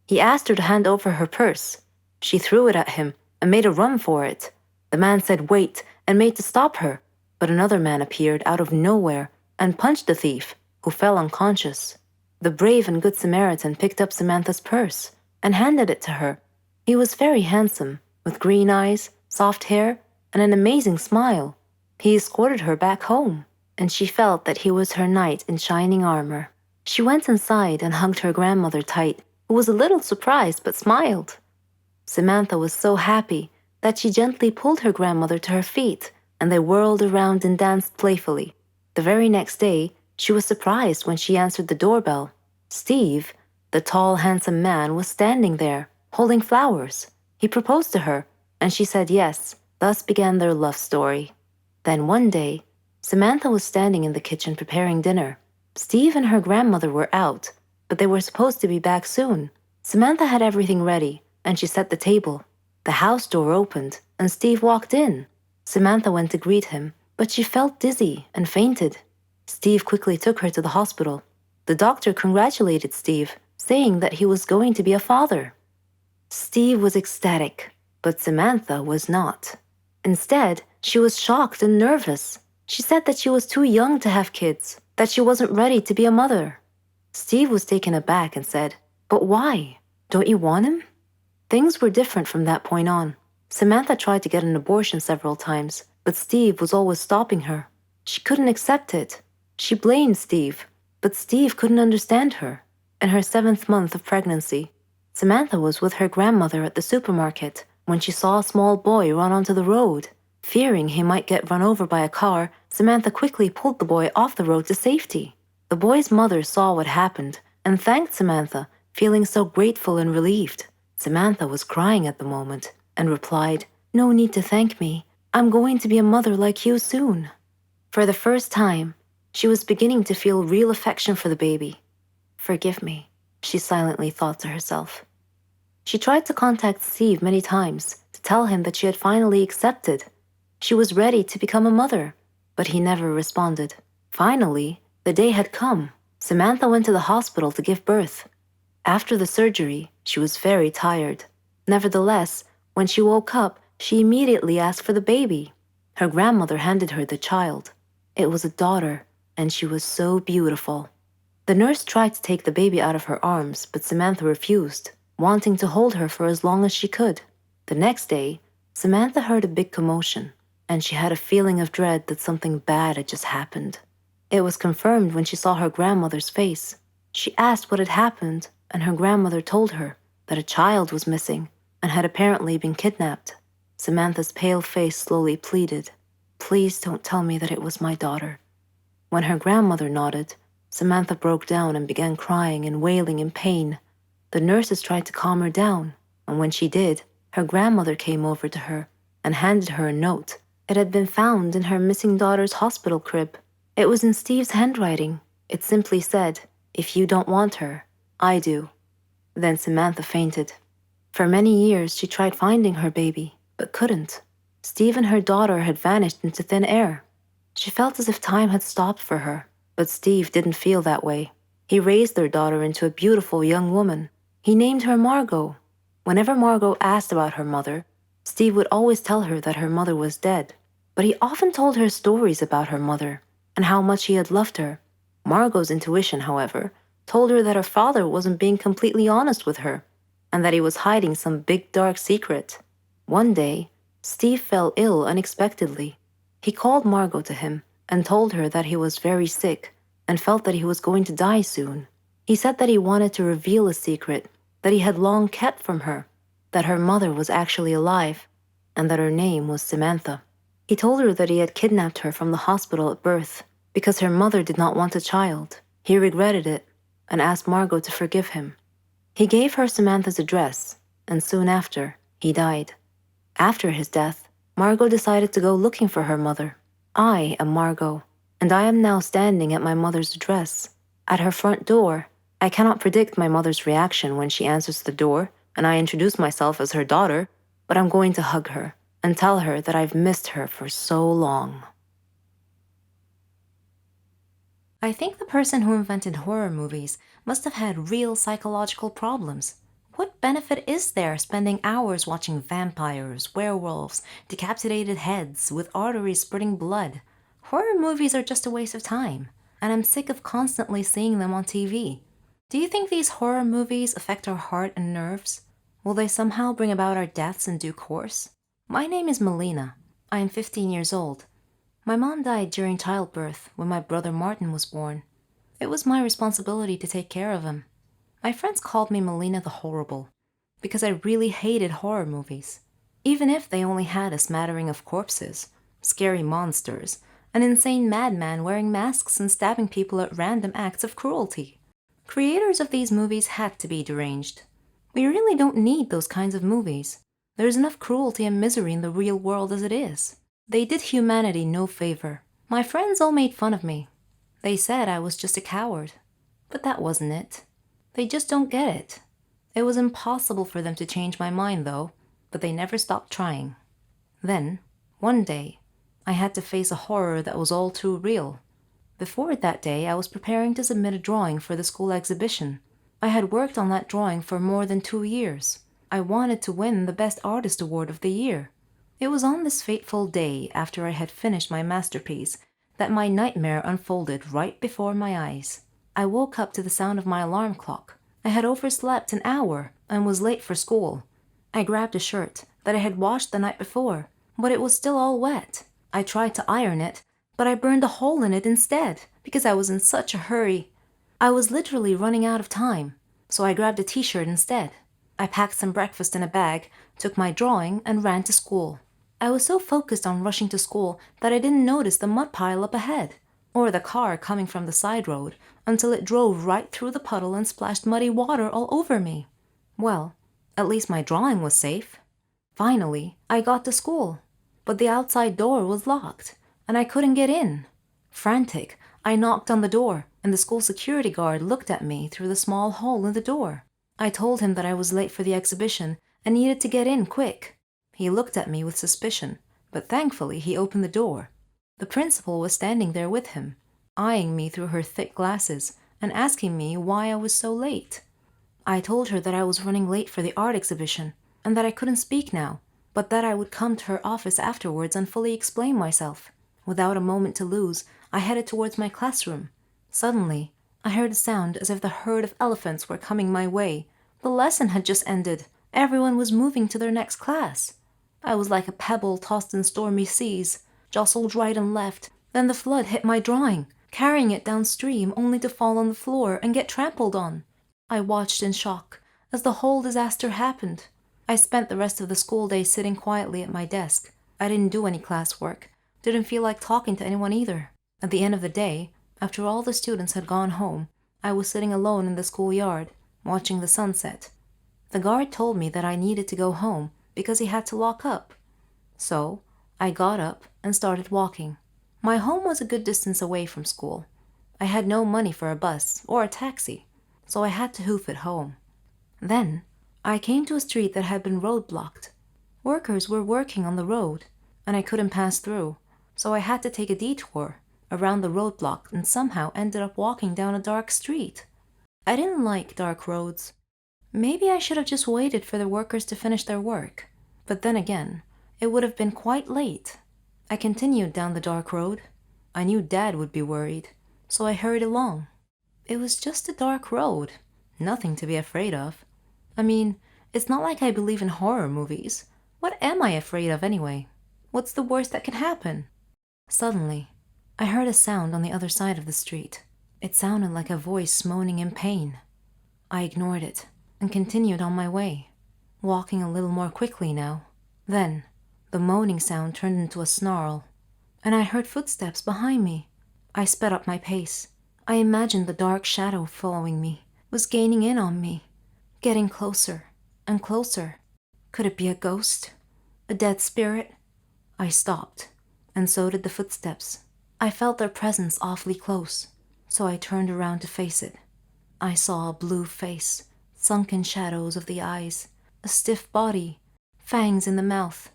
Speaker 3: He asked her to hand over her purse. She threw it at him and made a run for it. The man said wait and made to stop her, but another man appeared out of nowhere and punched the thief, who fell unconscious. The brave and good Samaritan picked up Samantha's purse and handed it to her. He was very handsome, with green eyes, soft hair, and an amazing smile. He escorted her back home, and she felt that he was her knight in shining armor. She went inside and hugged her grandmother tight, who was a little surprised but smiled. Samantha was so happy that she gently pulled her grandmother to her feet, and they whirled around and danced playfully. The very next day, she was surprised when she answered the doorbell. Steve, the tall, handsome man, was standing there, holding flowers. He proposed to her, and she said yes. Thus began their love story. Then one day, Samantha was standing in the kitchen preparing dinner. Steve and her grandmother were out, but they were supposed to be back soon. Samantha had everything ready, and she set the table. The house door opened, and Steve walked in. Samantha went to greet him, but she felt dizzy and fainted. Steve quickly took her to the hospital. The doctor congratulated Steve, saying that he was going to be a father. Steve was ecstatic, but Samantha was not. Instead, she was shocked and nervous. She said that she was too young to have kids, that she wasn't ready to be a mother. Steve was taken aback and said, "But why? Don't you want him?" Things were different from that point on. Samantha tried to get an abortion several times, but Steve was always stopping her. She couldn't accept it. She blamed Steve, but Steve couldn't understand her. In her 7th month of pregnancy, Samantha was with her grandmother at the supermarket when she saw a small boy run onto the road. Fearing he might get run over by a car, Samantha quickly pulled the boy off the road to safety. The boy's mother saw what happened and thanked Samantha, feeling so grateful and relieved. Samantha was crying at the moment and replied, "No need to thank me. I'm going to be a mother like you soon." For the first time, she was beginning to feel real affection for the baby. "Forgive me," she silently thought to herself. She tried to contact Steve many times to tell him that she had finally accepted. She was ready to become a mother, but he never responded. Finally, the day had come. Samantha went to the hospital to give birth. After the surgery, she was very tired. Nevertheless, when she woke up, she immediately asked for the baby. Her grandmother handed her the child. It was a daughter, and she was so beautiful. The nurse tried to take the baby out of her arms, but Samantha refused, wanting to hold her for as long as she could. The next day, Samantha heard a big commotion, and she had a feeling of dread that something bad had just happened. It was confirmed when she saw her grandmother's face. She asked what had happened, and her grandmother told her that a child was missing and had apparently been kidnapped. Samantha's pale face slowly pleaded, "Please don't tell me that it was my daughter." When her grandmother nodded, Samantha broke down and began crying and wailing in pain. The nurses tried to calm her down, and when she did, her grandmother came over to her and handed her a note. It had been found in her missing daughter's hospital crib. It was in Steve's handwriting. It simply said, "If you don't want her, I do." Then Samantha fainted. For many years, she tried finding her baby, but couldn't. Steve and her daughter had vanished into thin air. She felt as if time had stopped for her, but Steve didn't feel that way. He raised their daughter into a beautiful young woman. He named her Margot. Whenever Margot asked about her mother, Steve would always tell her that her mother was dead, but he often told her stories about her mother and how much he had loved her. Margot's intuition, however, told her that her father wasn't being completely honest with her and that he was hiding some big dark secret. One day, Steve fell ill unexpectedly. He called Margot to him and told her that he was very sick and felt that he was going to die soon. He said that he wanted to reveal a secret that he had long kept from her, that her mother was actually alive, and that her name was Samantha. He told her that he had kidnapped her from the hospital at birth because her mother did not want a child. He regretted it and asked Margot to forgive him. He gave her Samantha's address, and soon after, he died. After his death, Margot decided to go looking for her mother. I am Margot, and I am now standing at my mother's address. At her front door, I cannot predict my mother's reaction when she answers the door and I introduce myself as her daughter, but I'm going to hug her and tell her that I've missed her for so long. I think the person who invented horror movies must have had real psychological problems. What benefit is there spending hours watching vampires, werewolves, decapitated heads with arteries spurting blood? Horror movies are just a waste of time, and I'm sick of constantly seeing them on TV. Do you think these horror movies affect our heart and nerves? Will they somehow bring about our deaths in due course? My name is Melina. I am 15 years old. My mom died during childbirth when my brother Martin was born. It was my responsibility to take care of him. My friends called me Melina the Horrible because I really hated horror movies. Even if they only had a smattering of corpses, scary monsters, an insane madman wearing masks and stabbing people at random acts of cruelty. Creators of these movies had to be deranged. We really don't need those kinds of movies. There's enough cruelty and misery in the real world as it is. They did humanity no favor. My friends all made fun of me. They said I was just a coward. But that wasn't it. They just don't get it. It was impossible for them to change my mind, though, but they never stopped trying. Then, one day, I had to face a horror that was all too real. Before that day, I was preparing to submit a drawing for the school exhibition. I had worked on that drawing for more than 2 years. I wanted to win the Best Artist Award of the year. It was on this fateful day, after I had finished my masterpiece, that my nightmare unfolded right before my eyes. I woke up to the sound of my alarm clock. I had overslept an hour and was late for school. I grabbed a shirt that I had washed the night before, but it was still all wet. I tried to iron it, but I burned a hole in it instead because I was in such a hurry. I was literally running out of time, so I grabbed a t-shirt instead. I packed some breakfast in a bag, took my drawing, and ran to school. I was so focused on rushing to school that I didn't notice the mud pile up ahead, or the car coming from the side road, until it drove right through the puddle and splashed muddy water all over me. Well, at least my drawing was safe. Finally, I got to school, but the outside door was locked, and I couldn't get in. Frantic, I knocked on the door, and the school security guard looked at me through the small hole in the door. I told him that I was late for the exhibition and needed to get in quick. He looked at me with suspicion, but thankfully he opened the door. The principal was standing there with him, eyeing me through her thick glasses and asking me why I was so late. I told her that I was running late for the art exhibition and that I couldn't speak now, but that I would come to her office afterwards and fully explain myself. Without a moment to lose, I headed towards my classroom. Suddenly, I heard a sound as if the herd of elephants were coming my way. The lesson had just ended. Everyone was moving to their next class. I was like a pebble tossed in stormy seas, jostled right and left. Then the flood hit my drawing, carrying it downstream only to fall on the floor and get trampled on. I watched in shock as the whole disaster happened. I spent the rest of the school day sitting quietly at my desk. I didn't do any classwork, didn't feel like talking to anyone either. At the end of the day, after all the students had gone home, I was sitting alone in the schoolyard, watching the sunset. The guard told me that I needed to go home because he had to lock up. So, I got up and started walking. My home was a good distance away from school. I had no money for a bus or a taxi, so I had to hoof it home. Then, I came to a street that had been roadblocked. Workers were working on the road, and I couldn't pass through, so I had to take a detour around the roadblock and somehow ended up walking down a dark street. I didn't like dark roads. Maybe I should have just waited for the workers to finish their work. But then again, it would have been quite late. I continued down the dark road. I knew Dad would be worried, so I hurried along. It was just a dark road, nothing to be afraid of. I mean, it's not like I believe in horror movies. What am I afraid of anyway? What's the worst that can happen? Suddenly, I heard a sound on the other side of the street. It sounded like a voice moaning in pain. I ignored it and continued on my way, walking a little more quickly now. Then, the moaning sound turned into a snarl, and I heard footsteps behind me. I sped up my pace. I imagined the dark shadow following me, was gaining in on me, getting closer and closer. Could it be a ghost? A dead spirit? I stopped, and so did the footsteps. I felt their presence awfully close, so I turned around to face it. I saw a blue face, sunken shadows of the eyes, a stiff body, fangs in the mouth.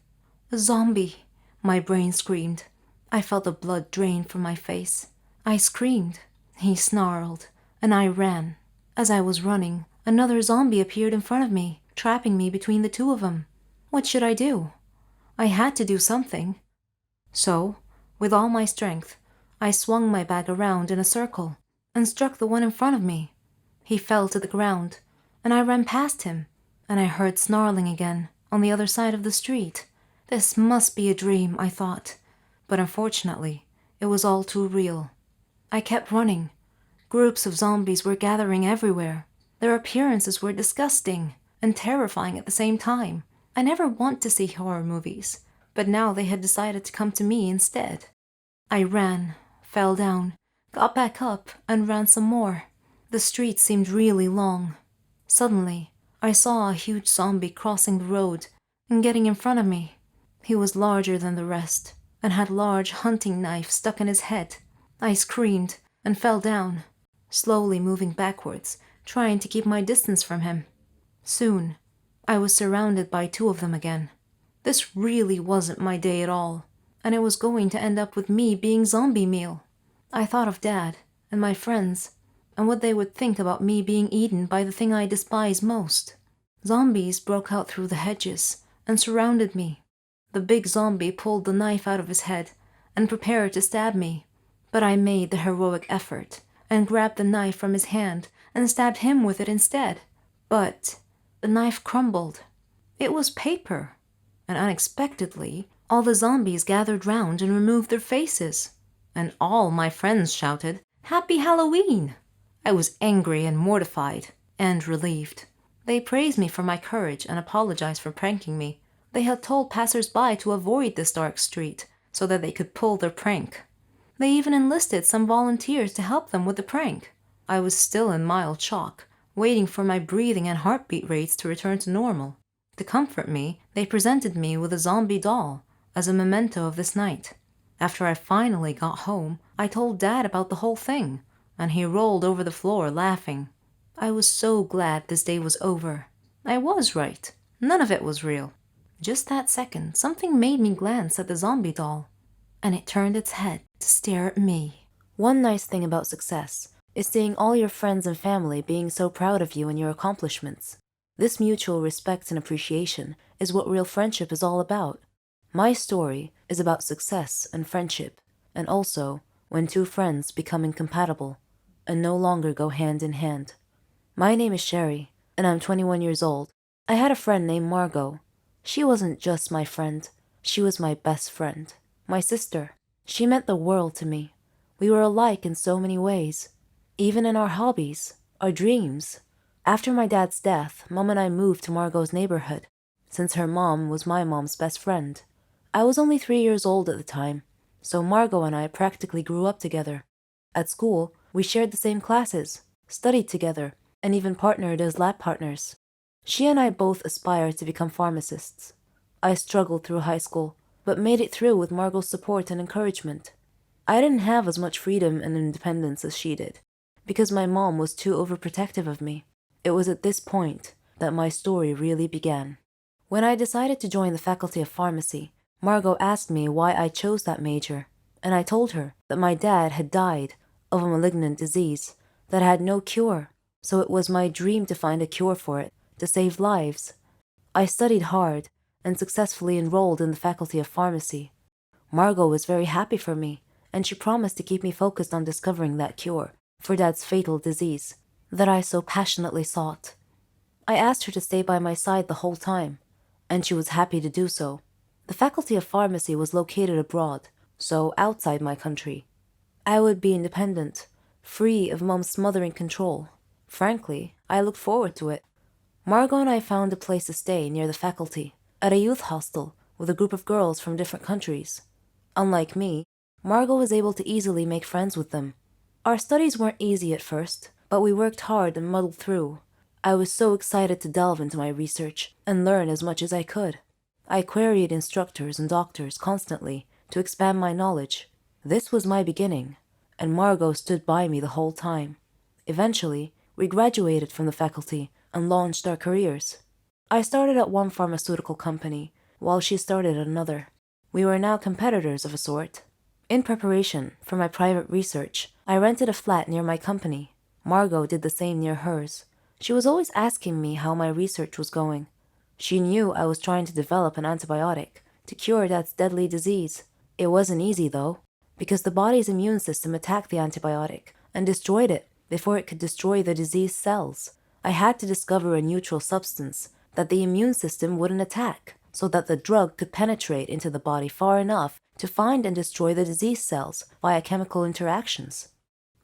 Speaker 3: A zombie! My brain screamed. I felt the blood drain from my face. I screamed. He snarled, and I ran. As I was running, another zombie appeared in front of me, trapping me between the two of them. What should I do? I had to do something. So, with all my strength, I swung my bag around in a circle and struck the one in front of me. He fell to the ground, and I ran past him, and I heard snarling again on the other side of the street. This must be a dream, I thought, but unfortunately, it was all too real. I kept running. Groups of zombies were gathering everywhere. Their appearances were disgusting and terrifying at the same time. I never want to see horror movies, but now they had decided to come to me instead. I ran, fell down, got back up, and ran some more. The street seemed really long. Suddenly, I saw a huge zombie crossing the road and getting in front of me. He was larger than the rest and had a large hunting knife stuck in his head. I screamed and fell down, slowly moving backwards, trying to keep my distance from him. Soon, I was surrounded by two of them again. This really wasn't my day at all, and it was going to end up with me being zombie meal. I thought of Dad and my friends and what they would think about me being eaten by the thing I despise most. Zombies broke out through the hedges and surrounded me. The big zombie pulled the knife out of his head and prepared to stab me, but I made the heroic effort and grabbed the knife from his hand and stabbed him with it instead. But the knife crumbled. It was paper, and unexpectedly, all the zombies gathered round and removed their faces, and all my friends shouted, "Happy Halloween!" I was angry and mortified, and relieved. They praised me for my courage and apologized for pranking me. They had told passers-by to avoid this dark street so that they could pull their prank. They even enlisted some volunteers to help them with the prank. I was still in mild shock, waiting for my breathing and heartbeat rates to return to normal. To comfort me, they presented me with a zombie doll as a memento of this night. After I finally got home, I told Dad about the whole thing, and he rolled over the floor laughing. I was so glad this day was over. I was right. None of it was real. Just that second, something made me glance at the zombie doll, and it turned its head to stare at me.
Speaker 4: One nice thing about success is seeing all your friends and family being so proud of you and your accomplishments. This mutual respect and appreciation is what real friendship is all about. My story is about success and friendship, and also when two friends become incompatible and no longer go hand in hand. My name is Sherry, and I'm 21 years old. I had a friend named Margot. She wasn't just my friend, she was my best friend, my sister. She meant the world to me. We were alike in so many ways, even in our hobbies, our dreams. After my dad's death, Mom and I moved to Margot's neighborhood, since her mom was my mom's best friend. I was only 3 years old at the time, so Margot and I practically grew up together. At school, we shared the same classes, studied together, and even partnered as lab partners. She and I both aspired to become pharmacists. I struggled through high school, but made it through with Margot's support and encouragement. I didn't have as much freedom and independence as she did, because my mom was too overprotective of me. It was at this point that my story really began. When I decided to join the Faculty of Pharmacy, Margot asked me why I chose that major, and I told her that my dad had died of a malignant disease that had no cure, so it was my dream to find a cure for it, to save lives. I studied hard and successfully enrolled in the Faculty of Pharmacy. Margot was very happy for me, and she promised to keep me focused on discovering that cure for Dad's fatal disease that I so passionately sought. I asked her to stay by my side the whole time, and she was happy to do so. The Faculty of Pharmacy was located abroad, so outside my country. I would be independent, free of Mom's smothering control. Frankly, I looked forward to it. Margot and I found a place to stay near the faculty, at a youth hostel with a group of girls from different countries. Unlike me, Margot was able to easily make friends with them. Our studies weren't easy at first, but we worked hard and muddled through. I was so excited to delve into my research and learn as much as I could. I queried instructors and doctors constantly to expand my knowledge. This was my beginning, and Margot stood by me the whole time. Eventually, we graduated from the faculty and launched our careers. I started at one pharmaceutical company while she started another. We were now competitors of a sort. In preparation for my private research, I rented a flat near my company. Margot did the same near hers. She was always asking me how my research was going. She knew I was trying to develop an antibiotic to cure Dad's deadly disease. It wasn't easy, though, because the body's immune system attacked the antibiotic and destroyed it before it could destroy the diseased cells. I had to discover a neutral substance that the immune system wouldn't attack, so that the drug could penetrate into the body far enough to find and destroy the diseased cells via chemical interactions.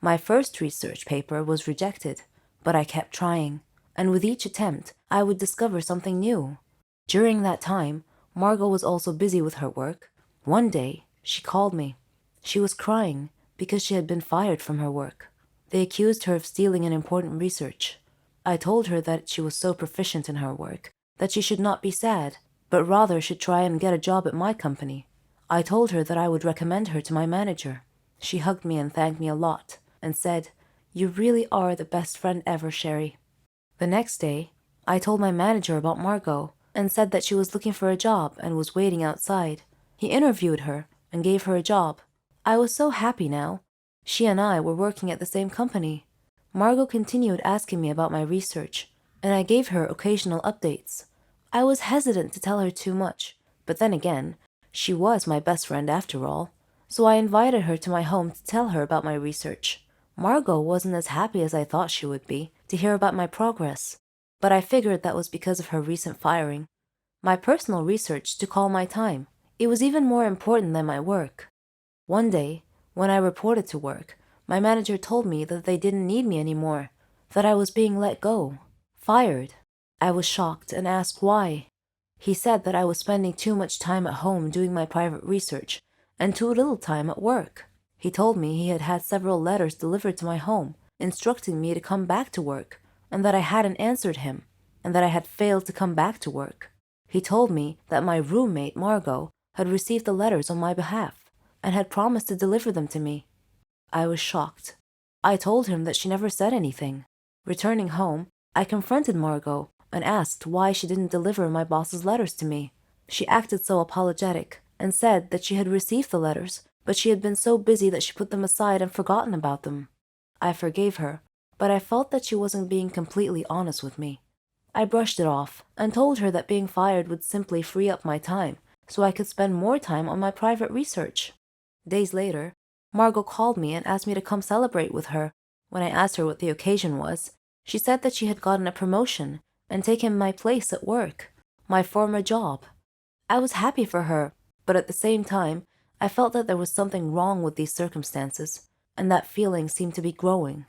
Speaker 4: My first research paper was rejected, but I kept trying, and with each attempt, I would discover something new. During that time, Margot was also busy with her work. One day, she called me. She was crying because she had been fired from her work. They accused her of stealing an important research. I told her that she was so proficient in her work that she should not be sad, but rather should try and get a job at my company. I told her that I would recommend her to my manager. She hugged me and thanked me a lot and said, "You really are the best friend ever, Sherry." The next day, I told my manager about Margot and said that she was looking for a job and was waiting outside. He interviewed her and gave her a job. I was so happy now. She and I were working at the same company. Margot continued asking me about my research, and I gave her occasional updates. I was hesitant to tell her too much, but then again, she was my best friend after all, so I invited her to my home to tell her about my research. Margot wasn't as happy as I thought she would be to hear about my progress, but I figured that was because of her recent firing. My personal research took all my time. It was even more important than my work. One day, when I reported to work, my manager told me that they didn't need me anymore, that I was being let go, fired. I was shocked and asked why. He said that I was spending too much time at home doing my private research and too little time at work. He told me he had had several letters delivered to my home, instructing me to come back to work, and that I hadn't answered him, and that I had failed to come back to work. He told me that my roommate, Margot, had received the letters on my behalf and had promised to deliver them to me. I was shocked. I told him that she never said anything. Returning home, I confronted Margot and asked why she didn't deliver my boss's letters to me. She acted so apologetic and said that she had received the letters, but she had been so busy that she put them aside and forgotten about them. I forgave her, but I felt that she wasn't being completely honest with me. I brushed it off and told her that being fired would simply free up my time so I could spend more time on my private research. Days later, Margot called me and asked me to come celebrate with her. When I asked her what the occasion was, she said that she had gotten a promotion and taken my place at work, my former job. I was happy for her, but at the same time, I felt that there was something wrong with these circumstances, and that feeling seemed to be growing.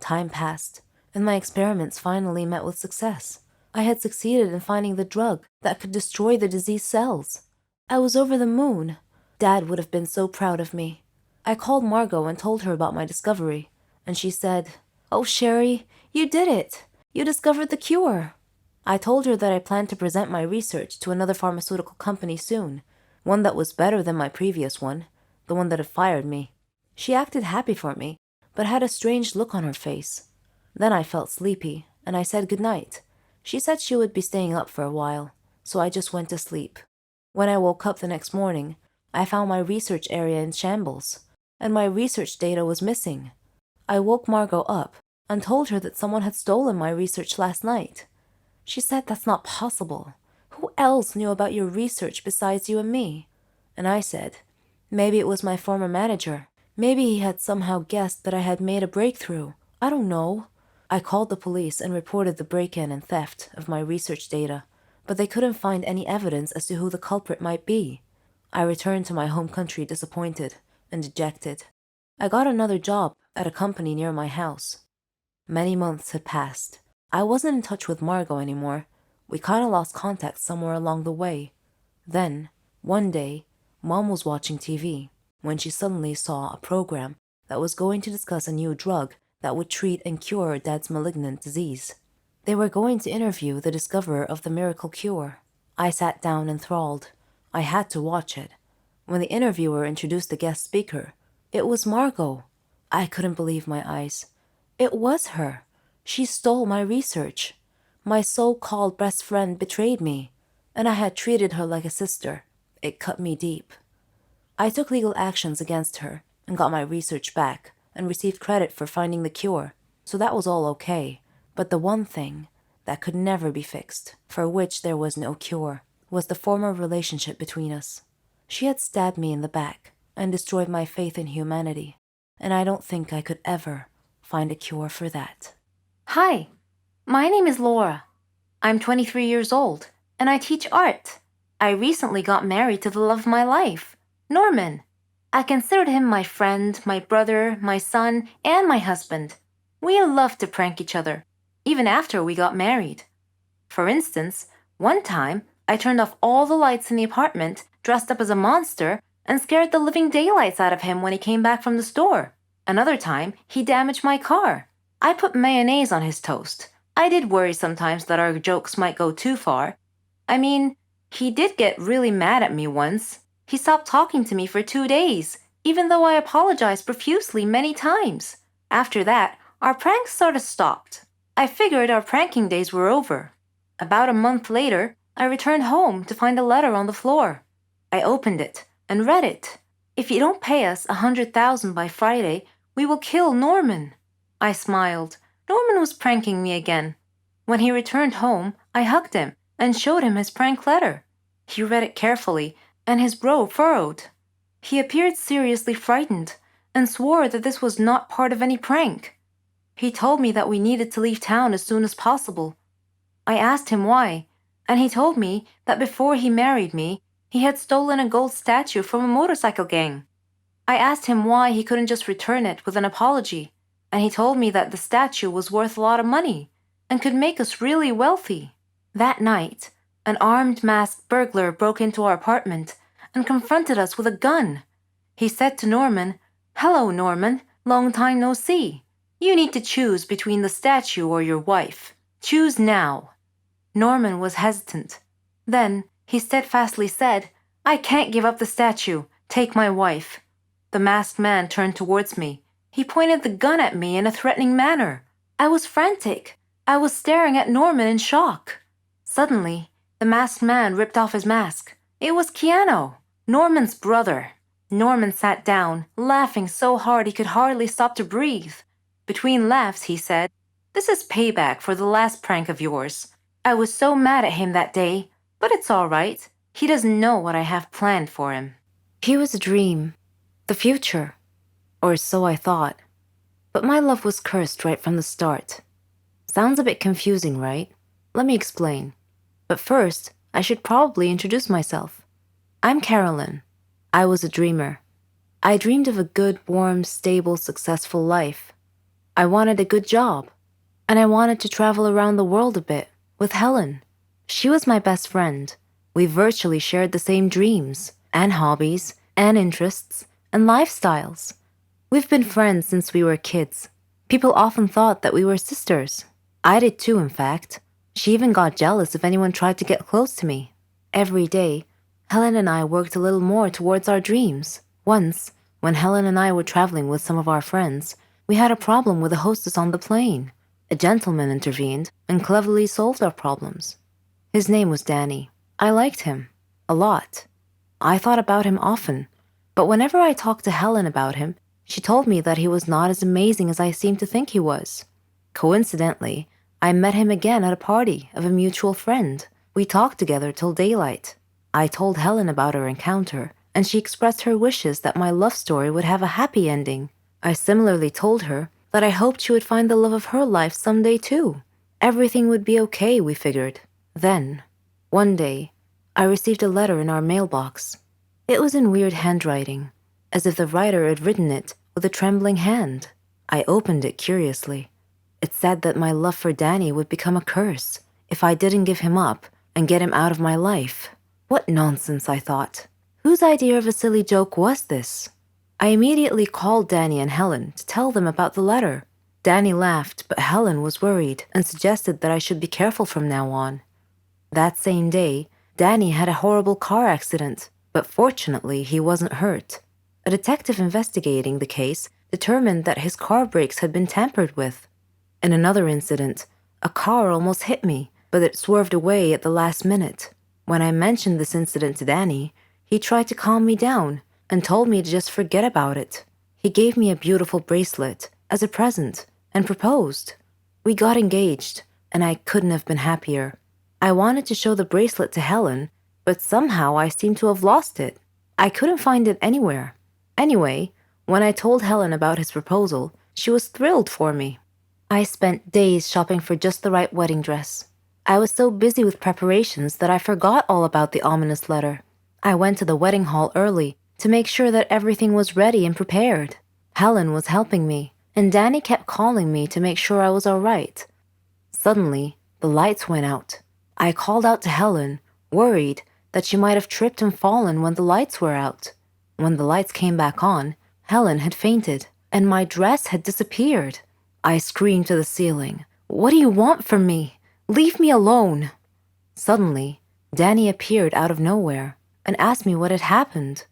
Speaker 4: Time passed, and my experiments finally met with success. I had succeeded in finding the drug that could destroy the diseased cells. I was over the moon. Dad would have been so proud of me. I called Margot and told her about my discovery, and she said, "Oh, Sherry, you did it! You discovered the cure!" I told her that I planned to present my research to another pharmaceutical company soon, one that was better than my previous one, the one that had fired me. She acted happy for me, but had a strange look on her face. Then I felt sleepy, and I said goodnight. She said she would be staying up for a while, so I just went to sleep. When I woke up the next morning, I found my research area in shambles, and my research data was missing. I woke Margot up and told her that someone had stolen my research last night. She said that's not possible. Who else knew about your research besides you and me? And I said, maybe it was my former manager. Maybe he had somehow guessed that I had made a breakthrough. I don't know. I called the police and reported the break-in and theft of my research data, but they couldn't find any evidence as to who the culprit might be. I returned to my home country disappointed and dejected. I got another job at a company near my house. Many months had passed. I wasn't in touch with Margot anymore. We kind of lost contact somewhere along the way. Then, one day, Mom was watching TV when she suddenly saw a program that was going to discuss a new drug that would treat and cure Dad's malignant disease. They were going to interview the discoverer of the miracle cure. I sat down enthralled. I had to watch it. When the interviewer introduced the guest speaker, it was Margot. I couldn't believe my eyes. It was her. She stole my research. My so-called best friend betrayed me, and I had treated her like a sister. It cut me deep. I took legal actions against her and got my research back and received credit for finding the cure, so that was all okay. But the one thing that could never be fixed, for which there was no cure, was the former relationship between us. She had stabbed me in the back and destroyed my faith in humanity, and I don't think I could ever find a cure for that.
Speaker 3: Hi, my name is Laura. I'm 23 years old, and I teach art. I recently got married to the love of my life, Norman. I considered him my friend, my brother, my son, and my husband. We loved to prank each other, even after we got married. For instance, one time, I turned off all the lights in the apartment, dressed up as a monster, and scared the living daylights out of him when he came back from the store. Another time, he damaged my car. I put mayonnaise on his toast. I did worry sometimes that our jokes might go too far. I mean, he did get really mad at me once. He stopped talking to me for 2 days, even though I apologized profusely many times. After that, our pranks sort of stopped. I figured our pranking days were over. About a month later, I returned home to find a letter on the floor. I opened it and read it. If you don't pay us 100,000 by Friday, we will kill Norman. I smiled. Norman was pranking me again. When he returned home, I hugged him and showed him his prank letter. He read it carefully, and his brow furrowed. He appeared seriously frightened and swore that this was not part of any prank. He told me that we needed to leave town as soon as possible. I asked him why, and he told me that before he married me, he had stolen a gold statue from a motorcycle gang. I asked him why he couldn't just return it with an apology, and he told me that the statue was worth a lot of money and could make us really wealthy. That night, an armed masked burglar broke into our apartment and confronted us with a gun. He said to Norman, "Hello, Norman, long time no see. You need to choose between the statue or your wife. Choose now." Norman was hesitant. Then he steadfastly said, "I can't give up the statue. Take my wife." The masked man turned towards me. He pointed the gun at me in a threatening manner. I was frantic. I was staring at Norman in shock. Suddenly, the masked man ripped off his mask. It was Keanu, Norman's brother. Norman sat down, laughing so hard he could hardly stop to breathe. Between laughs, he said, "This is payback for the last prank of yours. I was so mad at him that day, but it's all right. He doesn't know what I have planned for him."
Speaker 4: He was a dream, the future, or so I thought. But my love was cursed right from the start. Sounds a bit confusing, right? Let me explain. But first, I should probably introduce myself. I'm Carolyn. I was a dreamer. I dreamed of a good, warm, stable, successful life. I wanted a good job, and I wanted to travel around the world a bit with Helen. She was my best friend. We virtually shared the same dreams, and hobbies, and interests, and lifestyles. We've been friends since we were kids. People often thought that we were sisters. I did too, in fact. She even got jealous if anyone tried to get close to me. Every day, Helen and I worked a little more towards our dreams. Once, when Helen and I were traveling with some of our friends, we had a problem with the hostess on the plane. A gentleman intervened and cleverly solved our problems. His name was Danny. I liked him. A lot. I thought about him often. But whenever I talked to Helen about him, she told me that he was not as amazing as I seemed to think he was. Coincidentally, I met him again at a party of a mutual friend. We talked together till daylight. I told Helen about our encounter, and she expressed her wishes that my love story would have a happy ending. I similarly told her that I hoped she would find the love of her life someday too. Everything would be okay, we figured. Then, one day, I received a letter in our mailbox. It was in weird handwriting, as if the writer had written it with a trembling hand. I opened it curiously. It said that my love for Danny would become a curse if I didn't give him up and get him out of my life. What nonsense, I thought. Whose idea of a silly joke was this? I immediately called Danny and Helen to tell them about the letter. Danny laughed, but Helen was worried and suggested that I should be careful from now on. That same day, Danny had a horrible car accident, but fortunately he wasn't hurt. A detective investigating the case determined that his car brakes had been tampered with. In another incident, a car almost hit me, but it swerved away at the last minute.
Speaker 3: When I mentioned this incident to Danny, he tried to calm me down and told me to just forget about it. He gave me a beautiful bracelet as a present and proposed. We got engaged, and I couldn't have been happier. I wanted to show the bracelet to Helen, but somehow I seemed to have lost it. I couldn't find it anywhere. Anyway, when I told Helen about his proposal, she was thrilled for me. I spent days shopping for just the right wedding dress. I was so busy with preparations that I forgot all about the ominous letter. I went to the wedding hall early to make sure that everything was ready and prepared. Helen was helping me, and Danny kept calling me to make sure I was all right. Suddenly, the lights went out. I called out to Helen, worried that she might have tripped and fallen when the lights were out. When the lights came back on, Helen had fainted, and my dress had disappeared. I screamed to the ceiling, "What do you want from me? Leave me alone!" Suddenly, Danny appeared out of nowhere and asked me what had happened.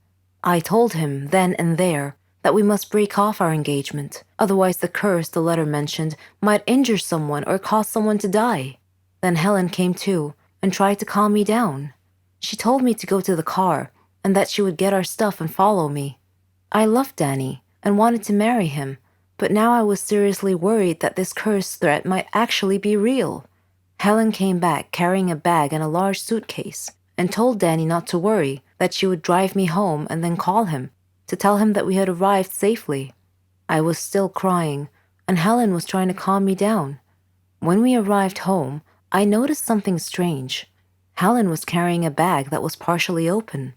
Speaker 3: I told him then and there that we must break off our engagement, otherwise the curse the letter mentioned might injure someone or cause someone to die. Then Helen came to and tried to calm me down. She told me to go to the car and that she would get our stuff and follow me. I loved Danny and wanted to marry him, but now I was seriously worried that this curse threat might actually be real. Helen came back carrying a bag and a large suitcase and told Danny not to worry, that she would drive me home and then call him to tell him that we had arrived safely. I was still crying, and Helen was trying to calm me down. When we arrived home, I noticed something strange. Helen was carrying a bag that was partially open,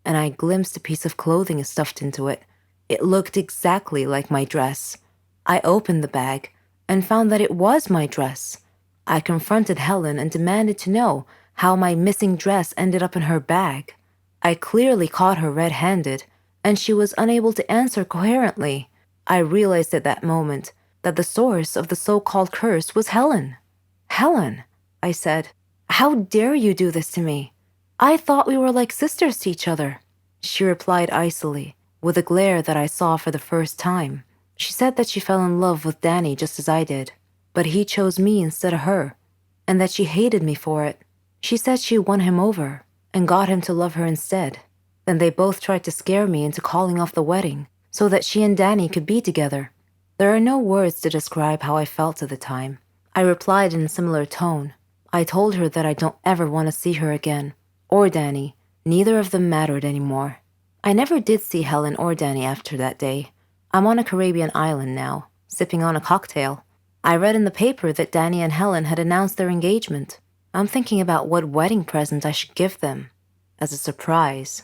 Speaker 3: and I glimpsed a piece of clothing stuffed into it. It looked exactly like my dress. I opened the bag and found that it was my dress. I confronted Helen and demanded to know how my missing dress ended up in her bag. I clearly caught her red-handed, and she was unable to answer coherently. I realized at that moment that the source of the so-called curse was Helen. "Helen," I said, "how dare you do this to me? I thought we were like sisters to each other." She replied icily, with a glare that I saw for the first time. She said that she fell in love with Danny just as I did, but he chose me instead of her, and that she hated me for it. She said she won him over and got him to love her instead. Then they both tried to scare me into calling off the wedding so that she and Danny could be together. There are no words to describe how I felt at the time. I replied in a similar tone. I told her that I don't ever want to see her again, or Danny. Neither of them mattered anymore. I never did see Helen or Danny after that day. I'm on a Caribbean island now, sipping on a cocktail. I read in the paper that Danny and Helen had announced their engagement. I'm thinking about what wedding present I should give them as a surprise.